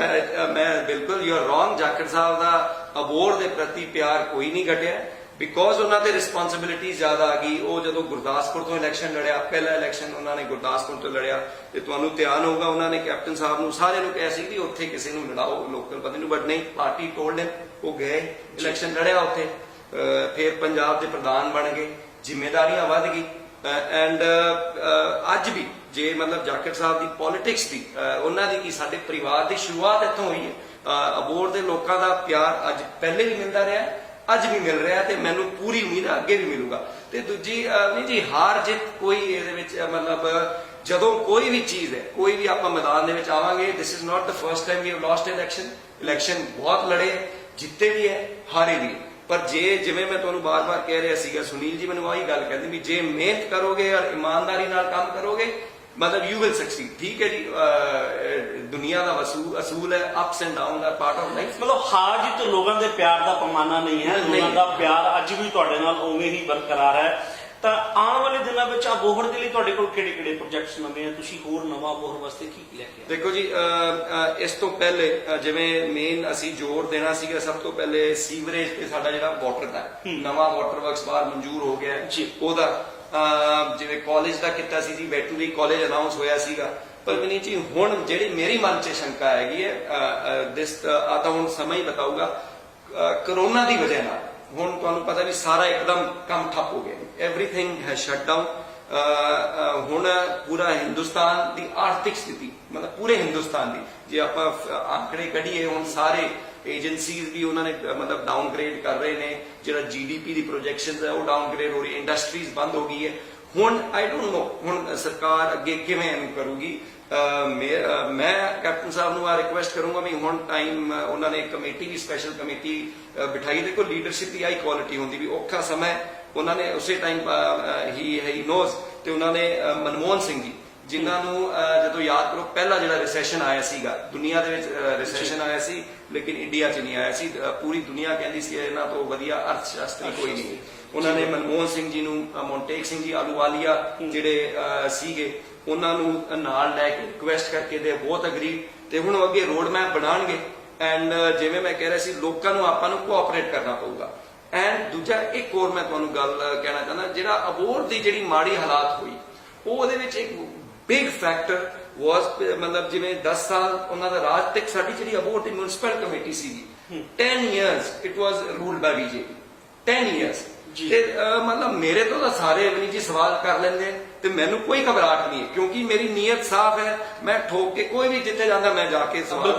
ਮੈਂ ਬਿਲਕੁਲ ਯੂ ਆਰ ਰੋਂਗ। ਜਾਖੜ ਸਾਹਿਬ ਦਾ ਅਬੋਹਰ ਦੇ ਪ੍ਰਤੀ ਪਿਆਰ ਕੋਈ ਨਹੀਂ ਘਟਿਆ, ਬਿਕੋਜ਼ ਉਹਨਾਂ ਤੇ ਰਿਸਪੌਂਸਿਬਿਲਿਟੀ ਜ਼ਿਆਦਾ ਆ ਗਈ। ਉਹ ਜਦੋਂ ਗੁਰਦਾਸਪੁਰ ਤੋਂ ਇਲੈਕਸ਼ਨ ਲੜਿਆ, ਪਹਿਲਾ ਇਲੈਕਸ਼ਨ ਉਹਨਾਂ ਨੇ ਗੁਰਦਾਸਪੁਰ ਤੋਂ ਲੜਿਆ, ਤੇ ਤੁਹਾਨੂੰ ਧਿਆਨ ਹੋਊਗਾ ਉਹਨਾਂ ਨੇ ਕੈਪਟਨ ਸਾਹਿਬ ਨੂੰ ਸਾਰਿਆਂ ਨੂੰ ਕਿਹਾ ਸੀ ਕਿ ਉੱਥੇ ਕਿਸੇ ਨੂੰ ਲੜਾਓ ਲੋਕਲ ਬੰਦੇ ਨੂੰ, ਬਟ ਨਹੀਂ, ਪਾਰਟੀ ਟੋਲਡ ਹਿਮ। ਉਹ ਗਏ, ਇਲੈਕਸ਼ਨ ਲੜਿਆ ਉੱਥੇ, ਫਿਰ ਪੰਜਾਬ ਦੇ ਪ੍ਰਧਾਨ ਬਣ ਗਏ, ਜ਼ਿੰਮੇਵਾਰੀਆਂ ਵੱਧ ਗਈ। ਐਂਡ ਅੱਜ ਵੀ ਜੇ ਮਤਲਬ ਜਾਖੜ ਸਾਹਿਬ ਦੀ ਪੋਲਿਟਿਕਸ ਦੀ ਉਹਨਾਂ ਦੀ ਕੀ ਸਾਡੇ ਪਰਿਵਾਰ ਦੀ ਸ਼ੁਰੂਆਤ ਇੱਥੋਂ ਹੋਈ ਹੈ। ਅਬੋਹਰ ਦੇ ਲੋਕਾਂ ਦਾ ਪਿਆਰ ਅੱਜ ਪਹਿਲੇ ਵੀ ਮਿਲਦਾ ਰਿਹਾ, ਅੱਜ ਵੀ ਮਿਲ ਰਿਹਾ, ਤੇ ਮੈਨੂੰ ਪੂਰੀ ਉਮੀਦ ਹੈ ਅੱਗੇ ਵੀ ਮਿਲੂਗਾ। ਤੇ ਦੂਜੀ ਨਹੀਂ ਜੀ, ਹਾਰ ਜਿੱਤ ਕੋਈ ਇਹਦੇ ਵਿੱਚ ਮਤਲਬ ਜਦੋਂ ਕੋਈ ਵੀ ਚੀਜ਼ ਹੈ, ਕੋਈ ਵੀ ਆਪਾਂ ਮੈਦਾਨ ਦੇ ਵਿੱਚ ਆਵਾਂਗੇ, this is not the first time we have lost election ਬਹੁਤ ਲੜੇ, ਜਿੱਤੇ ਵੀ ਹੈ, ਹਾਰੇ ਵੀ। ਪਰ ਜੇ ਜਿਵੇਂ ਮੈਂ ਤੁਹਾਨੂੰ ਬਾਰ-ਬਾਰ ਕਹਿ ਰਿਹਾ ਸੀਗਾ, ਸੁਨੀਲ ਜੀ ਮੈਨੂੰ ਆਹੀ ਗੱਲ ਕਹਿੰਦੇ ਵੀ ਜੇ ਮਿਹਨਤ ਕਰੋਗੇ ਔਰ ਇਮਾਨਦਾਰੀ ਨਾਲ ਕੰਮ ਕਰੋਗੇ ਮਤਲਬ ਯੂ ਵਿਲ ਸਕਸੀਡ। ਠੀਕ ਹੈ ਜੀ, ਦੁਨੀਆ ਦਾ ਅਸੂਲ ਹੈ, ups and down are part of life. ਮਤਲਬ ਹਾਰ ਜਿੱਤ ਲੋਕਾਂ ਦੇ ਪਿਆਰ ਦਾ ਪੈਮਾਨਾ ਨਹੀਂ ਹੈ, ਲੋਕਾਂ ਦਾ ਪਿਆਰ ਅੱਜ ਵੀ ਤੁਹਾਡੇ ਨਾਲ ਉਵੇਂ ਹੀ ਬਰਕਰਾਰ ਹੈ। ਤਾਂ ਆਉਣ ਵਾਲੇ ਦਿਨਾਂ ਵਿੱਚ ਅਬੋਹਰ ਦੇ ਲਈ ਤੁਹਾਡੇ ਕੋਲ ਕਿਹੜੇ ਪ੍ਰੋਜੈਕਟਸ ਨਵੇਂ ਆ, ਤੁਸੀਂ ਹੋਰ ਨਵਾਂ ਅਬੋਹਰ ਵਾਸਤੇ ਕੀ ਲੈ ਕੇ ਆਏ? ਦੇਖੋ ਜੀ, ਇਸ ਤੋਂ ਪਹਿਲੇ ਜਿਵੇਂ ਮੇਨ ਅਸੀਂ ਜ਼ੋਰ ਦੇਣਾ ਸੀਗਾ, ਸਭ ਤੋਂ ਪਹਿਲੇ ਸੀਵਰੇਜ ਤੇ ਸਾਡਾ ਜਿਹੜਾ ਵਾਟਰ ਦਾ ਨਵਾਂ ਵਾਟਰ ਵਰਕਸ ਬਾਹਰ ਮਨਜ਼ੂਰ ਹੋ ਗਿਆ ਉਹਦਾ, ਜਿਵੇਂ ਕਾਲਜ ਦਾ ਕੀਤਾ ਸੀ ਜੀ, ਵੈਟਰਨਰੀ ਕਾਲਜ ਅਨਾਉਂਸ ਹੋਇਆ ਸੀਗਾ। ਪਰ ਵਿਨੀਤ ਜੀ ਹੁਣ ਜਿਹੜੀ ਮੇਰੀ ਮਨ 'ਚ ਸ਼ੰਕਾ ਹੈਗੀ ਹੈ, ਤਾਂ ਹੁਣ ਸਮਾਂ ਹੀ ਬਤਾਊਗਾ, ਕਰੋਨਾ ਦੀ ਵਜ੍ਹਾ ਨਾਲ ਹੁਣ ਤੁਹਾਨੂੰ ਪਤਾ ਵੀ ਸਾਰਾ ਇੱਕਦਮ ਕੰਮ ਠੱਪ ਹੋ ਗਿਆ, ਐਵਰੀਥਿੰਗ ਹੈਜ਼ ਸ਼ਟ ਡਾਊਨ। ਹੁਣ ਪੂਰਾ ਹਿੰਦੁਸਤਾਨ ਦੀ ਆਰਥਿਕ ਸਥਿਤੀ ਮਤਲਬ ਪੂਰੇ ਹਿੰਦੁਸਤਾਨ ਦੀ ਜੇ ਆਪਾਂ ਆંકੜੇ ਕੱਢੀਏ, ਹੁਣ ਸਾਰੇ ਏਜੰਸੀਜ਼ ਵੀ ਉਹਨਾਂ ਨੇ ਮਤਲਬ ਡਾਊਨਗ੍ਰੇਡ ਕਰ ਰਹੇ ਨੇ, ਜਿਹੜਾ GDP ਦੀ ਪ੍ਰੋਜੈਕਸ਼ਨਸ ਹੈ ਉਹ ਡਾਊਨਗ੍ਰੇਡ ਹੋ ਰਹੀ, ਇੰਡਸਟਰੀਜ਼ ਬੰਦ ਹੋ ਗਈ ਹੈ। ਹੁਣ ਆਈ ਡੋਂਟ ਨੋ ਹੁਣ ਸਰਕਾਰ ਅੱਗੇ ਕਿਵੇਂ ਇਹਨੂੰ ਕਰੂਗੀ। ਮੈਂ ਕੈਪਟਨ ਸਾਹਿਬ ਨੂੰ ਆ ਰਿਕੁਐਸਟ ਕਰੂੰਗਾ ਵੀ ਹੁਣ ਟਾਈਮ ਉਹਨਾਂ ਨੇ ਕਮੇਟੀ ਵੀ ਸਪੈਸ਼ਲ ਕਮੇਟੀ ਬਿਠਾਈ। ਦੇਖੋ ਲੀਡਰਸ਼ਿਪ ਦੀ ਆਈ ਕੁਆਲਿਟੀ ਹੁੰਦੀ ਵੀ ਔਖਾ ਸਮਾਂ ਉਹਨਾਂ ਨੇ ਉਸੇ ਟਾਈਮ ਹੀ ਨੋਜ਼, ਤੇ ਉਹਨਾਂ ਨੇ ਮਨਮੋਹਨ ਸਿੰਘ ਜੀ ਜਿਨ੍ਹਾਂ ਨੂੰ ਜਦੋਂ ਯਾਦ ਕਰੋ ਪਹਿਲਾ ਜਿਹੜਾ ਰਿਸੈਸ਼ਨ ਆਇਆ ਸੀਗਾ ਦੁਨੀਆ ਦੇ ਵਿੱਚ, ਰਿਸੈਸ਼ਨ ਆਇਆ ਸੀ ਲੇਕਿਨ ਇੰਡੀਆ 'ਚ ਨਹੀਂ ਆਇਆ ਸੀ, ਪੂਰੀ ਦੁਨੀਆ ਕਹਿੰਦੀ ਸੀ ਇਹਨਾਂ ਤੋਂ ਵਧੀਆ ਅਰਥ ਸ਼ਾਸਤਰੀ ਕੋਈ ਨਹੀਂ। ਉਹਨਾਂ ਨੇ ਮਨਮੋਹਨ ਸਿੰਘ ਜੀ ਨੂੰ, ਮੋਂਟੇਕ ਸਿੰਘ ਜੀ ਆਲੂਵਾਲੀਆ ਜਿਹੜੇ ਸੀਗੇ ਉਹਨਾਂ ਨੂੰ ਨਾਲ ਲੈ ਕੇ ਰਿਕੁਐਸਟ ਕਰਕੇ ਦੇ ਬਹੁਤ ਅਗਰੀ, ਤੇ ਹੁਣ ਅੱਗੇ ਰੋਡ ਮੈਪ ਬਣਾਉਣਗੇ। ਐਂਡ ਜਿਵੇਂ ਮੈਂ ਕਹਿ ਰਿਹਾ ਸੀ, ਲੋਕਾਂ ਨੂੰ ਆਪਾਂ ਨੂੰ ਕੋਆਪਰੇਟ ਕਰਨਾ ਪਊਗਾ। ਐਂਡ ਦੂਜਾ ਇੱਕ ਹੋਰ ਮੈਂ ਤੁਹਾਨੂੰ ਗੱਲ ਕਹਿਣਾ ਚਾਹੁੰਦਾ, ਜਿਹੜਾ ਅਬੋਹਰ ਦੀ ਜਿਹੜੀ ਮਾੜੀ ਹਾਲਾਤ ਹੋਈ ਉਹਦੇ ਵਿੱਚ ਇੱਕ ਬਿਗ ਫੈਕਟਰ ਵਾਸ ਮਤਲਬ ਜਿਵੇਂ 10 ਸਾਲ ਉਹਨਾਂ ਦਾ ਰਾਜ ਤੱਕ ਸਾਡੀ ਜਿਹੜੀ ਅਬੋਹਰ ਦੀ ਮਿਊਨਿਸਪਲ ਕਮੇਟੀ ਸੀਗੀ 10 years it was ruled by BJP 10 years। ਤੇ ਮਤਲਬ ਮੇਰੇ ਤੋਂ ਤਾਂ ਸਾਰੇ ਅਵਨੀ ਜੀ ਸਵਾਲ ਕਰ ਲੈਂਦੇ ਤੇ ਮੈਨੂੰ ਕੋਈ ਘਬਰਾਹਟ ਨਹੀਂ ਹੈ ਕਿਉਂਕਿ ਮੇਰੀ ਨੀਅਤ ਸਾਫ਼ ਹੈ। ਮੈਂ ਠੋਕ ਕੇ ਕੋਈ ਵੀ ਜਿੱਥੇ ਜਾਂਦਾ ਮੈਂ ਜਾ ਕੇ ਸਵਾਲ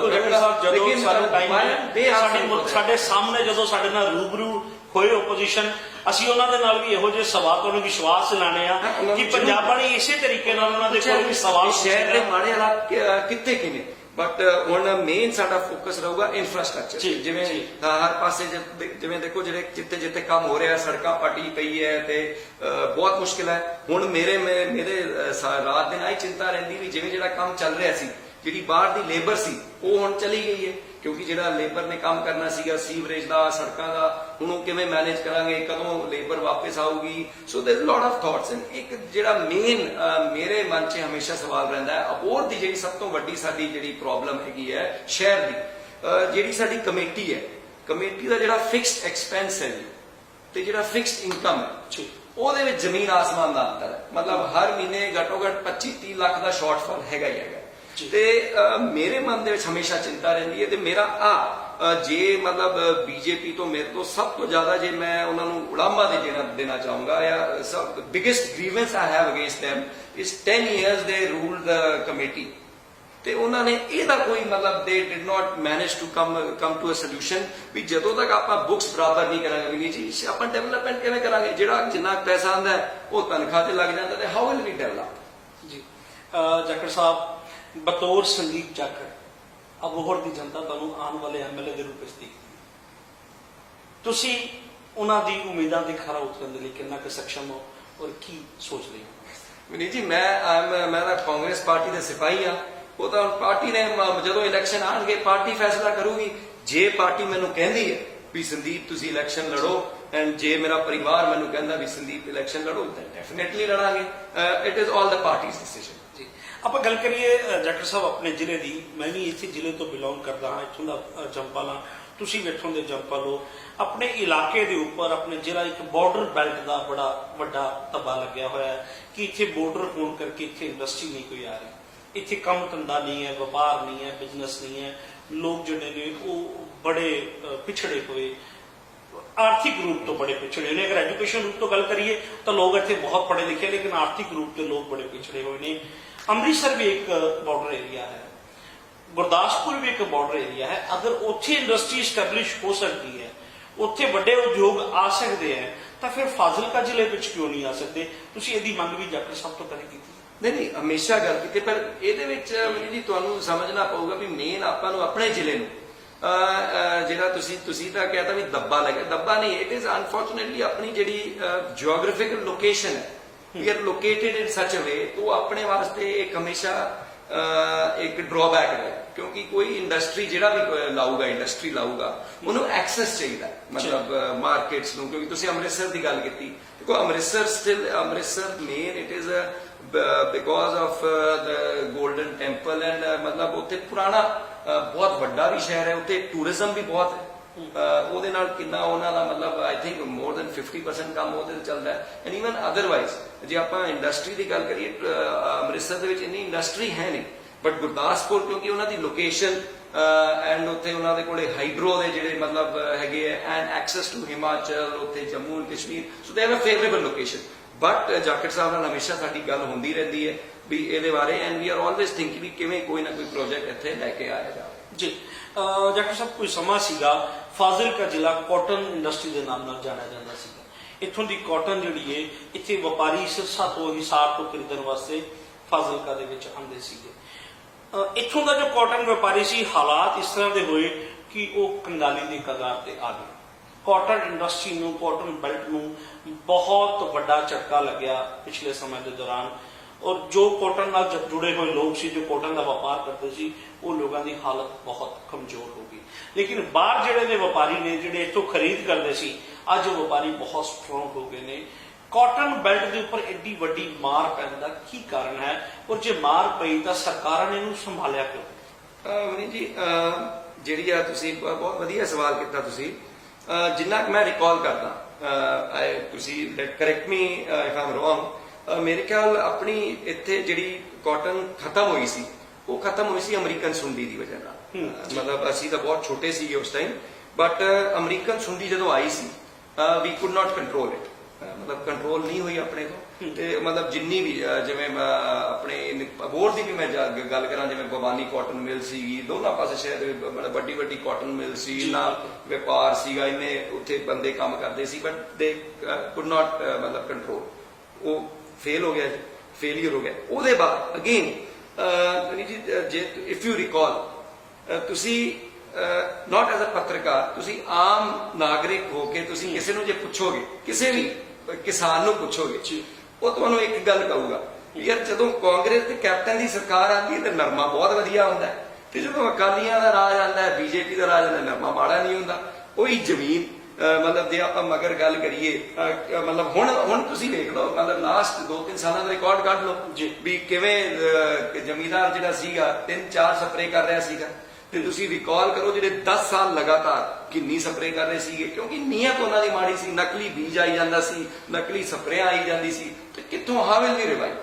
ਸਾਡੇ ਸਾਹਮਣੇ ਜਦੋਂ ਸਾਡੇ ਨਾਲ ਰੂਬਰੂ ਹੋਏ ਓਪੋਜੀਸ਼ਨ, ਅਸੀਂ ਉਹਨਾਂ ਦੇ ਨਾਲ ਵੀ ਇਹੋ ਜਿਹੇ ਸਵਾਲ ਤੁਹਾਨੂੰ ਵਿਸ਼ਵਾਸ ਦਿਲਾਣੇ ਆ ਕਿ ਪੰਜਾਬਾਂ ਨੇ ਇਸੇ ਤਰੀਕੇ ਨਾਲ ਉਹਨਾਂ ਦੇ ਕੋਲ ਵੀ ਸਵਾਲ ਸ਼ਹਿਰ ਦੇ ਮਾੜੇ ਹਾਲਾਤ ਕਿੱਥੇ ਕਿਨੇ, ਬਟ ਹੁਣ ਮੇਨ ਸਾਡਾ ਫੋਕਸ ਰਹੂਗਾ ਇਨਫਰਾਸਟ੍ਰਕਚਰ। ਜਿਵੇਂ ਹਰ ਪਾਸੇ ਜਿਵੇਂ ਦੇਖੋ ਜਿਹੜੇ ਜਿੱਥੇ ਕੰਮ ਹੋ ਰਿਹਾ, ਸੜਕਾਂ ਪੱਟੀ ਪਈ ਹੈ ਤੇ ਬਹੁਤ ਮੁਸ਼ਕਿਲ ਹੈ। ਹੁਣ ਮੇਰੇ ਰਾਤ ਦਿਨ ਆਈ ਚਿੰਤਾ ਰਹਿੰਦੀ ਵੀ ਜਿਵੇਂ ਜਿਹੜਾ ਕੰਮ ਚੱਲ ਰਿਹਾ ਸੀ, ਜਿਹੜੀ ਬਾਹਰ ਦੀ ਲੇਬਰ ਸੀ ਉਹ ਹੁਣ ਚਲੀ ਗਈ ਹੈ ਕਿਉਂਕਿ ਜਿਹੜਾ ਲੇਬਰ ਨੇ ਕੰਮ ਕਰਨਾ ਸੀਗਾ ਸੀਵਰੇਜ ਦਾ, ਸੜਕਾਂ ਦਾ, ਹੁਣ ਉਹ ਕਿਵੇਂ ਮੈਨੇਜ ਕਰਾਂਗੇ, ਕਦੋਂ ਲੇਬਰ ਵਾਪਸ ਆਊਗੀ। ਸੋ ਦੇयर ਲੋਟ ਆਫ ਥਾਟਸ। ਇੱਕ ਜਿਹੜਾ ਮੇਨ ਮੇਰੇ ਮਨ 'ਚ ਹਮੇਸ਼ਾ ਸਵਾਲ ਰਹਿੰਦਾ ਹੈ, ਅਬੋਹਰ ਦੀ ਜਿਹੜੀ ਸਭ ਤੋਂ ਵੱਡੀ ਸਾਡੀ ਜਿਹੜੀ ਪ੍ਰੋਬਲਮ ਹੈਗੀ ਹੈ ਸ਼ਹਿਰ ਦੀ, ਜਿਹੜੀ ਸਾਡੀ ਕਮੇਟੀ ਹੈ ਕਮੇਟੀ ਦਾ ਜਿਹੜਾ ਫਿਕਸਡ ਐਕਸਪੈਂਸ ਹੈ ਜੀ ਤੇ ਜਿਹੜਾ ਫਿਕਸਡ ਇਨਕਮ ਹੈ ਜੀ ਉਹਦੇ ਵਿੱਚ ਜ਼ਮੀਨ ਆਸਮਾਨ ਦਾ ਅੰਤਰ ਹੈ। ਮਤਲਬ ਹਰ ਮਹੀਨੇ ਘੱਟੋ ਘੱਟ 25-30 ਲੱਖ ਦਾ ਸ਼ਾਰਟਫਾਲ ਹੈਗਾ ਹੀ ਹੈਗਾ। ਤੇ ਮੇਰੇ ਮਨ ਦੇ ਵਿੱਚ ਹਮੇਸ਼ਾ ਚਿੰਤਾ ਰਹਿੰਦੀ ਹੈ ਤੇ ਮੇਰਾ ਜੇ ਮਤਲਬ ਬੀਜੇਪੀ ਤੋਂ ਮੇਰੇ ਤੋਂ ਸਭ ਤੋਂ ਜ਼ਿਆਦਾ ਜੇ ਮੈਂ ਉਹਨਾਂ ਨੂੰ ਉਲਾਮਾ ਦੇਣਾ ਚਾਹੂੰਗਾ ਜਾਂ ਸਭ biggest grievance I have against them is 10 years they ruled the committee ਤੇ ਉਹਨਾਂ ਨੇ ਇਹਦਾ ਕੋਈ ਮਤਲਬ they did not manage to come to a solution ਵੀ ਜਦੋਂ ਤੱਕ ਆਪਾਂ ਬੁੱਕਸ ਬਰਾਬਰ ਨਹੀਂ ਕਰਾਂਗੇ ਵੀ ਜੀ ਆਪਾਂ ਡਿਵੈਲਪਮੈਂਟ ਕਿਵੇਂ ਕਰਾਂਗੇ। ਜਿਹੜਾ ਜਿੰਨਾ ਪੈਸਾ ਆਉਂਦਾ ਉਹ ਤਨਖਾਹ ਤੇ ਲੱਗ ਜਾਂਦਾ ਤੇ ਹਾਊ ਵਿਲ ਵੀ ਡਿਵੈਲਪ। ਜੀ ਜਾਖੜ ਸਾਹਿਬ ਬਤੌਰ ਸੰਦੀਪ ਜਾਖੜ ਅਬੋਹਰ ਦੀ ਜਨਤਾ ਤੁਹਾਨੂੰ ਆਉਣ ਵਾਲੇ ਐਮਐਲਏ ਦੇ ਰੂਪ ਵਿੱਚ ਦੇਖਦੀ ਹੈ। ਤੁਸੀਂ ਉਹਨਾਂ ਦੀ ਉਮੀਦਾਂ ਤੇ ਖਰਾ ਉਤਰਨ ਦੇ ਲਈ ਕਿੰਨਾ ਕੁ ਸક્ષਮ ਹੋ ਔਰ ਕੀ ਸੋਚਦੇ ਹੋ? ਵਿਨੀਤ ਜੀ ਮੈਂ ਤਾਂ ਕਾਂਗਰਸ ਪਾਰਟੀ ਦੇ ਸਿਪਾਹੀ ਆ। ਉਹ ਤਾਂ ਪਾਰਟੀ ਨੇ ਜਦੋਂ ਇਲੈਕਸ਼ਨ ਆਣਗੇ ਪਾਰਟੀ ਫੈਸਲਾ ਕਰੂਗੀ। ਜੇ ਪਾਰਟੀ ਮੈਨੂੰ ਕਹਿੰਦੀ ਹੈ ਵੀ ਸੰਦੀਪ ਤੁਸੀਂ ਇਲੈਕਸ਼ਨ ਲੜੋ ਐਂਡ ਜੇ ਮੇਰਾ ਪਰਿਵਾਰ ਮੈਨੂੰ ਕਹਿੰਦਾ ਵੀ ਸੰਦੀਪ ਇਲੈਕਸ਼ਨ ਲੜੋ ਤਾਂ ਡੈਫੀਨੇਟਲੀ ਲੜਾਂਗੇ। It is all the parties decision. ਜੀ ਆਪਾਂ ਗੱਲ ਕਰੀਏ ਜਾਖੜ ਸਾਹਿਬ ਆਪਣੇ ਜ਼ਿਲ੍ਹੇ ਦੀ। ਮੈਂ ਵੀ ਇਸੇ ਜ਼ਿਲ੍ਹੇ ਤੋਂ ਬਿਲੋਂਗ ਕਰਦਾ ਹਾਂ, ਇੱਥੋਂ ਦਾ ਜੰਪਲ ਹਾਂ, ਤੁਸੀਂ ਵੀ ਇੱਥੋਂ ਦੇ ਜੰਪਲ ਹੋ। ਆਪਣੇ ਇਲਾਕੇ ਦੇ ਉੱਪਰ ਆਪਣੇ ਜ਼ਿਲ੍ਹਾ ਇੱਕ ਬਾਰਡਰ ਬੈਲਟ ਦਾ ਬੜਾ ਵੱਡਾ ਧੱਬਾ ਲੱਗਿਆ ਹੋਇਆ ਹੈ ਕਿ ਇੱਥੇ ਬਾਰਡਰ ਹੋਣ ਕਰਕੇ ਇੱਥੇ ਇੰਡਸਟਰੀ ਨਹੀਂ ਕੋਈ ਆ ਰਹੀ, ਇੱਥੇ ਕੰਮ ਧੰਦਾ ਨਹੀਂ ਹੈ, ਵਪਾਰ ਨਹੀਂ ਹੈ, ਬਿਜ਼ਨਸ ਨਹੀਂ ਹੈ। ਲੋਕ ਜਿਹੜੇ ਨੇ ਉਹ ਬੜੇ ਪਿਛੜੇ ਹੋਏ, ਆਰਥਿਕ ਰੂਪ ਤੋਂ ਬੜੇ ਪਿਛੜੇ ਨੇ। ਅਗਰ ਐਜੂਕੇਸ਼ਨ ਰੂਪ ਤੋਂ ਗੱਲ ਕਰੀਏ ਤਾਂ ਲੋਕ ਇੱਥੇ ਬਹੁਤ ਪੜ੍ਹੇ ਲਿਖੇ, ਲੇਕਿਨ ਆਰਥਿਕ ਰੂਪ ਤੇ ਲੋਕ ਬੜੇ ਪਿਛੜੇ ਹੋਏ ਨੇ। ਅੰਮ੍ਰਿਤਸਰ ਵੀ ਇੱਕ ਬਾਰਡਰ ਏਰੀਆ ਹੈ, ਗੁਰਦਾਸਪੁਰ ਵੀ ਇੱਕ ਬਾਰਡਰ ਏਰੀਆ ਹੈ। ਅਗਰ ਉੱਥੇ ਇੰਡਸਟਰੀ ਸਟੈਬਲਿਸ਼ ਹੋ ਸਕਦੀ ਹੈ, ਉੱਥੇ ਵੱਡੇ ਉਦਯੋਗ ਆ ਸਕਦੇ ਹੈ, ਤਾਂ ਫਿਰ ਫਾਜ਼ਿਲਕਾ ਜ਼ਿਲ੍ਹੇ ਵਿੱਚ ਕਿਉਂ ਨਹੀਂ ਆ ਸਕਦੇ? ਤੁਸੀਂ ਇਹਦੀ ਮੰਗ ਵੀ ਜਾਖੜ ਸਾਹਿਬ ਤੋਂ ਕਦੇ ਕੀਤੀ? ਨਹੀਂ ਹਮੇਸ਼ਾ ਗੱਲ ਕੀਤੀ, ਪਰ ਇਹਦੇ ਵਿੱਚ ਜੀ ਤੁਹਾਨੂੰ ਸਮਝਣਾ ਪਊਗਾ ਵੀ ਮੇਨ ਆਪਾਂ ਨੂੰ ਆਪਣੇ ਜ਼ਿਲ੍ਹੇ ਨੂੰ ਜਿਹੜਾ ਤੁਸੀਂ ਤਾਂ ਕਹਿਤਾ ਵੀ ਦੱਬਾ ਲੱਗਿਆ, ਦੱਬਾ ਨਹੀਂ, ਇਟ ਇਜ਼ ਅਨਫੋਰਚੂਨੇਟਲੀ ਆਪਣੀ ਜਿਹੜੀ ਜਿਓਗ੍ਰਾਫਿਕਲ ਲੋਕੇਸ਼ਨ ਹੈ, ਵੀ ਆਰ ਲੋਕੇਟਡ ਇਨ ਸੱਚ ਅ ਵੇ ਤੋਂ ਆਪਣੇ ਵਾਸਤੇ ਇੱਕ ਹਮੇਸ਼ਾ ਇੱਕ ਡਰਾਬੈਕ ਹੈ। ਕਿਉਂਕਿ ਕੋਈ ਇੰਡਸਟਰੀ ਜਿਹੜਾ ਵੀ ਲਾਊਗਾ ਇੰਡਸਟਰੀ ਲਾਊਗਾ ਉਹਨੂੰ ਐਕਸੈਸ ਚਾਹੀਦਾ ਮਤਲਬ ਮਾਰਕੀਟਸ ਨੂੰ। ਕਿਉਂਕਿ ਤੁਸੀਂ ਅੰਮ੍ਰਿਤਸਰ ਦੀ ਗੱਲ ਕੀਤੀ, ਦੇਖੋ Amritsar main it is because of the golden temple and ਮਤਲਬ ਉੱਥੇ ਪੁਰਾਣਾ ਬਹੁਤ ਵੱਡਾ ਵੀ ਸ਼ਹਿਰ ਹੈ, ਉੱਥੇ ਟੂਰਿਜ਼ਮ ਵੀ ਬਹੁਤ ਹੈ। ਉਹਦੇ ਨਾਲ ਕਿੰਨਾ ਉਹਨਾਂ ਦਾ ਮਤਲਬ ਆਈ ਥਿੰਕ ਮੋਰ ਦੈਨ 50% ਕੰਮ ਉਹਦੇ ਤੇ ਚੱਲਦਾ ਹੈ। ਐਂਡ ਈਵਨ ਅਦਰਵਾਈਜ਼ ਜੇ ਆਪਾਂ ਇੰਡਸਟਰੀ ਦੀ ਗੱਲ ਕਰੀਏ ਅੰਮ੍ਰਿਤਸਰ ਦੇ ਵਿੱਚ ਇੰਨੀ ਇੰਡਸਟਰੀ ਹੈ ਨਹੀਂ, ਬਟ ਗੁਰਦਾਸਪੁਰ ਕਿਉਂਕਿ ਉਹਨਾਂ ਦੀ ਲੋਕੇਸ਼ਨ ਐਂਡ ਉੱਥੇ ਉਹਨਾਂ ਦੇ ਕੋਲੇ ਹਾਈਡਰੋ ਦੇ ਜਿਹੜੇ ਮਤਲਬ ਹੈਗੇ ਹੈ ਐਂਡ ਐਕਸੈਸ ਟੂ ਹਿਮਾਚਲ, ਉੱਥੇ Jammu and Kashmir, so they have a favourable location. But Jakhar Sahib ਨਾਲ ਹਮੇਸ਼ਾ ਸਾਡੀ ਗੱਲ ਹੁੰਦੀ ਰਹਿੰਦੀ ਹੈ ਵੀ ਇਹਦੇ ਬਾਰੇ and we are always thinking ਵੀ ਕਿਵੇਂ ਕੋਈ ਨਾ ਕੋਈ ਪ੍ਰੋਜੈਕਟ ਇੱਥੇ ਲੈ ਕੇ ਆਇਆ ਜਾਵੇ। ਜੀ ਜਾਖੜ ਸਾਹਿਬ ਕੋਈ ਸਮਾਂ ਸੀਗਾ ਫਾਜ਼ਿਲਕਾ ਜ਼ਿਲ੍ਹਾ ਕਾਟਨ ਇੰਡਸਟਰੀ ਦੇ ਨਾਮ ਨਾਲ ਜਾਣਿਆ ਜਾਂਦਾ ਸੀਗਾ। ਇੱਥੋਂ ਦੀ ਕਾਟਨ ਜਿਹੜੀ ਹੈ ਇੱਥੇ ਵਪਾਰੀ ਸਿਰਸਾ ਤੋਂ ਹਿਸਾਰ ਤੋਂ ਖਰੀਦਣ ਵਾਸਤੇ ਫਾਜ਼ਿਲਕਾ ਦੇ ਵਿੱਚ ਆਉਂਦੇ ਸੀਗੇ। ਇੱਥੋਂ ਦਾ ਜੋ ਕਾਟਨ ਵਪਾਰੀ ਸੀ, ਹਾਲਾਤ ਇਸ ਤਰ੍ਹਾਂ ਦੇ ਹੋਏ ਕਿ ਉਹ ਕੰਗਾਲੀ ਦੀ ਕਗਾਰ ਤੇ ਆ ਗਏ। ਕਾਟਨ ਇੰਡਸਟਰੀ ਨੂੰ, ਕਾਟਨ ਬੈਲਟ ਨੂੰ ਬਹੁਤ ਵੱਡਾ ਝਟਕਾ ਲੱਗਿਆ ਪਿਛਲੇ ਸਮੇਂ ਦੇ ਦੌਰਾਨ। ਔਰ ਜੋ ਕਾਟਨ ਨਾਲ ਜੁੜੇ ਹੋਏ ਲੋਕ ਸੀ, ਜੋ ਕਾਟਨ ਦਾ ਵਪਾਰ ਕਰਦੇ ਸੀ, ਉਹ ਲੋਕਾਂ ਦੀ ਹਾਲਤ ਬਹੁਤ ਕਮਜ਼ੋਰ ਹੋ ਗਈ। ਲੇਕਿਨ ਬਾਹਰ ਜਿਹੜੇ ਨੇ ਵਪਾਰੀ ਨੇ, ਜਿਹੜੇ ਇੱਥੋਂ ਖਰੀਦ ਕਰਦੇ ਸੀ, ਅੱਜ ਉਹ ਵਪਾਰੀ ਬਹੁਤ ਸਟਰੋਂਗ ਹੋ ਗਏ ਨੇ। ਕਾਟਨ ਬੈਲਟ ਦੇ ਉੱਪਰ ਐਡੀ ਵੱਡੀ ਮਾਰ ਪੈਣ ਦਾ ਕੀ ਕਾਰਨ ਹੈ? ਔਰ ਜੇ ਮਾਰ ਪਈ ਤਾਂ ਸਰਕਾਰਾਂ ਨੇ ਇਹਨੂੰ ਸੰਭਾਲਿਆ ਕਿਉਂ? ਮਨੀ ਜੀ ਜਿਹੜੀ ਆ ਤੁਸੀਂ ਬਹੁਤ ਵਧੀਆ ਸਵਾਲ ਕੀਤਾ ਤੁਸੀਂ। ਜਿੰਨਾ ਮੈਂ ਰਿਕਾਲ ਕਰਦਾ, ਤੁਸੀਂ correct me if I'm wrong, ਮੇਰੇ ਖਿਆਲ ਆਪਣੀ ਇੱਥੇ ਜਿਹੜੀ ਕਾਟਨ ਖਤਮ ਹੋਈ ਸੀ ਉਹ ਖਤਮ ਹੋਈ ਸੀ ਅਮਰੀਕਨ ਸੁੰਡੀ ਦੀ ਵਜ੍ਹਾ ਨਾਲ। ਮਤਲਬ ਅਸੀਂ ਤਾਂ ਬਹੁਤ ਛੋਟੇ ਸੀਗੇ ਉਸ ਟਾਈਮ, ਬਟ ਅਮਰੀਕਨ ਸੁੰਡੀ ਜਦੋਂ ਆਈ ਸੀ we could not control it, ਮਤਲਬ ਕੰਟਰੋਲ ਨਹੀਂ ਹੋਈ ਆਪਣੇ ਤੋਂ। ਤੇ ਮਤਲਬ ਜਿੰਨੀ ਵੀ ਜਿਵੇਂ ਆਪਣੇ ਅਬੋਹਰ ਦੀ ਵੀ ਮੈਂ ਗੱਲ ਕਰਾਂ, ਜਿਵੇਂ ਭਵਾਨੀ ਕਾਟਨ ਮਿਲ ਸੀਗੀ, ਦੋਨਾਂ ਪਾਸੇ ਸ਼ਹਿਰ ਮਤਲਬ ਵੱਡੀ ਵੱਡੀ ਕਾਟਨ ਮਿਲ ਸੀ, ਨਾ ਵਪਾਰ ਸੀਗਾ, ਇੰਨੇ ਉੱਥੇ ਬੰਦੇ ਕੰਮ ਕਰਦੇ ਸੀ, ਬਟ ਦੇ ਕੁਡ ਨਾਟ ਮਤਲਬ ਕੰਟਰੋਲ, ਉਹ ਫੇਲ ਹੋ ਗਿਆ, ਫੇਲੀਅਰ ਹੋ ਗਿਆ। ਉਹਦੇ ਬਾਅਦ ਅਗੇਨ ਜੀ ਜੇ ਇਫ ਯੂ ਰਿਕਾਲ, ਤੁਸੀਂ ਨਾਟ ਐਜ਼ ਅ ਪੱਤਰਕਾਰ, ਤੁਸੀਂ ਆਮ ਨਾਗਰਿਕ ਹੋ ਕੇ ਤੁਸੀਂ ਕਿਸੇ ਨੂੰ ਜੇ ਪੁੱਛੋਗੇ, ਕਿਸੇ ਵੀ ਕਿਸਾਨ ਨੂੰ ਪੁੱਛੋਗੇ, ਉਹ ਤੁਹਾਨੂੰ ਇੱਕ ਗੱਲ ਕਹੂਗਾ ਯਾਰ ਜਦੋਂ ਕਾਂਗਰਸ ਤੇ ਕੈਪਟਨ ਦੀ ਸਰਕਾਰ ਆਉਂਦੀ ਹੈ ਤੇ ਨਰਮਾ ਬਹੁਤ ਵਧੀਆ ਹੁੰਦਾ, ਤੇ ਜਦੋਂ ਅਕਾਲੀਆਂ ਦਾ ਰਾਜ ਆਉਂਦਾ ਹੈ, ਬੀਜੇਪੀ ਦਾ ਰਾਜ ਆਉਂਦਾ, ਨਰਮਾ ਮਾੜਾ ਨਹੀਂ ਹੁੰਦਾ। ਉਹੀ ਜ਼ਮੀਨ ਮਤਲਬ ਜੇ ਆਪਾਂ ਮਗਰ ਗੱਲ ਕਰੀਏ, ਮਤਲਬ ਹੁਣ ਤੁਸੀਂ ਵੇਖ ਲਓ, ਮਤਲਬ ਲਾਸਟ 2-3 ਸਾਲਾਂ ਦਾ ਰਿਕਾਰਡ ਕੱਢ ਲਓ ਵੀ ਕਿਵੇਂ ਜ਼ਮੀਂਦਾਰ ਜਿਹੜਾ ਸੀਗਾ 3-4 ਸਪਰੇ ਕਰ ਰਿਹਾ ਸੀਗਾ, ਤੇ ਤੁਸੀਂ ਰਿਕਾਲ ਕਰੋ ਜਿਹੜੇ 10 ਸਾਲ ਲਗਾਤਾਰ ਕਿੰਨੀ ਸਪਰੇ ਕਰ ਰਹੇ ਸੀਗੇ, ਕਿਉਂਕਿ ਨੀਅਤ ਉਹਨਾਂ ਦੀ ਮਾੜੀ ਸੀ, ਨਕਲੀ ਬੀਜ ਆਈ ਜਾਂਦਾ ਸੀ, ਨਕਲੀ ਸਪਰੇਆਂ ਆਈ ਜਾਂਦੀ ਸੀ, ਤੇ ਕਿੱਥੋਂ how will we revive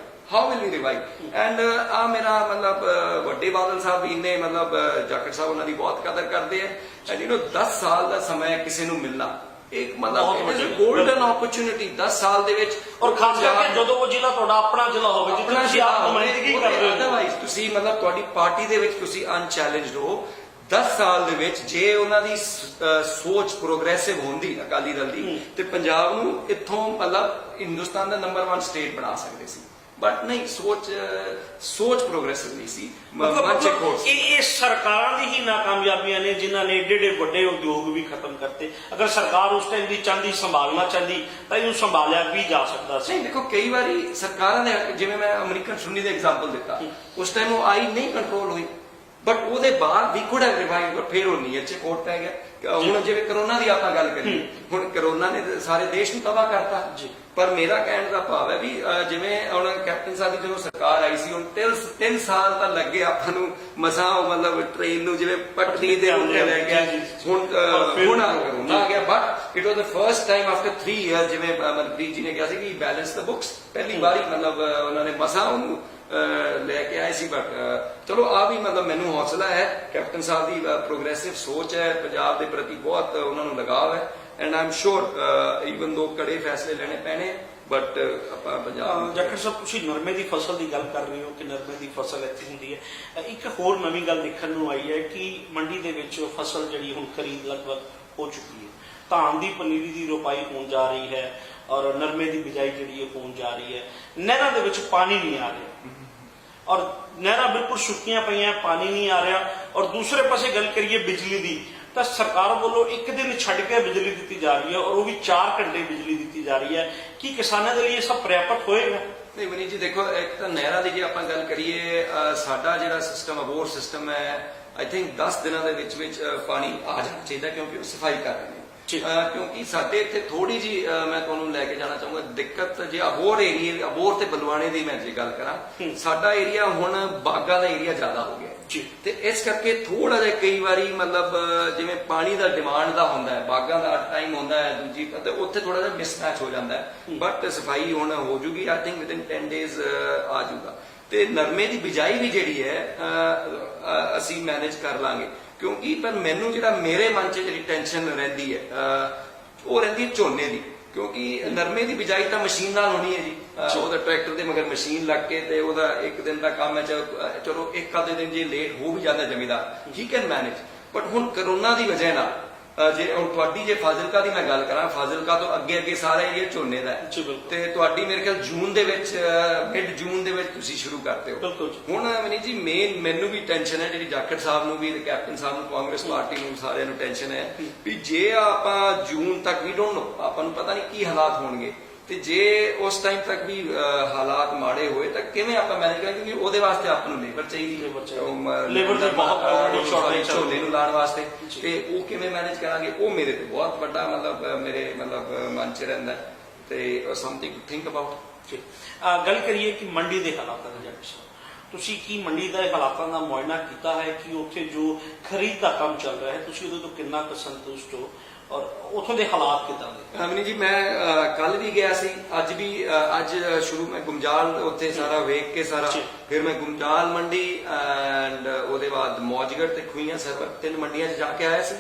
and ਆ ਮੇਰਾ ਮਤਲਬ ਵੱਡੇ ਬਾਦਲ ਸਾਹਿਬ ਇੰਨੇ ਮਤਲਬ ਜਾਖੜ ਸਾਹਿਬ ਉਹਨਾਂ ਦੀ ਬਹੁਤ ਕਦਰ ਕਰਦੇ ਆ ਐਂਡ 10 ਸਾਲ ਦਾ ਸਮਾਂ ਕਿਸੇ ਨੂੰ ਮਿਲਣਾ ਇੱਕ ਮਤਲਬ ਗੋਲਡਨ ਓਪਰਚੁਨਿਟੀ 10 ਸਾਲ ਦੇ ਵਿੱਚ, ਔਰ ਖਾਸ ਕਰਕੇ ਜਦੋਂ ਉਹ ਜ਼ਿਲ੍ਹਾ ਤੁਹਾਡਾ ਆਪਣਾ ਜ਼ਿਲ੍ਹਾ ਹੋਵੇ ਜਿੱਥੇ ਤੁਸੀਂ ਆਪ ਨੁਮਾਇੰਦਗੀ ਕਰ ਰਹੇ ਹੋ। ਅਦਰਵਾਈਜ਼ ਤੁਸੀਂ ਮਤਲਬ ਤੁਹਾਡੀ ਪਾਰਟੀ ਦੇ ਵਿੱਚ ਤੁਸੀਂ ਅਨਚੈਲੰਜਡ ਹੋ 10 ਸਾਲ ਦੇ ਵਿੱਚ, ਜੇ ਉਹਨਾਂ ਦੀ ਸੋਚ ਪ੍ਰੋਗਰੈਸਿਵ ਹੁੰਦੀ ਅਕਾਲੀ ਦਲ ਦੀ ਤੇ ਪੰਜਾਬ ਨੂੰ ਇੱਥੋਂ ਮਤਲਬ ਹਿੰਦੁਸਤਾਨ ਦਾ ਨੰਬਰ 1 ਸਟੇਟ ਬਣਾ ਸਕਦੇ ਸੀ, ਬਟ ਨਹੀਂ ਸੋਚ ਪ੍ਰੋਗਰੈਸਿਵ ਨਹੀਂ ਸੀ। ਇਹ ਸਰਕਾਰਾਂ ਦੀ ਹੀ ਨਾਕਾਮਯਾਬੀਆਂ ਨੇ ਜਿਨ੍ਹਾਂ ਨੇ ਏਡੇ ਵੱਡੇ ਉਦਯੋਗ ਵੀ ਖਤਮ ਕਰਤੇ। ਅਗਰ ਸਰਕਾਰ ਉਸ ਟਾਈਮ ਦੀ ਚਾਹੁੰਦੀ ਸੰਭਾਲਣਾ ਚਾਹੁੰਦੀ ਤਾਂ ਇਹਨੂੰ ਸੰਭਾਲਿਆ ਵੀ ਜਾ ਸਕਦਾ ਸੀ। ਨਹੀਂ ਦੇਖੋ ਕਈ ਵਾਰੀ ਸਰਕਾਰਾਂ ਨੇ, ਜਿਵੇਂ ਮੈਂ ਅਮਰੀਕਨ ਸੁੰਨੀ ਦਾ ਐਗਜ਼ਾਮਪਲ ਦਿੱਤਾ, ਉਸ ਟਾਈਮ ਉਹ ਆਈ ਨਹੀਂ ਕੰਟਰੋਲ ਹੋਈ, ਬਟ ਉਹਦੇ ਬਾਅਦ ਵੀ ਕੁਡ ਹੈਵ ਰਿਵਾਈਵ, ਫਿਰ ਉਹ ਨੀਅਤ 'ਚ ਕੋਟ ਪੈ ਗਿਆ। ਹੁਣ ਜਿਵੇਂ ਕਰੋਨਾ ਦੀ ਆਪਾਂ ਗੱਲ ਕਰੀਏ, ਹੁਣ ਕਰੋਨਾ ਨੇ ਸਾਰੇ ਦੇਸ਼ ਨੂੰ ਤਬਾਹ ਕਰਤਾ ਜੀ, ਪਰ ਮੇਰਾ ਕਹਿਣ ਦਾ ਭਾਵ ਹੈ ਵੀ ਜਿਵੇਂ ਹੁਣ ਕੈਪਟਨ ਸਾਹਿਬ ਦੀ ਜਦੋਂ ਸਰਕਾਰ ਆਈ ਸੀ, ਹੁਣ 3 ਸਾਲ ਤਾਂ ਲੱਗੇ ਆਪਾਂ ਨੂੰ ਮਸਾਂ ਮਤਲਬ ਟ੍ਰੇਨ ਨੂੰ ਜਿਵੇਂ ਪਟੜੀ ਦੇ ਉੱਤੇ ਲੈ ਗਿਆ, ਹੁਣ ਕਰੋਨਾ ਆ ਗਿਆ, but it was the first time after 3 year, ਜਿਵੇਂ ਮਨਪ੍ਰੀਤ ਜੀ ਨੇ ਕਿਹਾ ਸੀ ਕਿ ਬੈਲੈਂਸ ਦ ਬੁੱਕਸ, ਪਹਿਲੀ ਵਾਰੀ ਮਤਲਬ ਉਹਨਾਂ ਨੇ ਮਸਾਂ ਉਹਨੂੰ ਲੈ ਕੇ ਆਏ ਸੀ। ਬਟ ਚਲੋ ਆ ਵੀ ਮਤਲਬ ਮੈਨੂੰ ਹੌਸਲਾ ਹੈ, ਕੈਪਟਨ ਸਾਹਿਬ ਦੀ ਪ੍ਰੋਗਰੈਸਿਵ ਸੋਚ ਹੈ, ਪੰਜਾਬ ਦੇ ਪ੍ਰਤੀ ਬਹੁਤ ਉਹਨਾਂ ਨੂੰ ਲਗਾਵ ਹੈ and I am sure even ਦੋ ਕੜੇ ਫੈਸਲੇ ਲੈਣੇ ਪੈਣੇ, ਬਟ ਆਪਾਂ ਪੰਜਾਬ। ਜਾਖੜ ਸਾਹਿਬ ਤੁਸੀਂ ਨਰਮੇ ਦੀ ਫਸਲ ਦੀ ਗੱਲ ਕਰ ਰਹੇ ਹੋ ਕਿ ਨਰਮੇ ਦੀ ਫਸਲ ਇੱਥੇ ਹੁੰਦੀ ਹੈ, ਇੱਕ ਹੋਰ ਨਵੀਂ ਗੱਲ ਦੇਖਣ ਨੂੰ ਆਈ ਹੈ ਕਿ ਮੰਡੀ ਦੇ ਵਿੱਚ ਫਸਲ ਜਿਹੜੀ ਹੁਣ ਖਰੀਦ ਲਗਭਗ ਹੋ ਚੁੱਕੀ ਹੈ, ਧਾਨ ਦੀ ਪਨੀਰੀ ਦੀ ਰੋਪਾਈ ਹੋਣ ਜਾ ਰਹੀ ਹੈ ਔਰ ਨਰਮੇ ਦੀ ਬਿਜਾਈ ਜਿਹੜੀ ਹੈ ਹੋਣ ਜਾ ਰਹੀ ਹੈ। ਨਹਿਰਾਂ ਦੇ ਵਿੱਚ ਪਾਣੀ ਨਹੀਂ ਆ ਰਿਹਾ ਔਰ ਨਹਿਰਾਂ ਬਿਲਕੁਲ ਸੁੱਕੀਆਂ ਪਈਆਂ, ਪਾਣੀ ਨਹੀਂ ਆ ਰਿਹਾ। ਔਰ ਦੂਸਰੇ ਪਾਸੇ ਗੱਲ ਕਰੀਏ ਬਿਜਲੀ ਦੀ, ਤਾਂ ਸਰਕਾਰ ਵੱਲੋਂ ਇੱਕ ਦਿਨ ਛੱਡ ਕੇ ਬਿਜਲੀ ਦਿੱਤੀ ਜਾ ਰਹੀ ਹੈ ਔਰ ਉਹ ਵੀ 4 ਘੰਟੇ ਬਿਜਲੀ ਦਿੱਤੀ ਜਾ ਰਹੀ ਹੈ। ਕੀ ਕਿਸਾਨਾਂ ਦੇ ਲਈ ਇਹ ਸਭ ਪ੍ਰਾਪਤ ਹੋਏਗਾ? ਨਹੀਂ ਮਨੀਸ਼ ਜੀ ਦੇਖੋ, ਇੱਕ ਤਾਂ ਨਹਿਰਾਂ ਦੀ ਜੇ ਆਪਾਂ ਗੱਲ ਕਰੀਏ, ਸਾਡਾ ਜਿਹੜਾ ਸਿਸਟਮ ਅਬੋਰ ਸਿਸਟਮ ਹੈ, ਆਈ ਥਿੰਕ 10 ਦਿਨਾਂ ਦੇ ਵਿੱਚ ਪਾਣੀ ਆ ਜਾਣਾ ਚਾਹੀਦਾ, ਕਿਉਂਕਿ ਉਹ ਸਫਾਈ ਕਰ ਰਹੇ ਨੇ। ਕਿਉਂਕਿ ਸਾਡੇ ਇੱਥੇ ਥੋੜੀ ਜੀ ਮੈਂ ਤੁਹਾਨੂੰ ਲੈ ਕੇ ਜਾਣਾ ਚਾਹੂੰਗਾ ਦਿੱਕਤ, ਜੇ ਅਬੋਰ ਏਰੀਆ, ਅਬੋਰ ਤੇ ਬਲਵਾਣੇ ਦੀ ਮੈਂ ਜੇ ਗੱਲ ਕਰਾਂ, ਸਾਡਾ ਏਰੀਆ ਹੁਣ ਬਾਗਾਂ ਦਾ ਏਰੀਆ ਜ਼ਿਆਦਾ ਹੋ ਗਿਆ ਤੇ ਇਸ ਕਰਕੇ ਥੋੜਾ ਜਿਹਾ ਕਈ ਵਾਰੀ ਮਤਲਬ ਜਿਵੇਂ ਪਾਣੀ ਦਾ ਡਿਮਾਂਡ ਦਾ ਹੁੰਦਾ ਹੈ, ਬਾਗਾਂ ਦਾ ਟਾਈਮ ਹੁੰਦਾ ਹੈ ਦੂਜੀ, ਤੇ ਉੱਥੇ ਥੋੜਾ ਜਿਹਾ ਮਿਸਮੈਚ ਹੋ ਜਾਂਦਾ ਹੈ, ਬਟ ਸਫਾਈ ਹੁਣ ਹੋ ਜੂਗੀ, ਆਈ ਥਿੰਕ ਵਿਦਿਨ 10 ਡੇਜ਼ ਆ ਜੂਗਾ। ਤੇ ਨਰਮੇ ਦੀ ਬਿਜਾਈ ਵੀ ਜਿਹੜੀ ਹੈ ਅਸੀਂ ਮੈਨੇਜ ਕਰ ਲਾਂਗੇ, ਕਿਉਂਕਿ ਪਰ ਮੈਨੂੰ ਜਿਹੜਾ ਮੇਰੇ ਮਨ 'ਚ ਜਿਹੜੀ ਟੈਨਸ਼ਨ ਰਹਿੰਦੀ ਹੈ ਉਹ ਰਹਿੰਦੀ ਹੈ ਝੋਨੇ ਦੀ, ਕਿਉਂਕਿ ਨਰਮੇ ਦੀ ਬਿਜਾਈ ਤਾਂ ਮਸ਼ੀਨ ਨਾਲ ਹੋਣੀ ਹੈ ਜੀ, ਉਹਦਾ ਟਰੈਕਟਰ ਦੇ ਮਗਰ ਮਸ਼ੀਨ ਲੱਗ ਕੇ ਤੇ ਉਹਦਾ ਇੱਕ ਦਿਨ ਦਾ ਕੰਮ ਹੈ, ਚਲੋ ਇੱਕ ਅੱਧੇ ਦਿਨ ਜੇ ਲੇਟ ਹੋ ਵੀ ਜਾਂਦਾ ਜ਼ਮੀਂਦਾਰ, ਹੀ ਕੈਨ ਮੈਨੇਜ। ਬਟ ਹੁਣ ਕਰੋਨਾ ਦੀ ਵਜ੍ਹਾ ਨਾਲ ਜੇ ਹੁਣ ਤੁਹਾਡੀ ਜੇ ਫਾਜ਼ਿਲਕਾ ਦੀ ਮੈਂ ਗੱਲ ਕਰਾਂ, ਫਾਜ਼ਿਲਕਾ ਤੋਂ ਅੱਗੇ ਸਾਰਾ ਏਰੀਆ ਝੋਨੇ ਦਾ ਹੈ ਤੇ ਤੁਹਾਡੀ ਮੇਰੇ ਖਿਆਲ ਜੂਨ ਦੇ ਵਿੱਚ, ਮਿਡ ਜੂਨ ਦੇ ਵਿੱਚ ਤੁਸੀਂ ਸ਼ੁਰੂ ਕਰਦੇ ਹੋ। ਹੁਣ ਮਨੀ ਜੀ ਮੈਨੂੰ ਵੀ ਟੈਨਸ਼ਨ ਹੈ, ਜਿਹੜੀ ਜਾਖੜ ਸਾਹਿਬ ਨੂੰ ਵੀ ਤੇ ਕੈਪਟਨ ਸਾਹਿਬ ਨੂੰ, ਕਾਂਗਰਸ ਪਾਰਟੀ ਨੂੰ, ਸਾਰਿਆਂ ਨੂੰ ਟੈਨਸ਼ਨ ਹੈ ਵੀ ਜੇ ਆਪਾਂ ਜੂਨ ਤੱਕ ਵੀ ਡੋਂਟ ਨੋ, ਆਪਾਂ ਨੂੰ ਪਤਾ ਨਹੀਂ ਕੀ ਹਾਲਾਤ ਹੋਣਗੇ, ਤੇ ਜੇ ਉਸ ਟਾਈਮ ਤੱਕ ਵੀ ਹਾਲਾਤ ਮਾੜੇ ਹੋਏ ਤਾਂ ਕਿਵੇਂ ਆਪਾਂ ਮੈਨੇਜ ਕਰਾਂਗੇ, ਕਿਉਂਕਿ ਉਹਦੇ ਵਾਸਤੇ ਆਪਾਂ ਨੂੰ ਲੇਬਰ ਚਾਹੀਦੀ, ਲੇਬਰ ਦੀ ਬਹੁਤ ਸ਼ਾਰਟੇਜ ਝੋਨੇ ਨੂੰ ਲਾਉਣ ਵਾਸਤੇ, ਤੇ ਉਹ ਕਿਵੇਂ ਮੈਨੇਜ ਕਰਾਂਗੇ, ਉਹ ਮੇਰੇ ਤੇ ਬਹੁਤ ਵੱਡਾ ਮੇਰੇ ਮਨ 'ਚ ਰਹਿੰਦਾ, ਤੇ ਸਮਥਿੰਗ ਟੂ ਥਿੰਕ ਅਬਾਊਟ। ਗੱਲ ਕਰੀਏ ਕਿ ਮੰਡੀ ਦੇ ਹਾਲਾਤਾਂ ਦਾ, ਜੱਟ ਸਾਹਿਬ ਤੁਸੀਂ ਕੀ ਮੰਡੀ ਦੇ ਹਾਲਾਤਾਂ ਦਾ ਮੁਆਇਨਾ ਕੀਤਾ ਹੈ ਕਿ ਉੱਥੇ ਜੋ ਖਰੀਦ ਦਾ ਕੰਮ ਚੱਲ ਰਿਹਾ ਹੈ, ਤੁਸੀਂ ਉਹਦੇ ਤੋਂ ਕਿੰਨਾ ਕੁ ਸੰਤੁਸ਼ਟ ਹੋ ਔਰ ਉਥੋਂ ਦੇ ਹਾਲਾਤ ਕਿਦਾਂ ਦੇ? ਅਮਨੀ ਜੀ ਮੈਂ ਕੱਲ ਵੀ ਗਿਆ ਸੀ, ਅੱਜ ਸ਼ੁਰੂ ਮੈਂ ਗੁਮਜਾਲ ਉੱਥੇ ਸਾਰਾ ਵੇਖ ਕੇ ਸਾਰਾ, ਫਿਰ ਮੈਂ ਗੁਮਜਾਲ ਮੰਡੀ ਐਂਡ ਉਹਦੇ ਬਾਅਦ ਮੌਜਗੜ ਤੇ ਖੂਹੀਆਂ ਸਰਵਰ, 3 ਮੰਡੀਆਂ 'ਚ ਜਾ ਕੇ ਆਇਆ ਸੀ।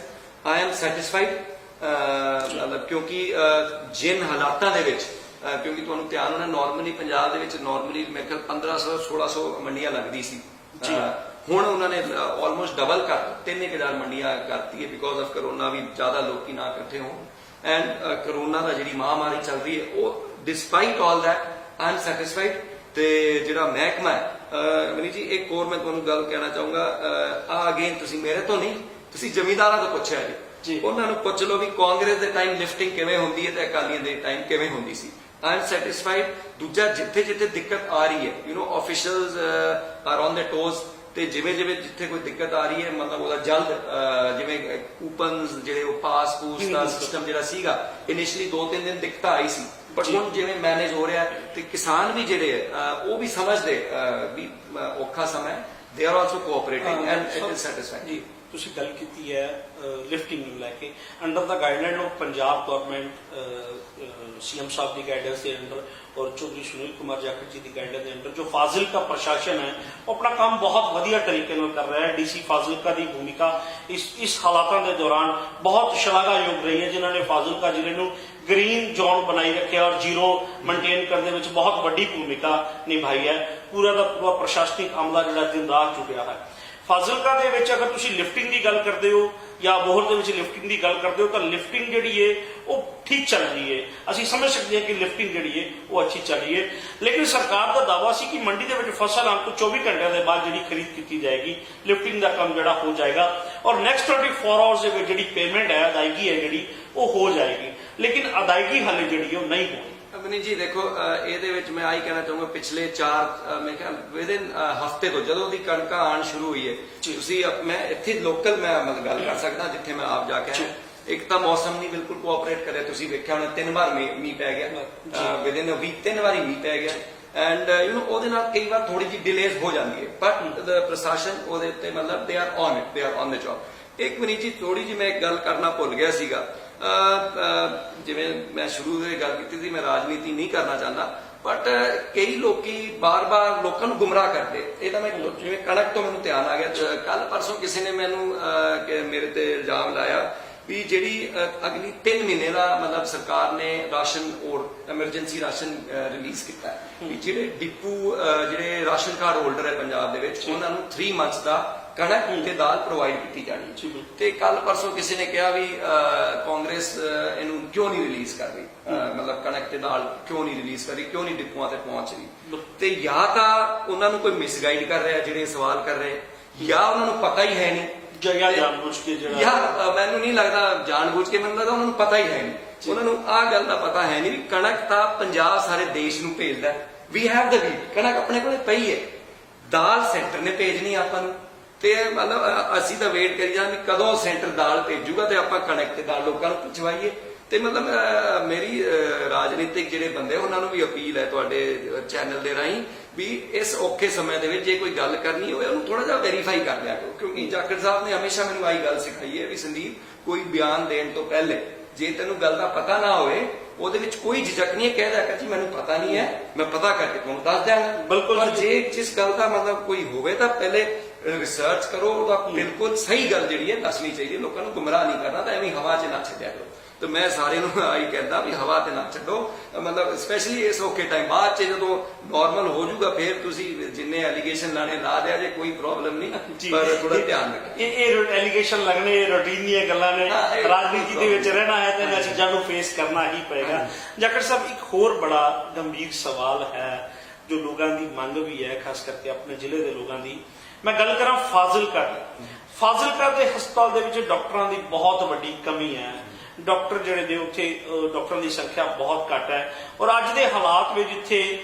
ਆਈ ਐਮ ਸੈਟਿਸਫਾਈਡ, ਮਤਲਬ ਕਿਉਂਕਿ ਜਿਨ ਹਾਲਾਤਾਂ ਦੇ ਵਿੱਚ, ਕਿਉਂਕਿ ਤੁਹਾਨੂੰ ਧਿਆਨ ਹੋਣਾ ਨਾਰਮਲੀ ਪੰਜਾਬ ਦੇ ਵਿੱਚ ਨਾਰਮਲੀ ਮੇਰੇ ਖਿਆਲ 1500-1600 ਮੰਡੀਆਂ ਲੱਗਦੀ ਸੀ, ਹੁਣ ਉਹਨਾਂ ਨੇ ਆਲਮੋਸਟ ਡਬਲ ਕਰ 3000 ਮੰਡੀਆਂ ਕਰਤੀ ਹੈ, ਬਿਕੋਜ਼ ਆਫ ਕਰੋਨਾ ਵੀ ਜ਼ਿਆਦਾ ਲੋਕੀ ਨਾ ਇਕੱਠੇ ਹੋਣ ਐਂਡ ਕਰੋਨਾ ਦਾ ਜਿਹੜੀ ਮਹਾਮਾਰੀ ਚੱਲ ਰਹੀ ਹੈ, ਉਹ despite all that I am satisfied. ਤੇ ਜਿਹੜਾ ਮਹਿਕਮਾ ਹੈ ਮਨੀ ਜੀ, ਇੱਕ ਹੋਰ ਮੈਂ ਤੁਹਾਨੂੰ ਗੱਲ ਕਹਿਣਾ ਚਾਹੂੰਗਾ, ਅਗੇਨ ਤੁਸੀਂ ਮੇਰੇ ਤੋਂ ਨਹੀਂ, ਤੁਸੀਂ ਜ਼ਮੀਂਦਾਰਾਂ ਤੋਂ ਪੁੱਛਿਆ ਜੀ, ਉਹਨਾਂ ਨੂੰ ਪੁੱਛ ਲਓ ਵੀ ਕਾਂਗਰਸ ਦੇ ਟਾਈਮ ਲਿਫਟਿੰਗ ਕਿਵੇਂ ਹੁੰਦੀ ਹੈ ਤੇ ਅਕਾਲੀਆਂ ਦੇ ਟਾਈਮ ਕਿਵੇਂ ਹੁੰਦੀ ਸੀ। I am satisfied. ਦੂਜਾ, ਜਿੱਥੇ ਦਿੱਕਤ ਆ ਰਹੀ ਹੈ, ਆਫੀਸ਼ੀਅਲਸ ਆਰ ਔਨ ਦ ਟੋਜ਼, ਤੇ ਜਿਵੇਂ ਜਿੱਥੇ ਕੋਈ ਦਿੱਕਤ ਆ ਰਹੀ ਹੈ, ਮਤਲਬ ਉਹਦਾ ਜਲਦ, ਜਿਵੇਂ ਕੂਪਨਸ ਜਿਹੜੇ ਉਹ ਪਾਸ ਦਾ ਸਿਸਟਮ ਜਿਹੜਾ ਸੀਗਾ, ਇਨੀਸ਼ੀਅਲੀ 2-3 ਦਿਨ ਦਿੱਕਤ ਆਈ ਸੀ, ਬਟ ਹੁਣ ਜਿਵੇਂ ਮੈਨੇਜ ਹੋ ਰਿਹਾ, ਤੇ ਕਿਸਾਨ ਵੀ ਜਿਹੜੇ ਉਹ ਵੀ ਸਮਝਦੇ ਵੀ ਔਖਾ ਸਮਾਂ, they are also cooperating and it is satisfying. ਤੁਸੀਂ ਗੱਲ ਕੀਤੀ ਹੈ ਲਿਫਟਿੰਗ ਨੂੰ ਲੈ ਕੇ, under the guideline of Punjab government, CM ਸਾਹਿਬ ਦੀ ਗਾਈਡੈਂਸ ਦੇ ਅੰਡਰ ਔਰ ਚੌਧਰੀ ਸੁਨੀਲ ਕੁਮਾਰ ਜਾਖੜ ਜੀ ਦੀ ਗਾਈਡੈਂਸ ਦੇ ਅੰਡਰ ਜੋ ਫਾਜ਼ਿਲਕਾ ਪ੍ਰਸ਼ਾਸਨ ਹੈ ਉਹ ਆਪਣਾ ਕੰਮ ਬਹੁਤ ਵਧੀਆ ਤਰੀਕੇ ਨਾਲ ਕਰ ਰਿਹਾ ਹੈ। ਡੀਸੀ ਫਾਜ਼ਿਲਕਾ ਦੀ ਭੂਮਿਕਾ ਇਸ ਹਾਲਾਤਾਂ ਦੇ ਦੌਰਾਨ ਬਹੁਤ ਸ਼ਲਾਘਾਯੋਗ ਰਹੀ ਹੈ, ਜਿਨ੍ਹਾਂ ਨੇ ਫਾਜ਼ਿਲਕਾ ਜ਼ਿਲ੍ਹੇ ਨੂੰ ਗ੍ਰੀਨ ਜ਼ੋਨ ਬਣਾਈ ਰੱਖਿਆ ਔਰ ਜ਼ੀਰੋ ਮੇਨਟੇਨ ਕਰਨ ਦੇ ਵਿੱਚ ਬਹੁਤ ਵੱਡੀ ਭੂਮਿਕਾ ਨਿਭਾਈ ਹੈ। ਪੂਰਾ ਦਾ ਪੂਰਾ ਪ੍ਰਸ਼ਾਸਨਿਕ ਅਮਲਾ ਜਿਹੜਾ ਦਿਨ ਰਾਤ ਜੁਟਿਆ ਹੈ। ਫਾਜ਼ਿਲਕਾ ਦੇ ਵਿੱਚ ਅਗਰ ਤੁਸੀਂ ਲਿਫਟਿੰਗ ਦੀ ਗੱਲ ਕਰਦੇ ਹੋ ਜਾਂ ਅਬੋਹਰ ਦੇ ਵਿੱਚ ਲਿਫਟਿੰਗ ਦੀ ਗੱਲ ਕਰਦੇ ਹੋ ਤਾਂ ਲਿਫਟਿੰਗ ਜਿਹੜੀ ਹੈ ਉਹ ਠੀਕ ਚੱਲ ਰਹੀ ਹੈ। ਅਸੀਂ ਸਮਝ ਸਕਦੇ ਹਾਂ ਕਿ ਲਿਫਟਿੰਗ ਜਿਹੜੀ ਹੈ ਉਹ ਅੱਛੀ ਚੱਲ ਰਹੀ ਹੈ, ਲੇਕਿਨ ਸਰਕਾਰ ਦਾ ਦਾਅਵਾ ਸੀ ਕਿ ਮੰਡੀ ਦੇ ਵਿੱਚ ਫਸਲ ਆਉਣ ਤੋਂ 24 ਘੰਟਿਆਂ ਦੇ ਬਾਅਦ ਜਿਹੜੀ ਖਰੀਦ ਕੀਤੀ ਜਾਏਗੀ, ਲਿਫਟਿੰਗ ਦਾ ਕੰਮ ਜਿਹੜਾ ਹੋ ਜਾਏਗਾ ਔਰ ਨੈਕਸਟ 24 ਆਵਰਸ ਦੇ ਵਿੱਚ ਜਿਹੜੀ ਪੇਮੈਂਟ ਹੈ, ਅਦਾਇਗੀ ਹੈ ਜਿਹੜੀ ਉਹ ਹੋ ਜਾਏਗੀ, ਲੇਕਿਨ ਅਦਾਇਗੀ ਹਾਲੇ ਜਿਹੜੀ ਉਹ ਨਹੀਂ ਹੋਈ। ਅਵਨੀ ਜੀ ਦੇਖੋ, ਇਹਦੇ ਵਿੱਚ ਮੈਂ ਆਹੀ ਕਹਿਣਾ ਚਾਹੂੰਗਾ, ਪਿਛਲੇ 4 ਮੈਂ ਕਿਹਾ ਵਿਦਿਨ ਹਫਤੇ ਤੋਂ ਜਦੋਂ ਦੀ ਕਣਕਾਂ ਆਉਣ ਸ਼ੁਰੂ ਹੋਈ ਹੈ, ਤੁਸੀਂ ਮੈਂ ਇੱਥੇ ਲੋਕਲ ਮੈਂ ਗੱਲ ਕਰ ਸਕਦਾ ਜਿੱਥੇ ਮੈਂ ਆਪ ਜਾ ਕੇ ਆਇਆ। ਇੱਕ ਤਾਂ ਮੌਸਮ ਨਹੀਂ ਬਿਲਕੁਲ ਕੋਆਪਰੇਟ ਕਰਿਆ, ਤੁਸੀਂ ਵੇਖਿਆ ਹੋਣਾ 3 ਵਾਰ ਮੀਂਹ ਪੈ ਗਿਆ ਵਿਦਿਨ ਅ ਵੀਕ, 3 ਵਾਰੀ ਮੀਂਹ ਪੈ ਗਿਆ ਐਂਡ ਉਹਦੇ ਨਾਲ ਕਈ ਵਾਰ ਥੋੜੀ ਜਿਹੀ ਡਿਲੇਜ਼ ਹੋ ਜਾਂਦੀ ਹੈ, ਬਟ ਪ੍ਰਸ਼ਾਸਨ ਉਹਦੇ ਉੱਤੇ ਮਤਲਬ they are on it, they are on the job. ਇੱਕ ਮਿੰਟ ਜੀ, ਥੋੜੀ ਜਿਹੀ ਮੈਂ ਇੱਕ ਗੱਲ ਕਰਨਾ ਭੁੱਲ ਗਿਆ ਸੀਗਾ। ਜਿਵੇਂ ਮੈਂ ਸ਼ੁਰੂ ਦੇ ਗੱਲ ਕੀਤੀ ਸੀ, ਮੈਂ ਰਾਜਨੀਤੀ ਨਹੀਂ ਕਰਨਾ ਚਾਹੁੰਦਾ, ਬਟ ਕਈ ਲੋਕੀ ਬਾਰ-ਬਾਰ ਲੋਕਾਂ ਨੂੰ ਗੁੰਮਰਾਹ ਕਰਦੇ। ਇਹ ਤਾਂ ਮੈਂ ਜਿਵੇਂ ਕਣਕ ਤੋਂ ਮੈਨੂੰ ਧਿਆਨ ਆ ਗਿਆ, ਕੱਲ ਪਰਸੋਂ ਕਿਸੇ ਨੇ ਮੈਨੂੰ ਮੇਰੇ ਤੇ ਇਲਜ਼ਾਮ ਲਾਇਆ ਵੀ ਜਿਹੜੀ ਅਗਲੀ 3 ਮਹੀਨੇ ਦਾ ਮਤਲਬ ਸਰਕਾਰ ਨੇ ਰਾਸ਼ਨ ਔਰ ਐਮਰਜੈਂਸੀ ਰਾਸ਼ਨ ਰਿਲੀਜ਼ ਕੀਤਾ ਹੈ ਵੀ ਜਿਹੜੇ ਡਿਪੂ ਜਿਹੜੇ ਰਾਸ਼ਨ ਕਾਰਡ ਹੋਲਡਰ ਹੈ ਪੰਜਾਬ ਦੇ ਵਿੱਚ, ਉਹਨਾਂ ਨੂੰ 3 ਮੰਥਸ ਦਾ ਕਣਕ ਤੇ ਦਾਲ ਪ੍ਰੋਵਾਈਡ ਕੀਤੀ ਜਾਣੀ। ਤੇ ਕੱਲ ਪਰਸੋਂ ਕਿਸੇ ਨੇ ਕਿਹਾ ਵੀ ਕਾਂਗਰਸ ਇਹਨੂੰ ਕਿਉਂ ਨਹੀਂ ਰਿਲੀਜ਼ ਕਰ ਰਹੀ, ਮਤਲਬ ਕਣਕ ਤੇ ਦਾਲ ਕਿਉਂ ਨਹੀਂ ਰਿਲੀਜ਼ ਕਰ ਰਹੀ, ਕਿਉਂ ਨਹੀਂ ਡਿਪੂਆਂ ਤੇ ਪਹੁੰਚ ਰਹੀ। ਤੇ ਜਾਂ ਤਾਂ ਉਹਨਾਂ ਨੂੰ ਕੋਈ ਮਿਸਗਾਈਡ ਕਰ ਰਿਹਾ ਜਿਹੜੇ ਸਵਾਲ ਕਰ ਰਹੇ, ਜਾਂ ਉਹਨਾਂ ਨੂੰ ਪਤਾ ਹੀ ਹੈ ਨਹੀਂ, ਜਾਣਬੁੱਝ ਕੇ ਜਿਹੜਾ, ਯਾਰ ਮੈਨੂੰ ਨਹੀਂ ਲੱਗਦਾ ਜਾਣਬੁੱਝ ਕੇ, ਮੈਨੂੰ ਲੱਗਦਾ ਉਹਨਾਂ ਨੂੰ ਪਤਾ ਹੀ ਹੈ ਨਹੀਂ। ਉਹਨਾਂ ਨੂੰ ਆਹ ਗੱਲ ਦਾ ਪਤਾ ਹੈ ਨਹੀਂ ਵੀ ਕਣਕ ਤਾਂ ਪੰਜਾਬ ਸਾਰੇ ਦੇਸ਼ ਨੂੰ ਭੇਜਦਾ। ਵੀ ਹੈਵ ਦ ਵੀਟ, ਕਣਕ ਆਪਣੇ ਕੋਲੇ ਪਈ ਹੈ, ਦਾਲ ਸੈਂਟਰ ਨੇ ਭੇਜਣੀ ਆਪਾਂ ਨੂੰ, ਤੇ ਮਤਲਬ ਅਸੀਂ ਤਾਂ ਵੇਟ ਕਰੀ ਜਾਂਦੇ ਕਦੋਂ ਸੈਂਟਰ ਦਾਲ ਭੇਜੂਗਾ ਤੇ ਆਪਾਂ ਕਣਕ ਤੇ ਦਾਲ ਲੋਕਾਂ ਨੂੰ ਪਹੁੰਚਵਾਈਏ। ਤੇ ਮਤਲਬ ਮੇਰੀ ਰਾਜਨੀਤਿਕ ਜਿਹੜੇ ਬੰਦੇ ਉਹਨਾਂ ਨੂੰ ਵੀ ਅਪੀਲ ਹੈ ਤੁਹਾਡੇ ਚੈਨਲ ਦੇ ਰਾਹੀਂ ਵੀ ਇਸ ਔਖੇ ਸਮੇਂ ਦੇ ਵਿੱਚ ਜੇ ਕੋਈ ਗੱਲ ਕਰਨੀ ਹੋਵੇ ਉਹਨੂੰ ਥੋੜਾ ਜਿਹਾ ਵੈਰੀਫਾਈ ਕਰ ਲਿਆ ਕਰੋ, ਕਿਉਂਕਿ ਜਾਖੜ ਸਾਹਿਬ ਨੇ ਹਮੇਸ਼ਾ ਮੈਨੂੰ ਆਹੀ ਗੱਲ ਸਿਖਾਈ ਹੈ ਵੀ ਸੰਦੀਪ, ਕੋਈ ਬਿਆਨ ਦੇਣ ਤੋਂ ਪਹਿਲੇ ਜੇ ਤੈਨੂੰ ਗੱਲ ਦਾ ਪਤਾ ਨਾ ਹੋਵੇ ਉਹਦੇ ਵਿੱਚ ਕੋਈ ਝਿਜਕ ਨਹੀਂ ਹੈ, ਕਹਿ ਦਿਆ ਕਰ ਜੀ ਮੈਨੂੰ ਪਤਾ ਨਹੀਂ ਹੈ, ਮੈਂ ਪਤਾ ਕਰਕੇ ਤੁਹਾਨੂੰ ਦੱਸ ਦਿਆਂਗਾ। ਬਿਲਕੁਲ। ਪਰ ਜੇ ਜਿਸ ਗੱਲ ਦਾ ਮਤਲਬ ਕੋਈ ਹੋਵੇ ਤਾਂ ਪਹਿਲੇ ਰਿਸਰਚ ਕਰੋ, ਉਹਦਾ ਬਿਲਕੁਲ ਸਹੀ ਗੱਲ ਜਿਹੜੀ ਹੈ ਦੱਸਣੀ ਚਾਹੀਦੀ ਹੈ, ਲੋਕਾਂ ਨੂੰ ਗੁੰਮਰਾਹ ਨਹੀਂ ਕਰਨਾ, ਤਾਂ ਐਵੇਂ ਹਵਾ 'ਚ ਨਾ ਛੱਡਿਆ ਕਰੋ। ਤੇ ਮੈਂ ਸਾਰਿਆਂ ਨੂੰ ਆਹੀ ਕਹਿੰਦਾ ਵੀ ਹਵਾ ਤੇ ਨਾ ਛੱਡੋ, ਮਤਲਬ ਸਪੈਸ਼ਲੀ ਇਸ ਔਖੇ ਟਾਈਮ। ਬਾਅਦ 'ਚ ਜਦੋਂ ਨਾਰਮਲ ਹੋ ਜਾਊਗਾ ਫਿਰ ਤੁਸੀਂ ਜਿੰਨੇ ਐਲੀਗੇਸ਼ਨ ਲਾਣੇ ਲਾ ਦਿਆ ਜੇ, ਕੋਈ ਪ੍ਰੋਬਲਮ ਨਹੀਂ, ਪਰ ਥੋੜਾ ਧਿਆਨ ਰੱਖੋ। ਇਹ ਐਲੀਗੇਸ਼ਨ ਲੱਗਣੇ ਰੂਟੀਨ ਦੀਆਂ ਗੱਲਾਂ ਨੇ, ਰਾਜਨੀਤੀ ਦੇ ਵਿੱਚ ਰਹਿਣਾ ਹੈ ਤੇ ਇਹਨਾਂ ਚੀਜ਼ਾਂ ਨੂੰ ਫੇਸ ਕਰਨਾ ਹੀ ਪਏਗਾ। ਜਾਖੜ ਸਾਹਿਬ, ਇੱਕ ਹੋਰ ਬੜਾ ਗੰਭੀਰ ਸਵਾਲ ਹੈ ਜੋ ਲੋਕਾਂ ਦੀ ਮੰਗ ਵੀ ਹੈ, ਖਾਸ ਕਰਕੇ ਆਪਣੇ ਜ਼ਿਲ੍ਹੇ ਦੇ ਲੋਕਾਂ ਦੀ। ਮੈਂ ਗੱਲ ਕਰਾਂ ਫਾਜ਼ਿਲਕਾ ਦੀ। ਫਾਜ਼ਿਲਕਾ ਦੇ ਹਸਪਤਾਲ ਦੇ ਵਿੱਚ ਡਾਕਟਰਾਂ ਦੀ ਬਹੁਤ ਵੱਡੀ ਕਮੀ ਹੈ। ਡਾਕਟਰ ਜਿਹੜੇ ਨੇ ਉੱਥੇ ਡਾਕਟਰਾਂ ਦੀ ਸੰਖਿਆ ਬਹੁਤ ਘੱਟ ਹੈ ਔਰ ਅੱਜ ਦੇ ਹਾਲਾਤ ਵਿੱਚ ਜਿੱਥੇ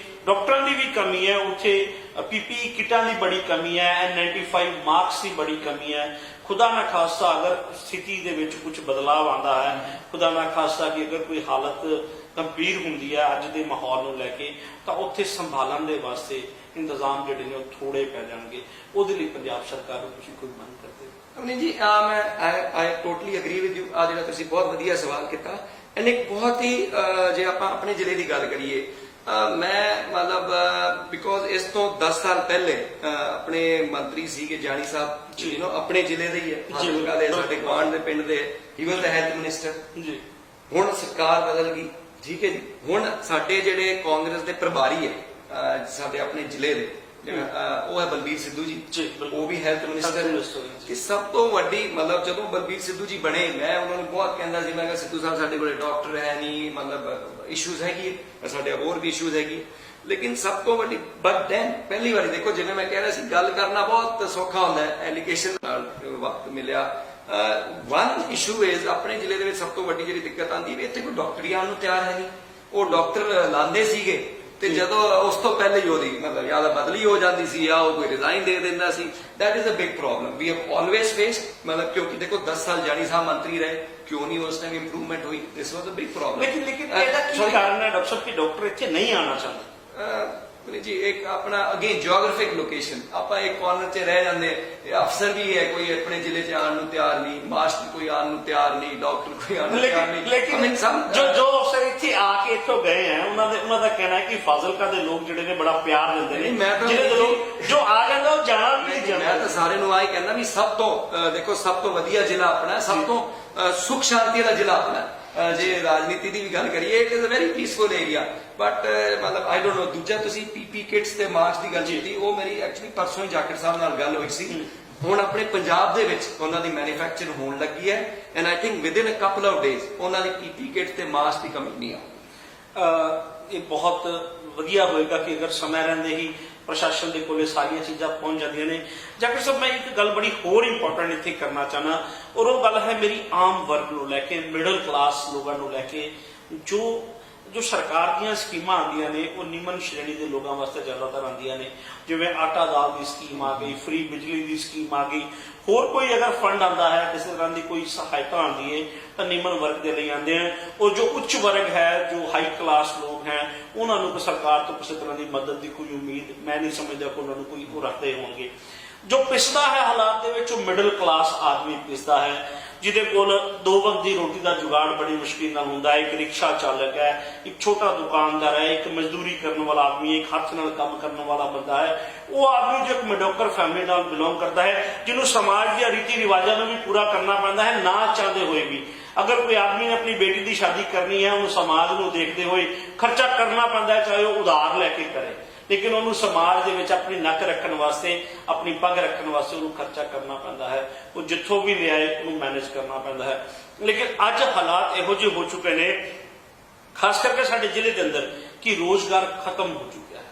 ਡਾਕਟਰਾਂ ਦੀ ਵੀ ਕਮੀ ਹੈ, ਉੱਥੇ PPE ਕਿੱਟਾਂ ਦੀ ਬੜੀ ਕਮੀ ਹੈ, N95 ਮਾਸਕ ਦੀ ਬੜੀ ਕਮੀ ਹੈ। ਖੁਦਾ ਨਾ ਖਾਸਤਾ ਅਗਰ ਸਥਿਤੀ ਦੇ ਵਿੱਚ ਕੁਝ ਬਦਲਾਅ ਆਉਂਦਾ ਹੈ, ਖੁਦਾ ਨਾ ਖਾਸਤਾ ਕਿ ਅਗਰ ਕੋਈ ਹਾਲਤ ਗੰਭੀਰ ਹੁੰਦੀ ਹੈ ਅੱਜ ਦੇ ਮਾਹੌਲ ਨੂੰ ਲੈ ਕੇ, ਤਾਂ ਉੱਥੇ ਸੰਭਾਲਣ ਦੇ ਵਾਸਤੇ ਇੰਤਜ਼ਾਮ ਜਿਹੜੇ ਨੇ ਉਹ ਥੋੜੇ ਪੈ ਜਾਣਗੇ। ਉਹਦੇ ਲਈ ਪੰਜਾਬ ਸਰਕਾਰ ਨੂੰ ਤੁਸੀਂ ਕੋਈ ਮੰਗ ਕਰਦੇ ਹੋ? ਅਮਨੀ ਜੀ, ਮੈਂ ਆਈ ਟੋਟਲੀ ਅਗਰੀ ਵਿਦ ਯੂ। ਆ ਜਿਹੜਾ ਤੁਸੀਂ ਬਹੁਤ ਵਧੀਆ ਸਵਾਲ ਕੀਤਾ, ਇਹਨੇ ਬਹੁਤ ਹੀ ਜੇ ਆਪਾਂ ਆਪਣੇ ਜ਼ਿਲ੍ਹੇ ਦੀ ਗੱਲ ਕਰੀਏ, ਮੈਂ ਮਤਲਬ ਬਿਕੋਜ਼ ਇਸ ਤੋਂ 10 ਸਾਲ ਪਹਿਲੇ ਆਪਣੇ ਮੰਤਰੀ ਸੀਗੇ ਜਾਨੀ ਸਾਹਿਬ, ਆਪਣੇ ਜ਼ਿਲ੍ਹੇ ਦੇ ਹੀ ਹੈ, ਫਾਜ਼ਿਲਕਾ ਦੇ, ਸਾਡੇ ਗੁਆਂਢ ਦੇ ਪਿੰਡ ਦੇ, ਹੀ ਵਾਸ ਦ ਹੈਲਥ ਮਿਨਿਸਟਰ ਜੀ। ਹੁਣ ਸਰਕਾਰ ਬਦਲ ਗਈ, ਠੀਕ ਹੈ ਜੀ। ਹੁਣ ਸਾਡੇ ਜਿਹੜੇ ਕਾਂਗਰਸ ਦੇ ਪ੍ਰਭਾਰੀ ਹੈ ਸਾਡੇ ਆਪਣੇ ਜ਼ਿਲ੍ਹੇ ਦੇ, ਉਹ ਹੈ ਬਲਬੀਰ ਸਿੱਧੂ ਜੀ, ਉਹ ਵੀ ਹੈਲਥ ਮਿਨਿਸਟਰ। ਕਿ ਸਭ ਤੋਂ ਵੱਡੀ ਮਤਲਬ ਜਦੋਂ ਬਲਬੀਰ ਸਿੱਧੂ ਜੀ ਬਣੇ, ਮੈਂ ਉਹਨਾਂ ਨੂੰ ਬਹੁਤ ਕਹਿੰਦਾ ਸੀ, ਮੈਂ ਕਿਹਾ ਸਿੱਧੂ ਸਾਹਿਬ ਸਾਡੇ ਕੋਲੇ ਡਾਕਟਰ ਹੈ ਨਹੀਂ, ਮਤਲਬ ਇਸ਼ੂਜ਼ ਹੈਗੀ, ਸਾਡੇ ਹੋਰ ਵੀ ਇਸ਼ੂਜ਼ ਹੈਗੀ, ਲੇਕਿਨ ਸਭ ਤੋਂ ਵੱਡੀ ਬਟ ਦੈਨ ਪਹਿਲੀ ਵਾਰੀ ਦੇਖੋ, ਜਿਵੇਂ ਮੈਂ ਕਹਿ ਰਿਹਾ ਸੀ, ਗੱਲ ਕਰਨਾ ਬਹੁਤ ਸੌਖਾ ਹੁੰਦਾ ਹੈ, ਐਲੀਗੇਸ਼ਨ ਨਾਲ ਵਕਤ ਮਿਲਿਆ। ਵਨ ਇਸ਼ੂ ਇਜ਼ ਆਪਣੇ ਜ਼ਿਲ੍ਹੇ ਦੇ ਵਿੱਚ ਸਭ ਤੋਂ ਵੱਡੀ ਜਿਹੜੀ ਦਿੱਕਤ ਆਉਂਦੀ ਵੀ ਇੱਥੇ ਕੋਈ ਡਾਕਟਰ ਆਉਣ ਨੂੰ ਤਿਆਰ ਹੈ ਨਹੀਂ। ਉਹ ਡਾਕਟਰ ਲਾਉਂਦੇ ਸੀਗੇ ਤੇ ਜਦੋਂ ਉਸ ਤੋਂ ਪਹਿਲੇ ਹੀ ਉਹਦੀ ਮਤਲਬ ਜਾਂ ਬਦਲੀ ਹੋ ਜਾਂਦੀ ਸੀ ਜਾਂ ਉਹ ਕੋਈ ਰਿਜ਼ਾਈਨ ਦੇ ਦਿੰਦਾ ਸੀ। That is a big problem we have always faced. ਮਤਲਬ ਕਿਉਂਕਿ ਦੇਖੋ 10 ਸਾਲ ਜਾਨੀ ਸਾਹਿਬ ਮੰਤਰੀ ਰਹੇ, ਕਿਉਂ ਨਹੀਂ ਉਸ ਟਾਈਮ ਇੰਪਰੂਵਮੈਂਟ ਹੋਈ? ਦਿਸ ਵਾਸ ਅ ਬਿਗ ਪ੍ਰੋਬਲਮ। ਲੇਕਿਨ ਇਹਦਾ ਕੀ ਕਾਰਨ ਹੈ ਡਾਕਟਰ ਸਾਹਿਬ ਕਿ ਡਾਕਟਰ ਇੱਥੇ ਨਹੀਂ ਆਉਣਾ ਚਾਹੁੰਦੇ? ਜੀ ਇੱਕ ਆਪਣਾ ਅਗੇਨ ਜਿਓਗ੍ਰਾਫਿਕ ਲੋਕੇਸ਼ਨ, ਆਪਾਂ ਇੱਕ ਕਾਰਨਰ 'ਚ ਰਹਿ ਜਾਂਦੇ, ਅਫਸਰ ਵੀ ਹੈ ਕੋਈ ਆਪਣੇ ਜ਼ਿਲ੍ਹੇ 'ਚ ਆਉਣ ਨੂੰ ਤਿਆਰ ਨਹੀਂ, ਮਾਸਟਰ ਕੋਈ ਆਉਣ ਨੂੰ ਤਿਆਰ ਨਹੀਂ, ਡਾਕਟਰ ਕੋਈ ਆਉਣ ਨੂੰ ਤਿਆਰ ਨਹੀਂ। ਲੇਕਿਨ ਜੋ ਅਫਸਰ ਇੱਥੇ ਆ ਕੇ ਇੱਥੋਂ ਗਏ ਹੈ ਉਹਨਾਂ ਦਾ ਕਹਿਣਾ ਹੈ ਕਿ ਫਾਜ਼ਿਲਕਾ ਦੇ ਲੋਕ ਜਿਹੜੇ ਨੇ ਬੜਾ ਪਿਆਰ ਦਿੰਦੇ ਨੇ, ਜਿਹੜੇ ਲੋਕ ਜੋ ਆ ਜਾਂਦਾ ਉਹ ਜਾਣਾ ਵੀ ਨਹੀਂ ਚਾਹੁੰਦਾ। ਮੈਂ ਤਾਂ ਸਾਰਿਆਂ ਨੂੰ ਆਹੀ ਕਹਿੰਦਾ ਵੀ ਸਭ ਤੋਂ ਦੇਖੋ ਸਭ ਤੋਂ ਵਧੀਆ ਜ਼ਿਲ੍ਹਾ ਆਪਣਾ, ਸਭ ਤੋਂ ਸੁਖ ਸ਼ਾਂਤੀ ਵਾਲਾ ਜ਼ਿਲ੍ਹਾ ਆਪਣਾ। ਜੇ ਰਾਜਨੀਤੀ ਦੀ ਵੀ ਗੱਲ ਕਰੀਏ, it is a very peaceful area, but ਮਤਲਬ ਆਈ ਡੋਂਟ ਨੋ। ਦੂਜਾ ਤੁਸੀਂ ਪੀਪੀ ਕਿਟਸ ਤੇ ਮਾਸਕ ਦੀ ਗੱਲ ਕੀਤੀ, ਉਹ ਮੇਰੀ ਐਕਚੁਅਲੀ ਪਰਸੋਂ ਹੀ ਜਾਖੜ ਸਾਹਿਬ ਨਾਲ ਗੱਲ ਹੋਈ ਸੀ। ਹੁਣ ਆਪਣੇ ਪੰਜਾਬ ਦੇ ਵਿੱਚ ਉਹਨਾਂ ਦੀ ਮੈਨੂਫੈਕਚਰ ਹੋਣ ਲੱਗੀ ਹੈ, and I think with in a couple of days ਉਹਨਾਂ ਦੀ ਪੀਪੀ ਕਿਟ ਤੇ ਮਾਸਕ ਦੀ ਕਮੀ ਨਹੀਂ ਆਉਗੀ। ਇਹ ਬਹੁਤ ਵਧੀਆ ਹੋਏਗਾ ਕਿ ਅਗਰ ਸਮੇਂ ਰਹਿੰਦੇ ਹੀ ਪ੍ਰਸ਼ਾਸਨ ਦੇ ਕੋਲੇ ਸਾਰੀਆਂ ਚੀਜ਼ਾਂ ਪਹੁੰਚ ਜਾਂਦੀਆਂ ਨੇ। ਜਾਖੜ ਸਾਹਿਬ, ਮੈਂ ਇੱਕ ਗੱਲ ਬੜੀ ਹੋਰ ਇੰਪੋਰਟੈਂਟ ਇੱਥੇ ਕਰਨਾ ਚਾਹਨਾ, ਔਰ ਉਹ ਗੱਲ ਹੈ ਮੇਰੀ ਆਮ ਵਰਗ ਨੂੰ ਲੈ ਕੇ, ਮਿਡਲ ਕਲਾਸ ਲੋਕਾਂ ਨੂੰ ਲੈ ਕੇ। ਜੋ ਸਰਕਾਰ ਦੀਆਂ ਸਕੀਮਾਂ ਆਉਂਦੀਆਂ ਨੇ ਉਹ ਨਿਮਨ ਸ਼੍ਰੇਣੀ ਦੇ ਲੋਕਾਂ ਵਾਸਤੇ ਜ਼ਿਆਦਾਤਰ ਆਉਂਦੀਆਂ ਨੇ, ਜਿਵੇਂ ਆਟਾ ਦਾਲ ਦੀ ਸਕੀਮ ਆ ਗਈ, ਫ੍ਰੀ ਬਿਜਲੀ ਦੀ ਸਕੀਮ ਆ ਗਈ, ਹੋਰ ਕੋਈ ਅਗਰ ਫੰਡ ਆਉਂਦਾ ਹੈ, ਕਿਸੇ ਤਰ੍ਹਾਂ ਦੀ ਕੋਈ ਸਹਾਇਤਾ ਆਉਂਦੀ ਹੈ ਤਾਂ ਨਿਮਨ ਵਰਗ ਦੇ ਲਈ ਆਉਂਦੇ ਹਨ। ਔਰ ਜੋ ਉੱਚ ਵਰਗ ਹੈ, ਜੋ ਹਾਈ ਕਲਾਸ ਲੋਕ ਹੈ, ਉਹਨਾਂ ਨੂੰ ਸਰਕਾਰ ਤੋਂ ਕਿਸੇ ਤਰ੍ਹਾਂ ਦੀ ਮਦਦ ਦੀ ਕੋਈ ਉਮੀਦ ਮੈਂ ਨਹੀਂ ਸਮਝਦਾ ਕਿ ਉਹਨਾਂ ਨੂੰ ਕੋਈ ਉਹ ਰੱਖਦੇ ਹੋਣਗੇ। ਜੋ ਪਿਸਦਾ ਹੈ ਹਾਲਾਤ ਦੇ ਵਿੱਚ, ਉਹ ਮਿਡਲ ਕਲਾਸ ਆਦਮੀ ਪਿਸਦਾ ਹੈ, ਜਿਹਦੇ ਕੋਲ 2 ਵਕਤ ਦੀ ਰੋਟੀ ਦਾ ਜੁਗਾੜ ਬੜੀ ਮੁਸ਼ਕਿਲ ਨਾਲ ਹੁੰਦਾ ਹੈ। ਇੱਕ ਰਿਕਸ਼ਾ ਚਾਲਕ ਹੈ, ਇੱਕ ਛੋਟਾ ਦੁਕਾਨਦਾਰ ਹੈ, ਇੱਕ ਮਜ਼ਦੂਰੀ ਕਰਨ ਵਾਲਾ ਆਦਮੀ, ਇੱਕ ਹੱਥ ਨਾਲ ਕੰਮ ਕਰਨ ਵਾਲਾ ਬੰਦਾ ਹੈ। ਉਹ ਆਦਮੀ ਜੋ ਇੱਕ ਮਿਡੋਕਰ ਫੈਮਿਲੀ ਨਾਲ ਬਿਲੋਂਗ ਕਰਦਾ ਹੈ, ਜਿਹਨੂੰ ਸਮਾਜ ਦੀਆਂ ਰੀਤੀ ਰਿਵਾਜਾਂ ਨੂੰ ਵੀ ਪੂਰਾ ਕਰਨਾ ਪੈਂਦਾ ਹੈ ਨਾ ਚਾਹੁੰਦੇ ਹੋਏ ਵੀ। ਅਗਰ ਕੋਈ ਆਦਮੀ ਨੇ ਆਪਣੀ ਬੇਟੀ ਦੀ ਸ਼ਾਦੀ ਕਰਨੀ ਹੈ, ਉਹਨੂੰ ਸਮਾਜ ਨੂੰ ਦੇਖਦੇ ਹੋਏ ਖਰਚਾ ਕਰਨਾ ਪੈਂਦਾ ਹੈ, ਚਾਹੇ ਉਹ ਉਧਾਰ ਲੈ ਕੇ ਕਰੇ, ਲੇਕਿਨ ਉਹਨੂੰ ਸਮਾਜ ਦੇ ਵਿੱਚ ਆਪਣੀ ਨੱਕ ਰੱਖਣ ਵਾਸਤੇ, ਆਪਣੀ ਪੱਗ ਰੱਖਣ ਵਾਸਤੇ ਉਹਨੂੰ ਖਰਚਾ ਕਰਨਾ ਪੈਂਦਾ ਹੈ। ਉਹ ਜਿੱਥੋਂ ਵੀ ਲਿਆਏ ਉਹਨੂੰ ਮੈਨੇਜ ਕਰਨਾ ਪੈਂਦਾ ਹੈ। ਲੇਕਿਨ ਅੱਜ ਹਾਲਾਤ ਇਹੋ ਜਿਹੇ ਹੋ ਚੁੱਕੇ ਨੇ, ਖਾਸ ਕਰਕੇ ਸਾਡੇ ਜ਼ਿਲ੍ਹੇ ਦੇ ਅੰਦਰ, ਕਿ ਰੋਜ਼ਗਾਰ ਖਤਮ ਹੋ ਚੁੱਕਾ ਹੈ,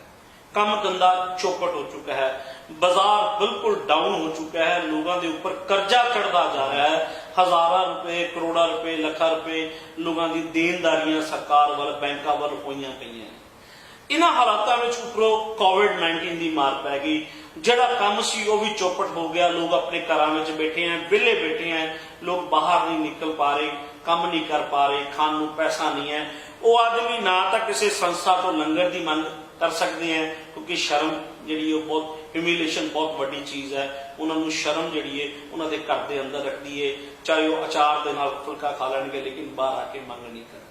ਕੰਮ ਧੰਦਾ ਚੌਪਟ ਹੋ ਚੁੱਕਾ ਹੈ, ਬਾਜ਼ਾਰ ਬਿਲਕੁਲ ਡਾਊਨ ਹੋ ਚੁੱਕਾ ਹੈ, ਲੋਕਾਂ ਦੇ ਉੱਪਰ ਕਰਜ਼ਾ ਚੜਦਾ ਜਾ ਰਿਹਾ ਹੈ। ਹਜ਼ਾਰਾਂ ਰੁਪਏ, ਕਰੋੜਾਂ ਰੁਪਏ, ਲੱਖਾਂ ਰੁਪਏ ਲੋਕਾਂ ਦੀ ਦੇਣਦਾਰੀਆਂ ਸਰਕਾਰ ਵੱਲ, ਬੈਂਕਾਂ ਵੱਲ ਹੋਈਆਂ ਪਈਆਂ। ਇਹਨਾਂ ਹਾਲਾਤਾਂ ਵਿੱਚ ਉੱਪਰੋਂ ਕੋਵਿਡ-19 ਦੀ ਮਾਰ ਪੈ ਗਈ। ਜਿਹੜਾ ਕੰਮ ਸੀ ਉਹ ਵੀ ਚੌਪਟ ਹੋ ਗਿਆ। ਲੋਕ ਆਪਣੇ ਘਰਾਂ ਵਿੱਚ ਬੈਠੇ ਹੈ, ਵਿਹਲੇ ਬੈਠੇ ਹੈ, ਲੋਕ ਬਾਹਰ ਨਹੀਂ ਨਿਕਲ ਪਾ ਰਹੇ, ਕੰਮ ਨਹੀਂ ਕਰ ਪਾ ਰਹੇ, ਖਾਣ ਨੂੰ ਪੈਸਾ ਨਹੀਂ ਹੈ। ਉਹ ਆਦਮੀ ਨਾ ਤਾਂ ਕਿਸੇ ਸੰਸਥਾ ਤੋਂ ਲੰਗਰ ਦੀ ਮੰਗ ਕਰ ਸਕਦੇ ਹੈ, ਕਿਉਂਕਿ ਸ਼ਰਮ ਜਿਹੜੀ ਉਹ ਬਹੁਤ, ਹਿਊਮਿਲੇਸ਼ਨ ਬਹੁਤ ਵੱਡੀ ਚੀਜ਼ ਹੈ। ਉਹਨਾਂ ਨੂੰ ਸ਼ਰਮ ਜਿਹੜੀ ਹੈ ਉਹਨਾਂ ਦੇ ਘਰ ਦੇ ਅੰਦਰ ਰੱਖਦੀ ਹੈ, ਚਾਹੇ ਉਹ ਅਚਾਰ ਦੇ ਨਾਲ ਫੁਲਕਾ ਖਾ ਲੈਣਗੇ, ਲੇਕਿਨ ਬਾਹਰ ਆ ਕੇ ਮੰਗ ਨਹੀਂ ਕਰਨਗੇ।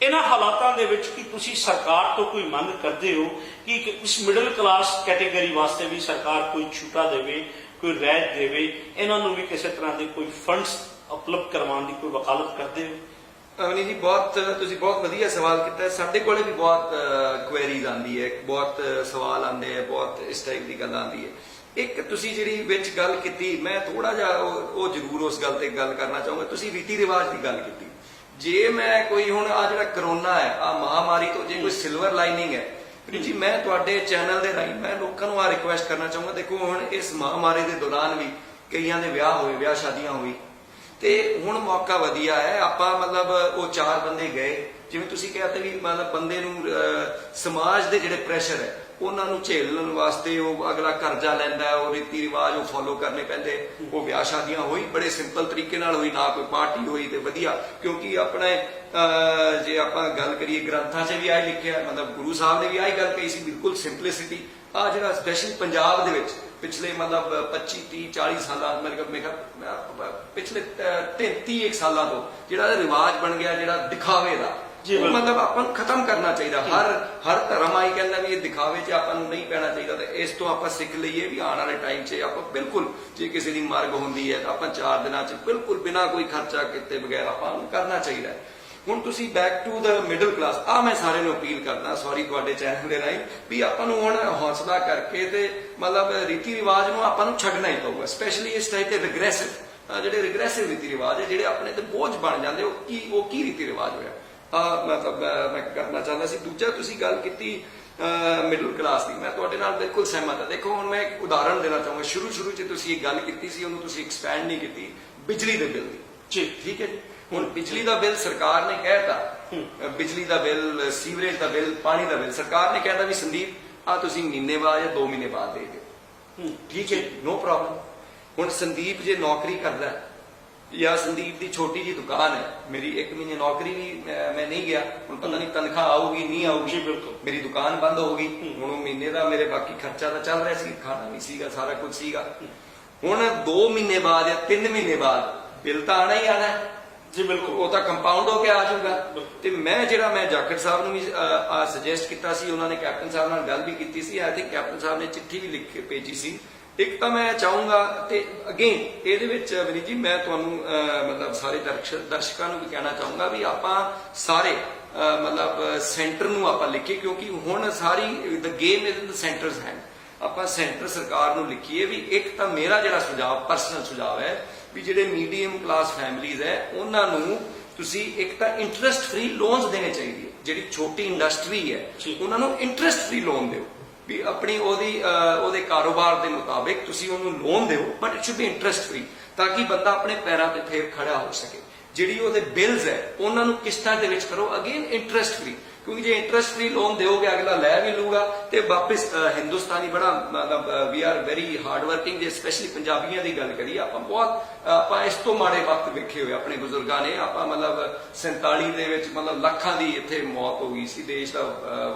ਇਹਨਾਂ ਹਾਲਾਤਾਂ ਦੇ ਵਿੱਚ ਕਿ ਤੁਸੀਂ ਸਰਕਾਰ ਤੋਂ ਕੋਈ ਮੰਗ ਕਰਦੇ ਹੋ ਕਿ ਇਸ ਮਿਡਲ ਕਲਾਸ ਕੈਟੇਗਰੀ ਵਾਸਤੇ ਵੀ ਸਰਕਾਰ ਕੋਈ ਛੂਟਾ ਦੇਵੇ, ਕੋਈ ਰਿਆਇਤ ਦੇਵੇ, ਇਹਨਾਂ ਨੂੰ ਵੀ ਕਿਸੇ ਤਰ੍ਹਾਂ ਦੇ ਕੋਈ ਫੰਡਸ ਉਪਲਬਧ ਕਰਵਾਉਣ ਦੀ ਕੋਈ ਵਕਾਲਤ ਕਰਦੇ ਹੋ? ਅਵਨੀ ਜੀ, ਤੁਸੀਂ ਬਹੁਤ ਵਧੀਆ ਸਵਾਲ ਕੀਤਾ ਹੈ। ਸਾਡੇ ਕੋਲੇ ਵੀ ਬਹੁਤ ਕੁਐਰੀਜ਼ ਆਉਂਦੀ ਹੈ, ਬਹੁਤ ਸਵਾਲ ਆਉਂਦੇ ਹੈ, ਬਹੁਤ ਇਸ ਟਾਈਪ ਦੀ ਗੱਲ ਆਉਂਦੀ ਹੈ। ਇੱਕ ਤੁਸੀਂ ਜਿਹੜੀ ਵਿੱਚ ਗੱਲ ਕੀਤੀ, ਮੈਂ ਥੋੜਾ ਜਿਹਾ ਉਹ ਜ਼ਰੂਰ ਉਸ ਗੱਲ ਤੇ ਗੱਲ ਕਰਨਾ ਚਾਹੂੰਗਾ। ਤੁਸੀਂ ਰੀਤੀ ਰਿਵਾਜ ਦੀ ਗੱਲ ਕੀਤੀ। ਜੇ ਮੈਂ ਕੋਈ ਹੁਣ ਆ ਜਿਹੜਾ ਕਰੋਨਾ ਹੈ, ਆ ਮਹਾਮਾਰੀ ਤੋਂ ਜੇ ਕੋਈ ਸਿਲਵਰ ਲਾਈਨਿੰਗ ਹੈ, ਜੀ ਮੈਂ ਤੁਹਾਡੇ ਚੈਨਲ ਦੇ ਰਾਹੀਂ ਮੈਂ ਲੋਕਾਂ ਨੂੰ ਆ ਰਿਕੁਐਸਟ ਕਰਨਾ ਚਾਹੂੰਗਾ। ਦੇਖੋ ਹੁਣ ਇਸ ਮਹਾਮਾਰੀ ਦੇ ਦੌਰਾਨ ਵੀ ਕਈਆਂ ਦੇ ਵਿਆਹ ਹੋਏ, ਵਿਆਹ ਸ਼ਾਦੀਆਂ ਹੋਈ, ਤੇ ਹੁਣ ਮੌਕਾ ਵਧੀਆ ਹੈ। ਆਪਾਂ ਮਤਲਬ ਉਹ 4 ਬੰਦੇ ਗਏ, ਜਿਵੇਂ ਤੁਸੀਂ ਕਹਿੰਦੇ ਵੀ ਮਤਲਬ ਬੰਦੇ ਨੂੰ ਸਮਾਜ ਦੇ ਜਿਹੜੇ ਪ੍ਰੈਸ਼ਰ ਹੈ ਉਹਨਾਂ ਨੂੰ ਝੇਲਣ ਵਾਸਤੇ ਉਹ ਅਗਲਾ ਕਰਜ਼ਾ ਲੈਂਦਾ, ਉਹ ਰੀਤੀ ਰਿਵਾਜ ਉਹ ਫੋਲੋ ਕਰਨੇ ਪੈਂਦੇ। ਉਹ ਵਿਆਹ ਸ਼ਾਦੀਆਂ ਹੋਈ ਬੜੇ ਸਿੰਪਲ ਤਰੀਕੇ ਨਾਲ ਹੋਈ, ਨਾ ਕੋਈ ਪਾਰਟੀ ਹੋਈ, ਤੇ ਵਧੀਆ। ਕਿਉਂਕਿ ਆਪਣੇ ਜੇ ਆਪਾਂ ਗੱਲ ਕਰੀਏ ਗ੍ਰੰਥਾਂ 'ਚ ਵੀ ਆਹ ਲਿਖਿਆ, ਮਤਲਬ ਗੁਰੂ ਸਾਹਿਬ ਨੇ ਵੀ ਆਹੀ ਗੱਲ ਕਹੀ ਸੀ, ਬਿਲਕੁਲ ਸਿੰਪਲਿਸਿਟੀ। ਆ ਜਿਹੜਾ ਸਪੈਸ਼ਲ ਪੰਜਾਬ ਦੇ ਵਿੱਚ ਪਿਛਲੇ ਮਤਲਬ 25, 30, 40 ਸਾਲਾਂ ਪਿਛਲੇ 33 ਸਾਲਾਂ ਤੋਂ ਜਿਹੜਾ ਰਿਵਾਜ ਬਣ ਗਿਆ, ਜਿਹੜਾ ਦਿਖਾਵੇ ਦਾ, ਮਤਲਬ ਆਪਾਂ ਨੂੰ ਖਤਮ ਕਰਨਾ ਚਾਹੀਦਾ। ਹਰ ਧਰਮ ਆਈ ਕਹਿੰਦਾ ਵੀ ਇਹ ਦਿਖਾਵੇ 'ਚ ਆਪਾਂ ਨੂੰ ਨਹੀਂ ਪੈਣਾ ਚਾਹੀਦਾ। ਤੇ ਇਸ ਤੋਂ ਆਪਾਂ ਸਿੱਖ ਲਈਏ ਵੀ ਆਉਣ ਵਾਲੇ ਟਾਈਮ 'ਚ ਆਪਾਂ ਬਿਲਕੁਲ, ਜੇ ਕਿਸੇ ਦੀ ਮਰਗ ਹੁੰਦੀ ਹੈ ਤਾਂ ਆਪਾਂ 4 ਦਿਨਾਂ 'ਚ ਬਿਲਕੁਲ ਬਿਨਾਂ ਕੋਈ ਖਰਚਾ ਕੀਤੇ ਬਗੈਰ ਆਪਾਂ ਨੂੰ ਕਰਨਾ ਚਾਹੀਦਾ। ਹੁਣ ਤੁਸੀਂ back to the middle class, ਮੈਂ ਸਾਰਿਆਂ ਨੂੰ ਅਪੀਲ ਕਰਦਾ, ਸੌਰੀ ਤੁਹਾਡੇ ਚੈਨਲ ਦੇ ਰਾਹੀਂ, ਵੀ ਆਪਾਂ ਨੂੰ ਹੁਣ ਹੌਸਲਾ ਕਰਕੇ ਤੇ ਮਤਲਬ ਰੀਤੀ ਰਿਵਾਜ ਨੂੰ ਆਪਾਂ ਨੂੰ ਛੱਡਣਾ ਹੀ ਪਊਗਾ। ਸਪੈਸ਼ਲੀ ਇਸ ਟਾਈਪ ਦੇ ਜਿਹੜੇ ਰਿਗਰੈਸਿਵ ਰੀਤੀ ਰਿਵਾਜ ਹੈ, ਜਿਹੜੇ ਆਪਣੇ ਤੇ ਬੋਝ ਬਣ ਜਾਂਦੇ, ਉਹ ਕੀ ਰੀਤੀ ਰਿਵਾਜ ਹੋਇਆ, ਮਤਲਬ ਮੈਂ ਕਰਨਾ ਚਾਹੁੰਦਾ ਸੀ। ਦੂਜਾ ਤੁਸੀਂ ਗੱਲ ਕੀਤੀ ਮਿਡਲ ਕਲਾਸ ਦੀ, ਮੈਂ ਤੁਹਾਡੇ ਨਾਲ ਬਿਲਕੁਲ ਸਹਿਮਤ ਹਾਂ। ਦੇਖੋ ਹੁਣ ਮੈਂ ਇੱਕ ਉਦਾਹਰਣ ਦੇਣਾ ਚਾਹੂੰਗਾ। ਸ਼ੁਰੂ 'ਚ ਤੁਸੀਂ ਇਹ ਗੱਲ ਕੀਤੀ ਸੀ, ਉਹਨੂੰ ਤੁਸੀਂ ਐਕਸਪੈਂਡ ਨਹੀਂ ਕੀਤੀ, ਬਿਜਲੀ ਦੇ ਬਿੱਲ ਦੀ। ਠੀਕ ਹੈ ਜੀ। ਹੁਣ ਬਿਜਲੀ ਦਾ ਬਿੱਲ ਸਰਕਾਰ ਨੇ ਕਹਿਤਾ, ਬਿਜਲੀ ਦਾ ਬਿੱਲ, ਸੀਵਰੇਜ ਦਾ ਬਿੱਲ, ਪਾਣੀ ਦਾ ਬਿੱਲ, ਸਰਕਾਰ ਨੇ ਕਹਿਤਾ ਵੀ ਸੰਦੀਪ ਤੁਸੀਂ ਮਹੀਨੇ ਬਾਅਦ ਜਾਂ 2 ਮਹੀਨੇ ਬਾਅਦ ਦੇ ਦਿਓ। ਠੀਕ ਹੈ, ਨੋ ਪ੍ਰੋਬਲਮ। ਹੁਣ ਸੰਦੀਪ ਜੇ ਨੌਕਰੀ ਕਰਦਾ, या संदीप की छोटी जी दुकान है, मेरी 1 महीने नौकरी भी मैं नहीं गया, हुण पता नहीं तनख्वाह आऊगी नहीं आऊगी, मेरी दुकान बंद होगी, हुण महीने का मेरे बाकी खर्चा तो चल रहा सी, खाना भी सीगा, सारा कुछ सीगा। हुण 2 महीने बाद या 3 महीने बाद बिल तो आना ही आना है जी, बिल्कुल, वो तो कंपाउंड होके आ जाऊगा। ते मैं जाखड़ साहब ने भी सुजैसट किया सी, उन्होंने कैप्टन साहब नाल गल भी की सी, आई थिंक कैप्टन साहब ने चिट्ठी भी लिख के भेजी सी। एक तो मैं चाहूंगा ते अगेन ਇਹਦੇ ਵਿੱਚ विनीत जी मैं ਤੁਹਾਨੂੰ मतलब सारे दर्शकों ਨੂੰ भी कहना चाहूंगा भी ਆਪਾਂ ਸਾਰੇ मतलब सेंटर ਨੂੰ ਆਪਾਂ ਲਿਖੀਏ, क्योंकि ਹੁਣ ਸਾਰੀ the game is in the centre's hand. ਆਪਾਂ सेंटर सरकार ਨੂੰ ਲਿਖੀਏ ਵੀ ਇੱਕ ਤਾਂ ਮੇਰਾ ਜਿਹੜਾ ਸੁਝਾਅ ਪਰਸਨਲ ਸੁਝਾਅ ਹੈ ਵੀ ਜਿਹੜੇ ਮੀਡੀਅਮ ਕਲਾਸ ਫੈਮਿਲੀਜ਼ ਹੈ ਉਹਨਾਂ ਨੂੰ ਤੁਸੀਂ ਇੱਕ ਤਾਂ ਇੰਟਰਸਟ ਫ੍ਰੀ ਲੋਨਸ ਦੇਣੇ ਚਾਹੀਦੇ, ਜਿਹੜੀ ਛੋਟੀ ਇੰਡਸਟਰੀ ਹੈ ਉਹਨਾਂ ਨੂੰ ਇੰਟਰਸਟ ਫ੍ਰੀ ਲੋਨ ਦਿਓ ਵੀ ਆਪਣੀ ਉਹਦੇ ਕਾਰੋਬਾਰ ਦੇ ਮੁਤਾਬਿਕ ਤੁਸੀਂ ਉਹਨੂੰ ਲੋਨ ਦਿਓ, but it should be interest free, ਤਾਂ ਕਿ ਬੰਦਾ ਆਪਣੇ ਪੈਰਾਂ ਤੇ ਫੇਰ ਖੜਾ ਹੋ ਸਕੇ। ਜਿਹੜੀ ਉਹਦੇ ਬਿਲਸ ਹੈ ਉਹਨਾਂ ਨੂੰ ਕਿਸ਼ਤਾਂ ਦੇ ਵਿੱਚ ਕਰੋ, ਅਗੇਨ ਇੰਟਰਸਟ ਫ੍ਰੀ, क्योंकि जो इंटरस्ट फ्री लोन दोगे अगला लै भी लूगा तो वापस हिंदुस्तानी बड़ा मतलब we are very hard working, जे स्पैशली पंजाबियों की गल करिए आप बहुत आप इस तो माड़े वक्त वेखे हुए अपने बुजुर्गों ने, आप मतलब 47 दे विच मतलब लाखां दी इत्थे मौत हो गई सी, देश दा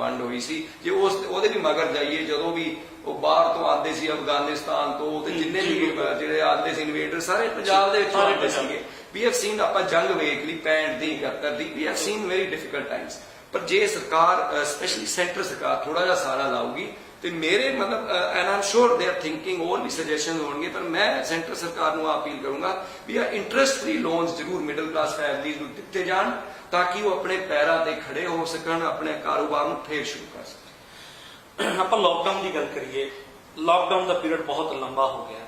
वंड हुई सी, जे उस ओहदे भी मगर जाइए जदों भी वो बाहर तो आते सी अफगानिस्तान तो जिन्ने भी जिहड़े आते सी इन्वेडर सारे पंजाब दे विच आते सीगे। वी हैव सीन आप जंग वेख ली 65 दी 71 दी, we have seen very difficult times, पर जे सरकार स्पेशली सेंटर सरकार थोड़ा जा सारा लाऊगी तो मेरे मतलब and I am sure they are thinking और भी सजेशन होंगे, पर मैं सेंटर सरकार को अपील करूंगा भी इंटरस्ट फ्री लोन्स जरूर मिडल क्लास फैमिलीज को दिते जान, ताकि वो अपने पैरों पर खड़े हो सकन, अपने कारोबार को फिर शुरू कर सकन। आप लॉकडाउन की गल करिए, लॉकडाउन का पीरियड बहुत लंबा हो गया,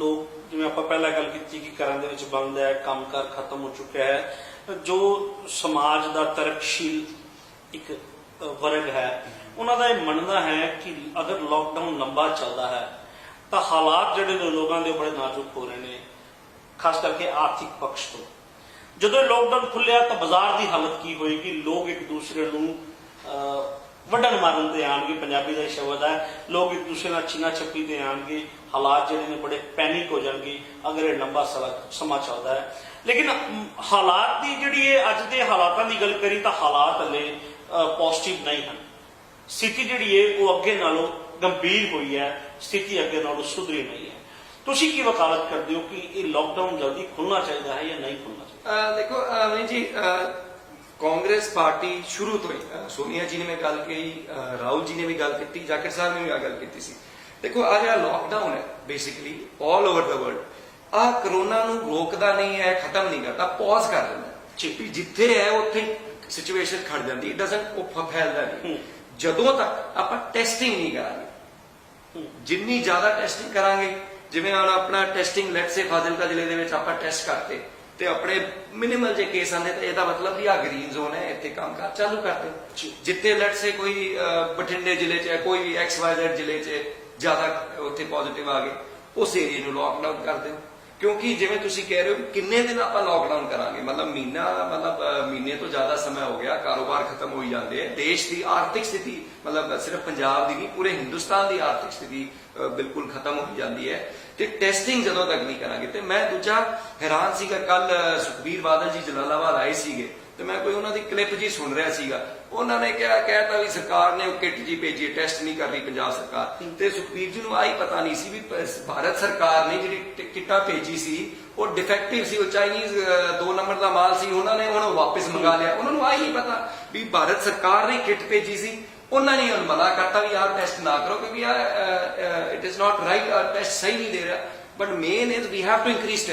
लोग जिवें आप पहला गल की कि घरां दे विच बंद है, काम कार खत्म हो चुका है, जो समाज का तरकशील एक वर्ग है उन्होंने यह मनना है कि अगर लॉकडाउन लंबा चलता है तो हालात जोड़े लोगों के बड़े नाजुक हो रहे हैं, खास करके आर्थिक पक्ष तो। जो लॉकडाउन खुलिया तो बाजार की हालत की होएगी, लोग एक दूसरे को वड्डन मारन ते आएंगे, पंजाबी का शब्द है, लोग एक दूसरे का छीना छप्पी ते आएंगे, हालात जोड़े ने बड़े पैनिक हो जाएंगे अगर ये लंबा समा चलता है। लेकिन हालात की जी अज के हालातों की गल करी तो हालात हले पॉजिटिव नहीं हैं, स्थिति जी है वो अगे नालों गंभीर हुई है, स्थिति अगे नालों सुधरी नहीं है। तुसी की वकालत करते हो कि ये लॉकडाउन जल्दी खुलना चाहिए है या नहीं खुलना चाहिए? देखो अमीन जी, कांग्रेस पार्टी शुरू तो ही सोनिया जी ने भी गल कही, राहुल जी ने भी गल की, जाकिर साहब ने भी गल की सी। देखो आ जो लॉकडाउन है basically all over the world आ करोना नूं रोकदा नहीं है, खत्म नहीं करता, पॉज कर देना, जिथे है उत्थे सिचुएशन खड़ जाती, डजंट फैलता नहीं। जदों तक आप टेस्टिंग नहीं करांगे, जिन्नी ज्यादा टेस्टिंग करांगे, जिवें हुण अपना टेस्टिंग लेट से फाजिलका जिले दे विच आपां टेस्ट करते ते अपने मिनिमल जे केस आने तो यदा मतलब भी आ ग्रीन जोन है, इत्थे काम काज चालू करते। जिथे लेट से कोई बठिंडे जिले च है, कोई XYZ जिले च ज्यादा उत्थे पॉजिटिव आ गए, उस एरिए नूं लॉकडाउन कर दो, क्योंकि जिवें तुसीं कह रहे हो किन्ने दिन आप लॉकडाउन करांगे, मतलब महीना मतलब महीने तो ज्यादा समय हो गया, कारोबार खत्म हो ही जाते हैं, देश की आर्थिक स्थिति मतलब सिर्फ पंजाब की नहीं पूरे हिंदुस्तान की आर्थिक स्थिति बिल्कुल खत्म हो जाती है। तो टेस्टिंग जदों तक नहीं करांगे, तो मैं दूजा हैरान सीगा, कल सुखबीर बादल जी जलालाबाद आए सीगे, तो मैं कोई उन्होंने क्लिप जी सुन रहा सीगा, उन्होंने कहता भी सरकार ने किट जी भेजी, टेस्ट नहीं कर रही पंजाब सरकार, तो सुखबीर जी को आई पता नहीं सी भी भारत सरकार ने जी किटा भेजी सी वो डिफेक्टिव सी, वो चाइनीज 2 नंबर का माल सी, उन्होंने उन्होंने वापस मंगा लिया, उन्होंने आई नहीं पता भी भारत सरकार ने किट भेजी सी, उन्होंने मना करता भी यार टेस्ट ना करो क्योंकि यार it is not right, test सही नहीं दे रहा। But main is we have to increase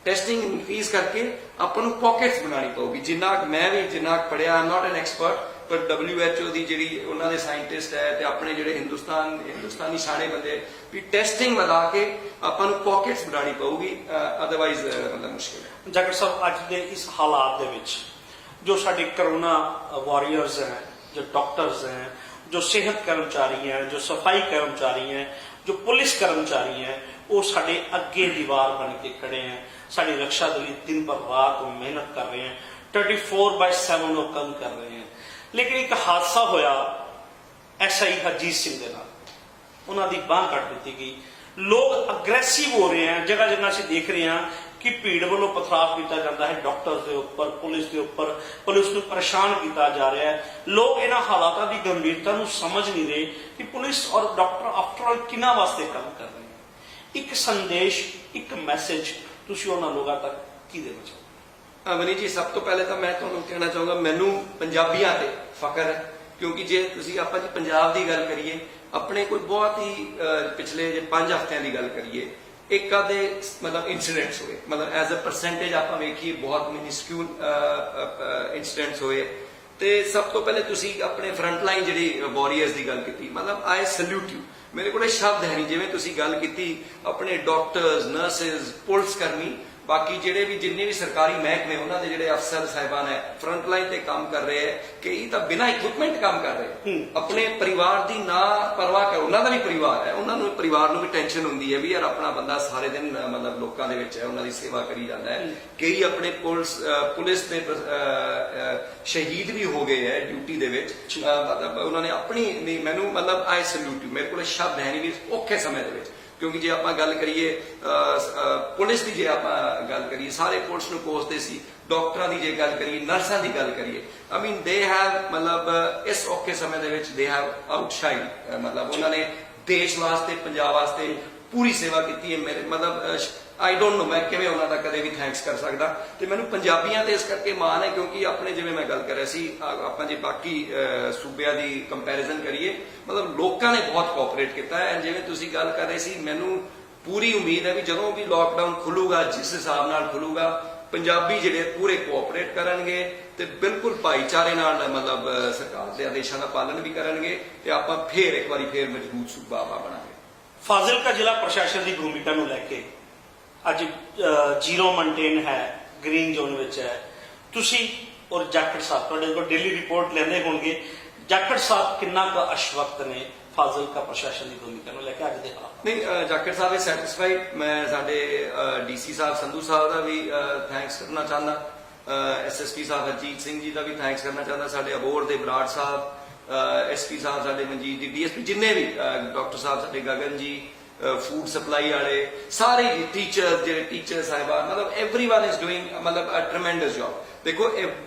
testing increase करके अपन पॉकेट्स बनानी पऊगी। जिन्ना मैं भी जिन्ना पढ़िया, I am not an expert, पर WHO की जी उन्होंने साइंटिस्ट है ते अपने जो हिंदुस्तानी सारे बंदे भी टेस्टिंग बढ़ा के अपन पॉकेट्स बनानी पऊगी, अदरवाइज मतलब मुश्किल है। जाकिर साहब अज के इस हालात दे विच जो साडे कोरोना वॉरियर्स हैं, जो डॉक्टर्स हैं, जो सेहत कर्मचारी हैं, जो सफाई कर्मचारी हैं, जो पुलिस कर्मचारी हैं, वो साडे अगे दीवार बन के खड़े हैं, साडी रक्षा के लिए दिन भर रात मेहनत कर रहे हैं, 24/7 वो काम कर रहे हैं। लेकिन एक हादसा होया SI हरजीत सिंह के नाल, उन्होंने बांह कट दी गई, लोग अग्रैसिव हो रहे हैं, जगह जगह से देख रहे हैं ਕਿ ਭੀੜ ਵੱਲੋਂ ਪਥਰਾਵ ਕੀਤਾ ਜਾਂਦਾ ਹੈ ਡਾਕਟਰਸ ਦੇ ਉੱਪਰ, ਪੁਲਿਸ ਦੇ ਉੱਪਰ, ਪੁਲਿਸ ਨੂੰ ਪਰੇਸ਼ਾਨ ਕੀਤਾ ਜਾ ਰਿਹਾ ਹੈ। ਲੋਕ ਇਹਨਾਂ ਹਾਲਾਤਾਂ ਦੀ ਗੰਭੀਰਤਾ ਨੂੰ ਸਮਝ ਨਹੀਂ ਰਹੇ ਕਿ ਪੁਲਿਸ ਔਰ ਡਾਕਟਰ ਆਫਟਰ ਆਲ ਕਿਹਨਾਂ ਵਾਸਤੇ ਕੰਮ ਕਰ ਰਹੇ ਨੇ। ਇੱਕ ਸੰਦੇਸ਼, ਇੱਕ ਮੈਸੇਜ ਤੁਸੀਂ ਉਹਨਾਂ ਲੋਕਾਂ ਤੱਕ ਕੀ ਦੇਣਾ ਚਾਹੋਗੇ? ਮਨੀ ਜੀ, ਸਭ ਤੋਂ ਪਹਿਲੇ ਤਾਂ ਮੈਂ ਤੁਹਾਨੂੰ ਕਹਿਣਾ ਚਾਹੂੰਗਾ, ਮੈਨੂੰ ਪੰਜਾਬੀਆਂ ਤੇ ਫਖਰ ਹੈ, ਕਿਉਂਕਿ ਜੇ ਤੁਸੀਂ ਆਪਾਂ ਜੀ ਪੰਜਾਬ ਦੀ ਗੱਲ ਕਰੀਏ, ਆਪਣੇ ਕੋਈ ਬਹੁਤ ਹੀ ਪਿਛਲੇ ਜੇ 5 ਹਫ਼ਤਿਆਂ ਦੀ ਗੱਲ ਕਰੀਏ, ਇੱਕ ਆਦੇ ਮਤਲਬ ਇਨਸੀਡੈਂਟਸ ਹੋਏ, ਮਤਲਬ ਐਜ਼ ਅ ਪਰਸੈਂਟੇਜ ਆਪਾਂ ਵੇਖੀਏ ਬਹੁਤ ਮਿਨਿਸਕਿਊਲ ਇਨਸੀਡੈਂਟਸ ਹੋਏ। ਤੇ ਸਭ ਤੋਂ ਪਹਿਲੇ ਤੁਸੀਂ ਆਪਣੇ ਫਰੰਟ ਲਾਈਨ ਜਿਹੜੀ ਵਾਰੀਅਰਸ ਦੀ ਗੱਲ ਕੀਤੀ, ਮਤਲਬ ਆਈ ਸੈਲੂਟ ਯੂ। ਮੇਰੇ ਕੋਲ ਸ਼ਬਦ ਹੈ ਨਹੀਂ। ਜਿਵੇਂ ਤੁਸੀਂ ਗੱਲ ਕੀਤੀ ਆਪਣੇ ਡਾਕਟਰਸ, ਨਰਸਿਸ, ਪੁਲਿਸ ਕਰਮੀ, ਬਾਕੀ ਜਿਹੜੇ ਵੀ ਜਿੰਨੇ ਵੀ ਸਰਕਾਰੀ ਮਹਿਕਮੇ, ਉਹਨਾਂ ਦੇ ਜਿਹੜੇ ਅਫਸਰ ਸਾਹਿਬਾਨ ਹੈ ਫਰੰਟ ਲਾਈਨ ਤੇ ਕੰਮ ਕਰ ਰਹੇ ਹੈ, ਕਈ ਤਾਂ ਬਿਨਾਂ ਇਕਵਿਪਮੈਂਟ ਕੰਮ ਕਰ ਰਹੇ, ਆਪਣੇ ਪਰਿਵਾਰ ਦੀ ਨਾ ਪਰਵਾਹ ਕਰ। ਉਹਨਾਂ ਦਾ ਵੀ ਪਰਿਵਾਰ ਹੈ, ਉਹਨਾਂ ਨੂੰ ਪਰਿਵਾਰ ਨੂੰ ਵੀ ਟੈਨਸ਼ਨ ਹੁੰਦੀ ਹੈ ਵੀ ਯਾਰ ਆਪਣਾ ਬੰਦਾ ਸਾਰੇ ਦਿਨ ਮਤਲਬ ਲੋਕਾਂ ਦੇ ਵਿੱਚ ਹੈ, ਉਹਨਾਂ ਦੀ ਸੇਵਾ ਕਰੀ ਜਾਂਦਾ ਹੈ। ਕਈ ਆਪਣੇ ਪੁਲਿਸ ਦੇ ਸ਼ਹੀਦ ਵੀ ਹੋ ਗਏ ਹੈ ਡਿਊਟੀ ਦੇ ਵਿੱਚ, ਮਤਲਬ ਉਹਨਾਂ ਨੇ ਆਪਣੀ, ਮੈਨੂੰ ਮਤਲਬ ਆਈ ਸੈਲੂਟ ਯੂ। ਮੇਰੇ ਕੋਲ ਸ਼ਬਦ ਹੈ ਨਹੀਂ ਵੀ ਔਖੇ ਸਮੇਂ ਦੇ ਵਿੱਚ, ਕਿਉਂਕਿ ਜੇ ਆਪਾਂ ਗੱਲ ਕਰੀਏ ਪੁਲਿਸ ਦੀ, ਜੇ ਆਪਾਂ ਗੱਲ ਕਰੀਏ ਸਾਰੇ ਪੁਲਿਸ ਨੂੰ ਕੋਸਦੇ ਸੀ। ਡਾਕਟਰਾਂ ਦੀ ਜੇ ਗੱਲ ਕਰੀਏ, ਨਰਸਾਂ ਦੀ ਗੱਲ ਕਰੀਏ, ਆਈ ਮੀਨ ਦੇ ਹੈਵ ਮਤਲਬ ਇਸ ਔਖੇ ਸਮੇਂ ਦੇ ਵਿੱਚ ਦੇ ਹੈਵ ਆਊਟਸ਼ਾਈਨ, ਮਤਲਬ ਉਹਨਾਂ ਨੇ ਦੇਸ਼ ਵਾਸਤੇ, ਪੰਜਾਬ ਵਾਸਤੇ ਪੂਰੀ ਸੇਵਾ ਕੀਤੀ ਹੈ। ਮੇਰੇ ਮਤਲਬ ਆਈ ਡੋਂਟ ਨੋ ਮੈਂ ਕਿਵੇਂ ਉਹਨਾਂ ਦਾ ਕਦੇ ਵੀ ਥੈਂਕਸ ਕਰ ਸਕਦਾ। ਤੇ ਮੈਨੂੰ ਪੰਜਾਬੀਆਂ ਤੇ ਇਸ ਕਰਕੇ ਮਾਣ ਹੈ, ਕਿਉਂਕਿ ਆਪਣੇ ਜਿਵੇਂ ਮੈਂ ਗੱਲ ਕਰ ਰਿਹਾ ਸੀ, ਆਪਾਂ ਜੇ ਬਾਕੀ ਸੂਬਿਆਂ ਦੀ ਕੰਪੈਰੀਜ਼ਨ ਕਰੀਏ, ਮਤਲਬ ਲੋਕਾਂ ਨੇ ਬਹੁਤ ਕੋਆਪਰੇਟ ਕੀਤਾ ਹੈ। ਜਿਵੇਂ ਤੁਸੀਂ ਗੱਲ ਕਰ ਰਹੇ ਸੀ, ਮੈਨੂੰ ਪੂਰੀ ਉਮੀਦ ਹੈ ਵੀ ਜਦੋਂ ਵੀ ਲੋਕਡਾਊਨ ਖੁੱਲੂਗਾ, ਜਿਸ ਹਿਸਾਬ ਨਾਲ ਖੁੱਲੂਗਾ, ਪੰਜਾਬੀ ਜਿਹੜੇ ਪੂਰੇ ਕੋਆਪਰੇਟ ਕਰਨਗੇ ਤੇ ਬਿਲਕੁਲ ਭਾਈਚਾਰੇ ਨਾਲ ਮਤਲਬ ਸਰਕਾਰ ਦੇ ਆਦੇਸ਼ਾਂ ਦਾ ਪਾਲਣ ਵੀ ਕਰਨਗੇ, ਤੇ ਆਪਾਂ ਫੇਰ ਇੱਕ ਵਾਰੀ ਫੇਰ ਮਜ਼ਬੂਤ ਸੂਬਾ ਬਣਾਂਗੇ। ਫਾਜ਼ਿਲਕਾ ਜ਼ਿਲ੍ਹਾ ਪ੍ਰਸ਼ਾਸਨ ਦੀ ਭੂਮਿਕਾ ਨੂੰ ਲੈ ਕੇ ਅੱਜ ਜ਼ੀਰੋ ਮੇਨਟੇਨ ਹੈ, ਗ੍ਰੀਨ ਜ਼ੋਨ ਵਿੱਚ ਹੈ। ਤੁਸੀਂ ਔਰ ਜਾਖੜ ਸਾਹਿਬ ਤੁਹਾਡੇ ਕੋਲ ਡੇਲੀ ਰਿਪੋਰਟ ਲੈਂਦੇ ਹੋਣਗੇ, ਜਾਖੜ ਸਾਹਿਬ ਕਿੰਨਾ ਕੁ ਅਸ਼ਵਕਤ ਨੇ ਫਾਜ਼ਿਲਕਾ ਪ੍ਰਸ਼ਾਸਨ ਦੀ ਭੂਮਿਕਾ ਨੂੰ ਲੈ ਕੇ ਅੱਜ ਦੇ ਹਾਲਾਤ? ਨਹੀਂ, ਜਾਖੜ ਸਾਹਿਬ ਇਸ ਸੈਟੀਸਫਾਈਡ। ਮੈਂ ਸਾਡੇ ਡੀਸੀ ਸਾਹਿਬ ਸੰਧੂ ਸਾਹਿਬ ਦਾ ਵੀ ਥੈਂਕਸ ਕਰਨਾ ਚਾਹੁੰਦਾ, ਐਸਐਸਪੀ ਸਾਹਿਬ ਹਰਜੀਤ ਸਿੰਘ ਜੀ ਦਾ ਵੀ ਥੈਂਕਸ ਕਰਨਾ ਚਾਹੁੰਦਾ, ਸਾਡੇ ਅਬੋਹਰ ਦੇ ਬਰਾੜ ਸਾਹਿਬ, ਐਸਪੀ ਸਾਹਿਬ ਸਾਡੇ ਮਨਜੀਤ ਜੀ, ਡੀਐਸਪੀ ਜਿੰਨੇ ਵੀ, ਡਾਕਟਰ ਸਾਹਿਬ ਸਾਡੇ ਗਗਨ ਜੀ, ਫੂਡ ਸਪਲਾਈ ਵਾਲੇ ਸਾਰੇ ਟੀਚਰ, ਜਿਹੜੇ ਟੀਚਰ ਸਾਹਿਬਾਨ, ਮਤਲਬ ਐਵਰੀਵਨ ਇਜ਼ ਡੂਇੰਗ ਮਤਲਬ ਅ ਟ੍ਰੈਮੈਂਡਸ ਜੌਬ। ਦੇਖੋ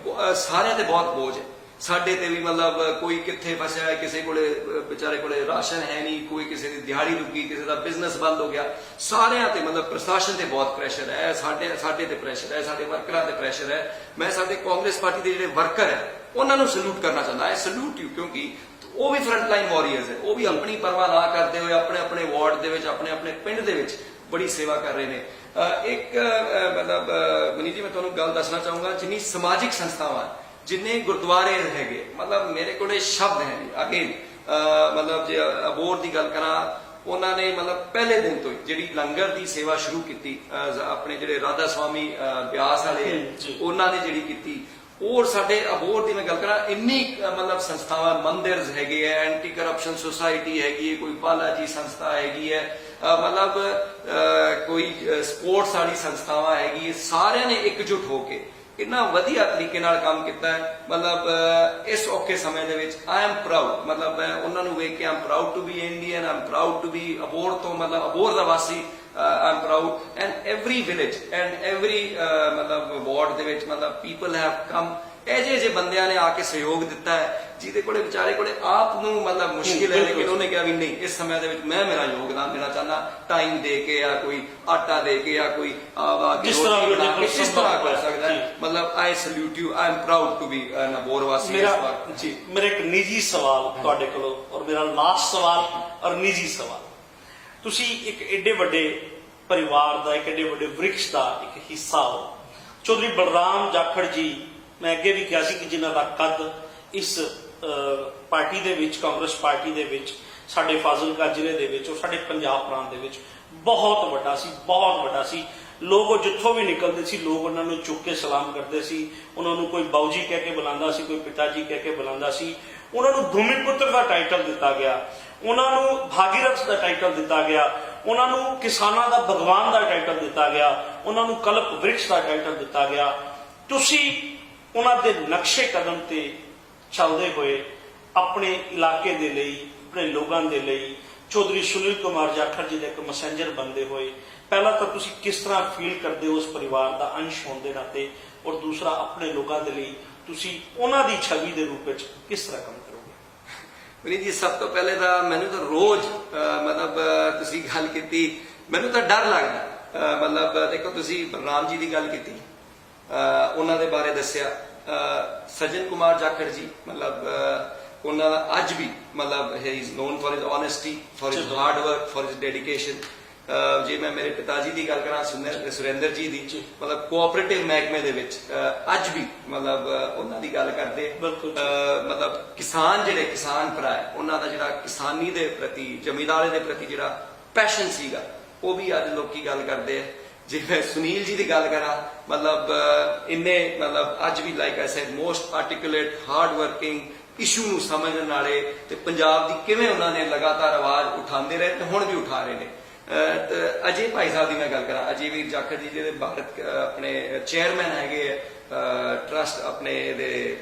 ਸਾਰਿਆਂ ਤੇ ਬਹੁਤ ਬੋਝ ਹੈ, ਸਾਡੇ ਤੇ ਵੀ, ਮਤਲਬ ਕੋਈ ਕਿੱਥੇ ਫਸਿਆ ਹੈ, ਕਿਸੇ ਕੋਲੇ ਵਿਚਾਰੇ ਕੋਲੇ ਰਾਸ਼ਨ ਹੈ ਨਹੀਂ, ਕੋਈ ਕਿਸੇ ਦੀ ਦਿਹਾੜੀ ਰੁਕੀ, ਕਿਸੇ ਦਾ ਬਿਜ਼ਨਸ ਬੰਦ ਹੋ ਗਿਆ, ਸਾਰਿਆਂ ਤੇ ਮਤਲਬ ਪ੍ਰਸ਼ਾਸਨ ਤੇ ਬਹੁਤ ਪ੍ਰੈਸ਼ਰ ਹੈ, ਸਾਡੇ ਤੇ ਪ੍ਰੈਸ਼ਰ ਹੈ, ਸਾਡੇ ਵਰਕਰਾਂ ਤੇ ਪ੍ਰੈਸ਼ਰ ਹੈ। ਮੈਂ ਸਾਡੇ ਕਾਂਗਰਸ ਪਾਰਟੀ ਦੇ ਜਿਹੜੇ ਵਰਕਰ ਹੈ ਉਹਨਾਂ ਨੂੰ ਸਲੂਟ ਕਰਨਾ ਚਾਹੁੰਦਾ, ਆਈ ਸਲੂਟ ਯੂ, ਕਿਉਂਕਿ ਉਹ ਵੀ ਫਰੰਟ ਲਾਈਨ ਵਾਰੀਅਰਸ ਹੈ, ਉਹ ਵੀ ਆਪਣੀ ਪਰਵਾਹ ਨਾ ਕਰਦੇ ਹੋਏ ਆਪਣੇ ਆਪਣੇ ਵਾਰਡ ਦੇ ਵਿੱਚ, ਆਪਣੇ ਆਪਣੇ ਪਿੰਡ ਦੇ ਵਿੱਚ ਬੜੀ ਸੇਵਾ ਕਰ ਰਹੇ ਨੇ। ਇੱਕ ਮਤਲਬ ਮਨੀ ਜੀ, ਮੈਂ ਤੁਹਾਨੂੰ ਗੱਲ ਦੱਸਣਾ ਚਾਹੂੰਗਾ, ਜਿੰਨੀ ਸਮਾਜਿਕ ਸੰਸਥਾਵਾਂ, ਜਿੰਨੇ ਗੁਰਦੁਆਰੇ ਹੈਗੇ, ਮਤਲਬ ਮੇਰੇ ਕੋਲੇ ਸ਼ਬਦ ਹੈ ਨਹੀਂ। ਅਗੇਨ ਮਤਲਬ ਜੇ ਅਬੋਹਰ ਦੀ ਗੱਲ ਕਰਾਂ, ਉਹਨਾਂ ਨੇ ਮਤਲਬ ਪਹਿਲੇ ਦਿਨ ਤੋਂ ਜਿਹੜੀ ਲੰਗਰ ਦੀ ਸੇਵਾ ਸ਼ੁਰੂ ਕੀਤੀ, ਆਪਣੇ ਜਿਹੜੇ ਰਾਧਾ ਸਵਾਮੀ ਬਿਆਸ ਵਾਲੇ, ਉਹਨਾਂ ਨੇ ਜਿਹੜੀ ਕੀਤੀ। ਔਰ ਸਾਡੇ ਅਬੋਹਰ ਦੀ ਮੈਂ ਗੱਲ ਕਰਾਂ, ਇੰਨੀ ਮਤਲਬ ਸੰਸਥਾਵਾਂ, ਮੰਦਿਰ ਹੈਗੇ ਹੈ, ਐਂਟੀ ਕਰਪਸ਼ਨ ਸੁਸਾਇਟੀ ਹੈਗੀ ਹੈ, ਕੋਈ ਬਾਲਾ ਜੀ ਸੰਸਥਾ ਹੈਗੀ ਹੈ, ਮਤਲਬ ਕੋਈ ਸਪੋਰਟਸ ਵਾਲੀ ਸੰਸਥਾਵਾਂ ਹੈਗੀ ਹੈ, ਸਾਰਿਆਂ ਨੇ ਇਕਜੁੱਟ ਹੋ ਕੇ ਇੰਨਾ ਵਧੀਆ ਤਰੀਕੇ ਨਾਲ ਕੰਮ ਕੀਤਾ ਹੈ। ਮਤਲਬ ਇਸ ਔਖੇ ਸਮੇਂ ਦੇ ਵਿੱਚ ਆਈ ਐਮ ਪ੍ਰਾਊਡ, ਮਤਲਬ ਮੈਂ ਉਹਨਾਂ ਨੂੰ ਵੇਖ ਕੇ I am proud to be Indian, I am proud to be Abohar ਤੋਂ, ਮਤਲਬ ਅਬੋਹਰ ਦਾ ਵਾਸੀ। I am proud and every village and every ਮਤਲਬ ਵਾਰਡ ਦੇ ਵਿੱਚ ਮਤਲਬ ਪੀਪਲ ਹੈਵ ਕਮ, ਇਹੋ ਜਿਹੇ ਬੰਦਿਆਂ ਨੇ ਆ ਕੇ ਸਹਿਯੋਗ ਦਿੱਤਾ ਹੈ, ਜਿਹਦੇ ਕੋਲੇ ਵਿਚਾਰੇ ਕੋਲੇ ਆਪ ਨੂੰ ਮਤਲਬ ਮੁਸ਼ਕਿਲ ਹੈ, ਲੇਕਿਨ ਉਹਨੇ ਕਿਹਾ ਵੀ ਨਹੀਂ, ਇਸ ਸਮੇਂ ਦੇ ਵਿੱਚ ਮੈਂ ਮੇਰਾ ਯੋਗਦਾਨ ਦੇਣਾ ਚਾਹੁੰਦਾ, ਟਾਈਮ ਦੇ ਕੇ ਜਾਂ ਕੋਈ ਆਟਾ ਦੇ ਕੇ ਜਾਂ ਕੋਈ ਜਿਸ ਤਰ੍ਹਾਂ ਕਰ ਸਕਦਾ ਹੈ। ਮਤਲਬ I salute you, I am proud to be an Abohar ਵਾਸੀ। ਮੇਰਾ ਇੱਕ ਨਿੱਜੀ ਸਵਾਲ ਤੁਹਾਡੇ ਕੋਲੋਂ, ਔਰ ਮੇਰਾ ਲਾਸਟ ਸਵਾਲ ਔਰ ਨਿੱਜੀ ਸਵਾਲ, ਤੁਸੀਂ ਇੱਕ ਏਡੇ ਵੱਡੇ ਪਰਿਵਾਰ ਦਾ, ਇੱਕ ਏਡੇ ਵੱਡੇ ਵ੍ਰਿਕਸ਼ ਦਾ ਇੱਕ ਹਿੱਸਾ ਹੋ। ਚੌਧਰੀ ਬਲਰਾਮ ਜਾਖੜ ਜੀ, ਮੈਂ ਅੱਗੇ ਵੀ ਕਿਹਾ ਸੀ ਕਿ ਜਿਨ੍ਹਾਂ ਦਾ ਕੱਦ ਇਸ ਪਾਰਟੀ ਦੇ ਵਿੱਚ, ਕਾਂਗਰਸ ਪਾਰਟੀ ਦੇ ਵਿੱਚ, ਸਾਡੇ ਫਾਜ਼ਿਲਕਾ ਜ਼ਿਲ੍ਹੇ ਦੇ ਵਿੱਚ, ਔਰ ਸਾਡੇ ਪੰਜਾਬ ਪ੍ਰਾਂਤ ਦੇ ਵਿੱਚ ਬਹੁਤ ਵੱਡਾ ਸੀ, ਬਹੁਤ ਵੱਡਾ ਸੀ। ਲੋਕ ਉਹ ਜਿੱਥੋਂ ਵੀ ਨਿਕਲਦੇ ਸੀ, ਲੋਕ ਉਹਨਾਂ ਨੂੰ ਚੁੱਕ ਕੇ ਸਲਾਮ ਕਰਦੇ ਸੀ, ਉਹਨਾਂ ਨੂੰ ਕੋਈ ਬਾਊ ਜੀ ਕਹਿ ਕੇ ਬੁਲਾਉਂਦਾ ਸੀ, ਕੋਈ ਪਿਤਾ ਜੀ ਕਹਿ ਕੇ ਬੁਲਾਉਂਦਾ ਸੀ। ਉਹਨਾਂ ਨੂੰ ਭੂਮੀ ਪੁੱਤਰ ਦਾ ਟਾਈਟਲ ਦਿੱਤਾ ਗਿਆ, ਉਹਨਾਂ ਨੂੰ ਭਾਗੀਰਥ ਦਾ ਟਾਈਟਲ ਦਿੱਤਾ ਗਿਆ, ਉਹਨਾਂ ਨੂੰ ਕਿਸਾਨਾਂ ਦਾ ਭਗਵਾਨ ਦਾ ਟਾਈਟਲ ਦਿੱਤਾ ਗਿਆ, ਉਹਨਾਂ ਨੂੰ ਕਲਪ ਵ੍ਰਿਕਸ਼ ਦਾ ਟਾਈਟਲ ਦਿੱਤਾ ਗਿਆ। ਤੁਸੀਂ ਉਹਨਾਂ ਦੇ ਨਕਸ਼ੇ ਕਦਮ ਤੇ ਚੱਲਦੇ ਹੋਏ ਆਪਣੇ ਇਲਾਕੇ ਦੇ ਲਈ, ਆਪਣੇ ਲੋਕਾਂ ਦੇ ਲਈ ਚੌਧਰੀ ਸੁਨੀਲ ਕੁਮਾਰ ਜਾਖੜ ਜੀ ਦੇ ਇੱਕ ਮੈਸੇਂਜਰ ਬਣਦੇ ਹੋਏ ਪਹਿਲਾਂ ਤਾਂ ਤੁਸੀਂ ਕਿਸ ਤਰ੍ਹਾਂ ਫੀਲ ਕਰਦੇ ਹੋ ਉਸ ਪਰਿਵਾਰ ਦਾ ਅੰਸ਼ ਹੋਣ ਦੇ ਨਾਤੇ, ਔਰ ਦੂਸਰਾ ਆਪਣੇ ਲੋਕਾਂ ਦੇ ਲਈ ਤੁਸੀਂ ਉਹਨਾਂ ਦੀ ਛਵੀ ਦੇ ਰੂਪ ਵਿੱਚ ਕਿਸ ਤਰ੍ਹਾਂ ਕੰਮ ਕਰੋਗੇ? ਵਿਨੀਤ ਜੀ, ਸਭ ਤੋਂ ਪਹਿਲੇ ਤਾਂ ਮੈਨੂੰ ਤਾਂ ਰੋਜ਼ ਮਤਲਬ ਤੁਸੀਂ ਗੱਲ ਕੀਤੀ, ਮੈਨੂੰ ਤਾਂ ਡਰ ਲੱਗਦਾ। ਮਤਲਬ ਦੇਖੋ, ਤੁਸੀਂ ਬਲਰਾਮ ਜੀ ਦੀ ਗੱਲ ਕੀਤੀ, ਉਹਨਾਂ ਦੇ ਬਾਰੇ ਦੱਸਿਆ, ਸਜਨ ਕੁਮਾਰ ਜਾਖੜ ਜੀ, ਮਤਲਬ ਉਹਨਾਂ ਦਾ ਅੱਜ ਵੀ ਮਤਲਬ ਹੀ is non for his honesty, for his hard work, for his dedication. ਜੇ ਮੈਂ ਮੇਰੇ ਪਿਤਾ ਜੀ ਦੀ ਗੱਲ ਕਰਾਂ, ਸੁਰਿੰਦਰ ਜੀ ਦੀ, ਮਤਲਬ ਕੋਆਪਰੇਟਿਵ ਮਹਿਕਮੇ ਦੇ ਵਿੱਚ ਅੱਜ ਵੀ ਮਤਲਬ ਉਹਨਾਂ ਦੀ ਗੱਲ ਕਰਦੇ, ਮਤਲਬ ਕਿਸਾਨ ਜਿਹੜੇ ਕਿਸਾਨ ਭਰਾ ਹੈ, ਉਹਨਾਂ ਦਾ ਜਿਹੜਾ ਕਿਸਾਨੀ ਦੇ ਪ੍ਰਤੀ, ਜ਼ਮੀਂਦਾਰੀ ਦੇ ਪ੍ਰਤੀ ਜਿਹੜਾ ਪੈਸ਼ਨ ਸੀਗਾ, ਉਹ ਵੀ ਅੱਜ ਲੋਕੀ ਗੱਲ ਕਰਦੇ ਆ। ਜੇ ਮੈਂ ਸੁਨੀਲ ਜੀ ਦੀ ਗੱਲ ਕਰਾਂ, ਮਤਲਬ ਇੰਨੇ ਮਤਲਬ ਅੱਜ ਵੀ like I said most articulate, hard working, issue ਨੂੰ ਸਮਝਣ ਵਾਲੇ, ਤੇ ਪੰਜਾਬ ਦੀ ਕਿਵੇਂ ਉਹਨਾਂ ਨੇ ਲਗਾਤਾਰ ਆਵਾਜ਼ ਉਠਾਉਂਦੇ ਰਹੇ ਤੇ ਹੁਣ ਵੀ ਉਠਾ ਰਹੇ ਨੇ। ਅਜੇ ਭਾਈ ਸਾਹਿਬ ਦੀ ਮੈਂ ਗੱਲ ਕਰਾਂ, ਅਜੇ ਵੀਰ ਜਾਖੜ ਜੀ ਜਿਹੜੇ ਭਾਰਤ ਆਪਣੇ ਚੇਅਰਮੈਨ ਹੈਗੇ ਟਰਸਟ ਆਪਣੇ ਦੇ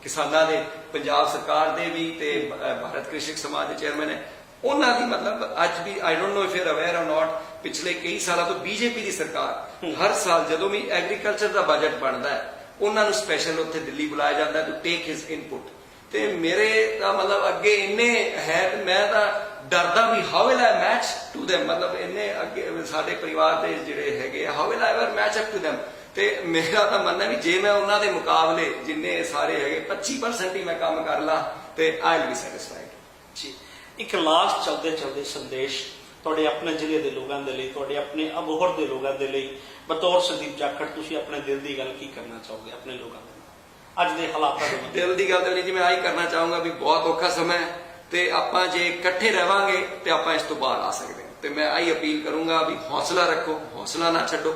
ਕਿਸਾਨਾਂ ਦੇ, ਪੰਜਾਬ ਸਰਕਾਰ ਦੇ ਵੀ, ਤੇ ਭਾਰਤ ਕ੍ਰਿਸ਼ਕ ਸਮਾਜ ਦੇ ਚੇਅਰਮੈਨ ਹੈ, ਉਹਨਾਂ ਦੀ ਮਤਲਬ ਅੱਜ ਵੀ I don't know if you are aware or not, ਪਿਛਲੇ ਕਈ ਸਾਲਾਂ ਤੋਂ ਬੀਜੇਪੀ ਦੀ ਸਰਕਾਰ ਹਰ ਸਾਲ ਜਦੋਂ ਵੀ ਐਗਰੀਕਲਚਰ ਦਾ ਬਜਟ ਬਣਦਾ ਹੈ, ਉਹਨਾਂ ਨੂੰ ਸਪੈਸ਼ਲ ਉੱਥੇ ਦਿੱਲੀ ਬੁਲਾਇਆ ਜਾਂਦਾ ਟੂ ਟੇਕ ਹਿਸ ਇਨਪੁਟ। ਤੇ ਮੇਰੇ ਤਾਂ ਮਤਲਬ ਅੱਗੇ ਇੰਨੇ ਹੈ, ਤੇ ਮੈਂ ਤਾਂ ਡਰਦਾ ਵੀ how will I match to them, ਮਤਲਬ ਇੰਨੇ ਅੱਗੇ ਸਾਡੇ ਪਰਿਵਾਰ ਦੇ ਜਿਹੜੇ ਹੈਗੇ how will I ever match up to them। ਤੇ ਮੇਰਾ ਤਾਂ ਮੰਨਣਾ ਵੀ ਜੇ ਮੈਂ ਉਹਨਾਂ ਦੇ ਮੁਕਾਬਲੇ ਜਿੰਨੇ ਸਾਰੇ ਹੈਗੇ 25% ਹੀ ਮੈਂ ਕੰਮ ਕਰ ਲਾਂ ਤੇ ਆਈ ਵਿਲ ਬੀ ਸੈਟੀਸਫਾਈਡ ਜੀ। ਇੱਕ ਲਾਸਟ ਚਲਦੇ ਚਲਦੇ ਸੰਦੇਸ਼ ਤੁਹਾਡੇ ਆਪਣੇ ਜ਼ਿਲ੍ਹੇ ਦੇ ਲੋਕਾਂ ਦੇ ਲਈ, ਤੁਹਾਡੇ ਆਪਣੇ ਅਬੋਹਰ ਦੇ ਲੋਕਾਂ ਦੇ ਲਈ, ਬਤੌਰ ਸੰਦੀਪ ਜਾਖੜ ਤੁਸੀਂ ਆਪਣੇ ਦਿਲ ਦੀ ਗੱਲ ਕੀ ਕਰਨਾ ਚਾਹੋਗੇ ਆਪਣੇ ਲੋਕਾਂ ਦੇ ਅੱਜ ਦੇ ਹਾਲਾਤਾਂ ਦੇ ਵਿੱਚ? ਦਿਲ ਦੀ ਗੱਲ ਤਾਂ ਜੀ ਮੈਂ ਆਹੀ ਕਰਨਾ ਚਾਹੂੰਗਾ ਵੀ ਬਹੁਤ ਔਖਾ ਸਮਾਂ ਹੈ, ਤੇ ਆਪਾਂ ਜੇ ਇਕੱਠੇ ਰਵਾਂਗੇ ਤੇ ਆਪਾਂ ਇਸ ਤੋਂ ਬਾਹਰ ਆ ਸਕਦੇ ਹਾਂ। ਤੇ ਮੈਂ ਆਹੀ ਅਪੀਲ ਕਰੂੰਗਾ ਵੀ ਹੌਸਲਾ ਰੱਖੋ, ਹੌਸਲਾ ਨਾ ਛੱਡੋ,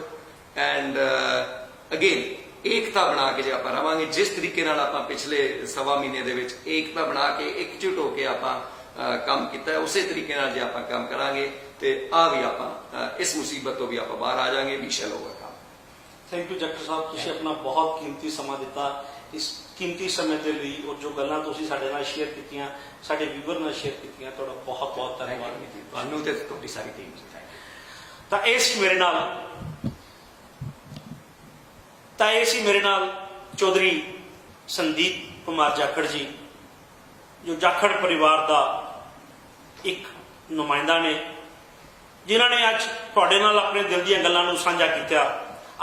ਐਂਡ ਅਗੇਨ ਏਕਤਾ ਬਣਾ ਕੇ ਜੇ ਆਪਾਂ ਰਵਾਂਗੇ, ਜਿਸ ਤਰੀਕੇ ਨਾਲ ਆਪਾਂ ਪਿਛਲੇ ਸਵਾ ਮਹੀਨੇ ਦੇ ਵਿੱਚ ਏਕਤਾ ਬਣਾ ਕੇ ਇਕਜੁੱਟ ਹੋ ਕੇ ਆਪਾਂ ਕੰਮ ਕੀਤਾ, ਉਸੇ ਤਰੀਕੇ ਨਾਲ ਜੇ ਆਪਾਂ ਕੰਮ ਕਰਾਂਗੇ ਤੇ ਆ ਵੀ ਆਪਾਂ ਇਸ ਮੁਸੀਬਤ ਤੋਂ ਵੀ ਆਪਾਂ ਬਾਹਰ ਆ ਜਾਾਂਗੇ। We shall overcome. Thank you Jakhar ਸਾਹਿਬ, ਤੁਸੀਂ ਆਪਣਾ ਬਹੁਤ ਕੀਮਤੀ ਸਮਾਂ ਦਿੱਤਾ। ਇਸ ਕੀਮਤੀ ਸਮੇਂ ਦੇ ਲਈ ਔਰ ਜੋ ਗੱਲਾਂ ਤੁਸੀਂ ਸਾਡੇ ਨਾਲ ਸ਼ੇਅਰ ਕੀਤੀਆਂ, ਸਾਡੇ ਵੀਵਰ ਨਾਲ ਸ਼ੇਅਰ ਕੀਤੀਆਂ, ਤੁਹਾਡਾ ਬਹੁਤ ਬਹੁਤ ਧੰਨਵਾਦ। ਤੁਹਾਨੂੰ ਤੇ ਤੁਹਾਡੀ ਸਾਰੀ ਟੀਮ ਜੀ, ਥੈਂਕ ਯੂ। ਤਾਂ ਇਹ ਸੀ ਮੇਰੇ ਨਾਲ ਚੌਧਰੀ ਸੰਦੀਪ ਕੁਮਾਰ ਜਾਖੜ ਜੀ, ਜੋ ਜਾਖੜ ਪਰਿਵਾਰ ਦਾ ਇੱਕ ਨੁਮਾਇੰਦਾ ਨੇ, ਜਿਨ੍ਹਾਂ ਨੇ ਅੱਜ ਤੁਹਾਡੇ ਨਾਲ ਆਪਣੇ ਦਿਲ ਦੀਆਂ ਗੱਲਾਂ ਨੂੰ ਸਾਂਝਾ ਕੀਤਾ।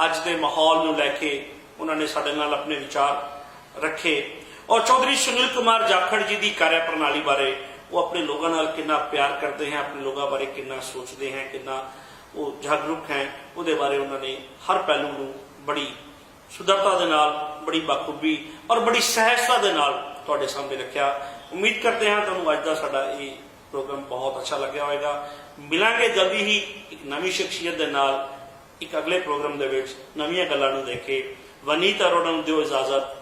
ਅੱਜ ਦੇ ਮਾਹੌਲ ਨੂੰ ਲੈ ਕੇ ਉਹਨਾਂ ਨੇ ਸਾਡੇ ਨਾਲ ਆਪਣੇ ਵਿਚਾਰ ਰੱਖੇ, ਔਰ ਚੌਧਰੀ ਸੁਨੀਲ ਕੁਮਾਰ ਜਾਖੜ ਜੀ ਦੀ ਕਾਰਿਆ ਪ੍ਰਣਾਲੀ ਬਾਰੇ, ਉਹ ਆਪਣੇ ਲੋਕਾਂ ਨਾਲ ਕਿੰਨਾ ਪਿਆਰ ਕਰਦੇ हैं, ਆਪਣੇ ਲੋਕਾਂ ਬਾਰੇ ਕਿੰਨਾ ਸੋਚਦੇ हैं, ਕਿੰਨਾ ਉਹ ਜਾਗਰੂਕ ਹੈ, ਉਹਦੇ ਬਾਰੇ ਉਹਨਾਂ ਨੇ ਹਰ ਪਹਿਲੂ ਨੂੰ ਬੜੀ ਸੁੰਦਰਤਾ ਦੇ ਨਾਲ, ਬੜੀ ਬਾਖੂਬੀ ਔਰ ਬੜੀ ਸਹਿਜਤਾ ਦੇ ਨਾਲ ਤੁਹਾਡੇ ਸਾਹਮਣੇ ਰੱਖਿਆ। ਉਮੀਦ ਕਰਦੇ ਹਾਂ ਤੁਹਾਨੂੰ ਅੱਜ ਦਾ ਸਾਡਾ ਇਹ ਪ੍ਰੋਗਰਾਮ ਬਹੁਤ ਅੱਛਾ ਲੱਗਿਆ ਹੋਵੇਗਾ। ਮਿਲਾਂਗੇ ਜਲਦੀ ਹੀ ਇੱਕ ਨਵੀਂ ਸ਼ਖਸੀਅਤ ਦੇ ਨਾਲ, ਇੱਕ ਅਗਲੇ ਪ੍ਰੋਗਰਾਮ ਦੇ ਵਿੱਚ ਨਵੀਆਂ ਗੱਲਾਂ ਨੂੰ ਦੇਖ ਕੇ। ਵਨੀਤ ਅਰੋੜਾ ਨੂੰ ਦਿਓ ਇਜਾਜ਼ਤ।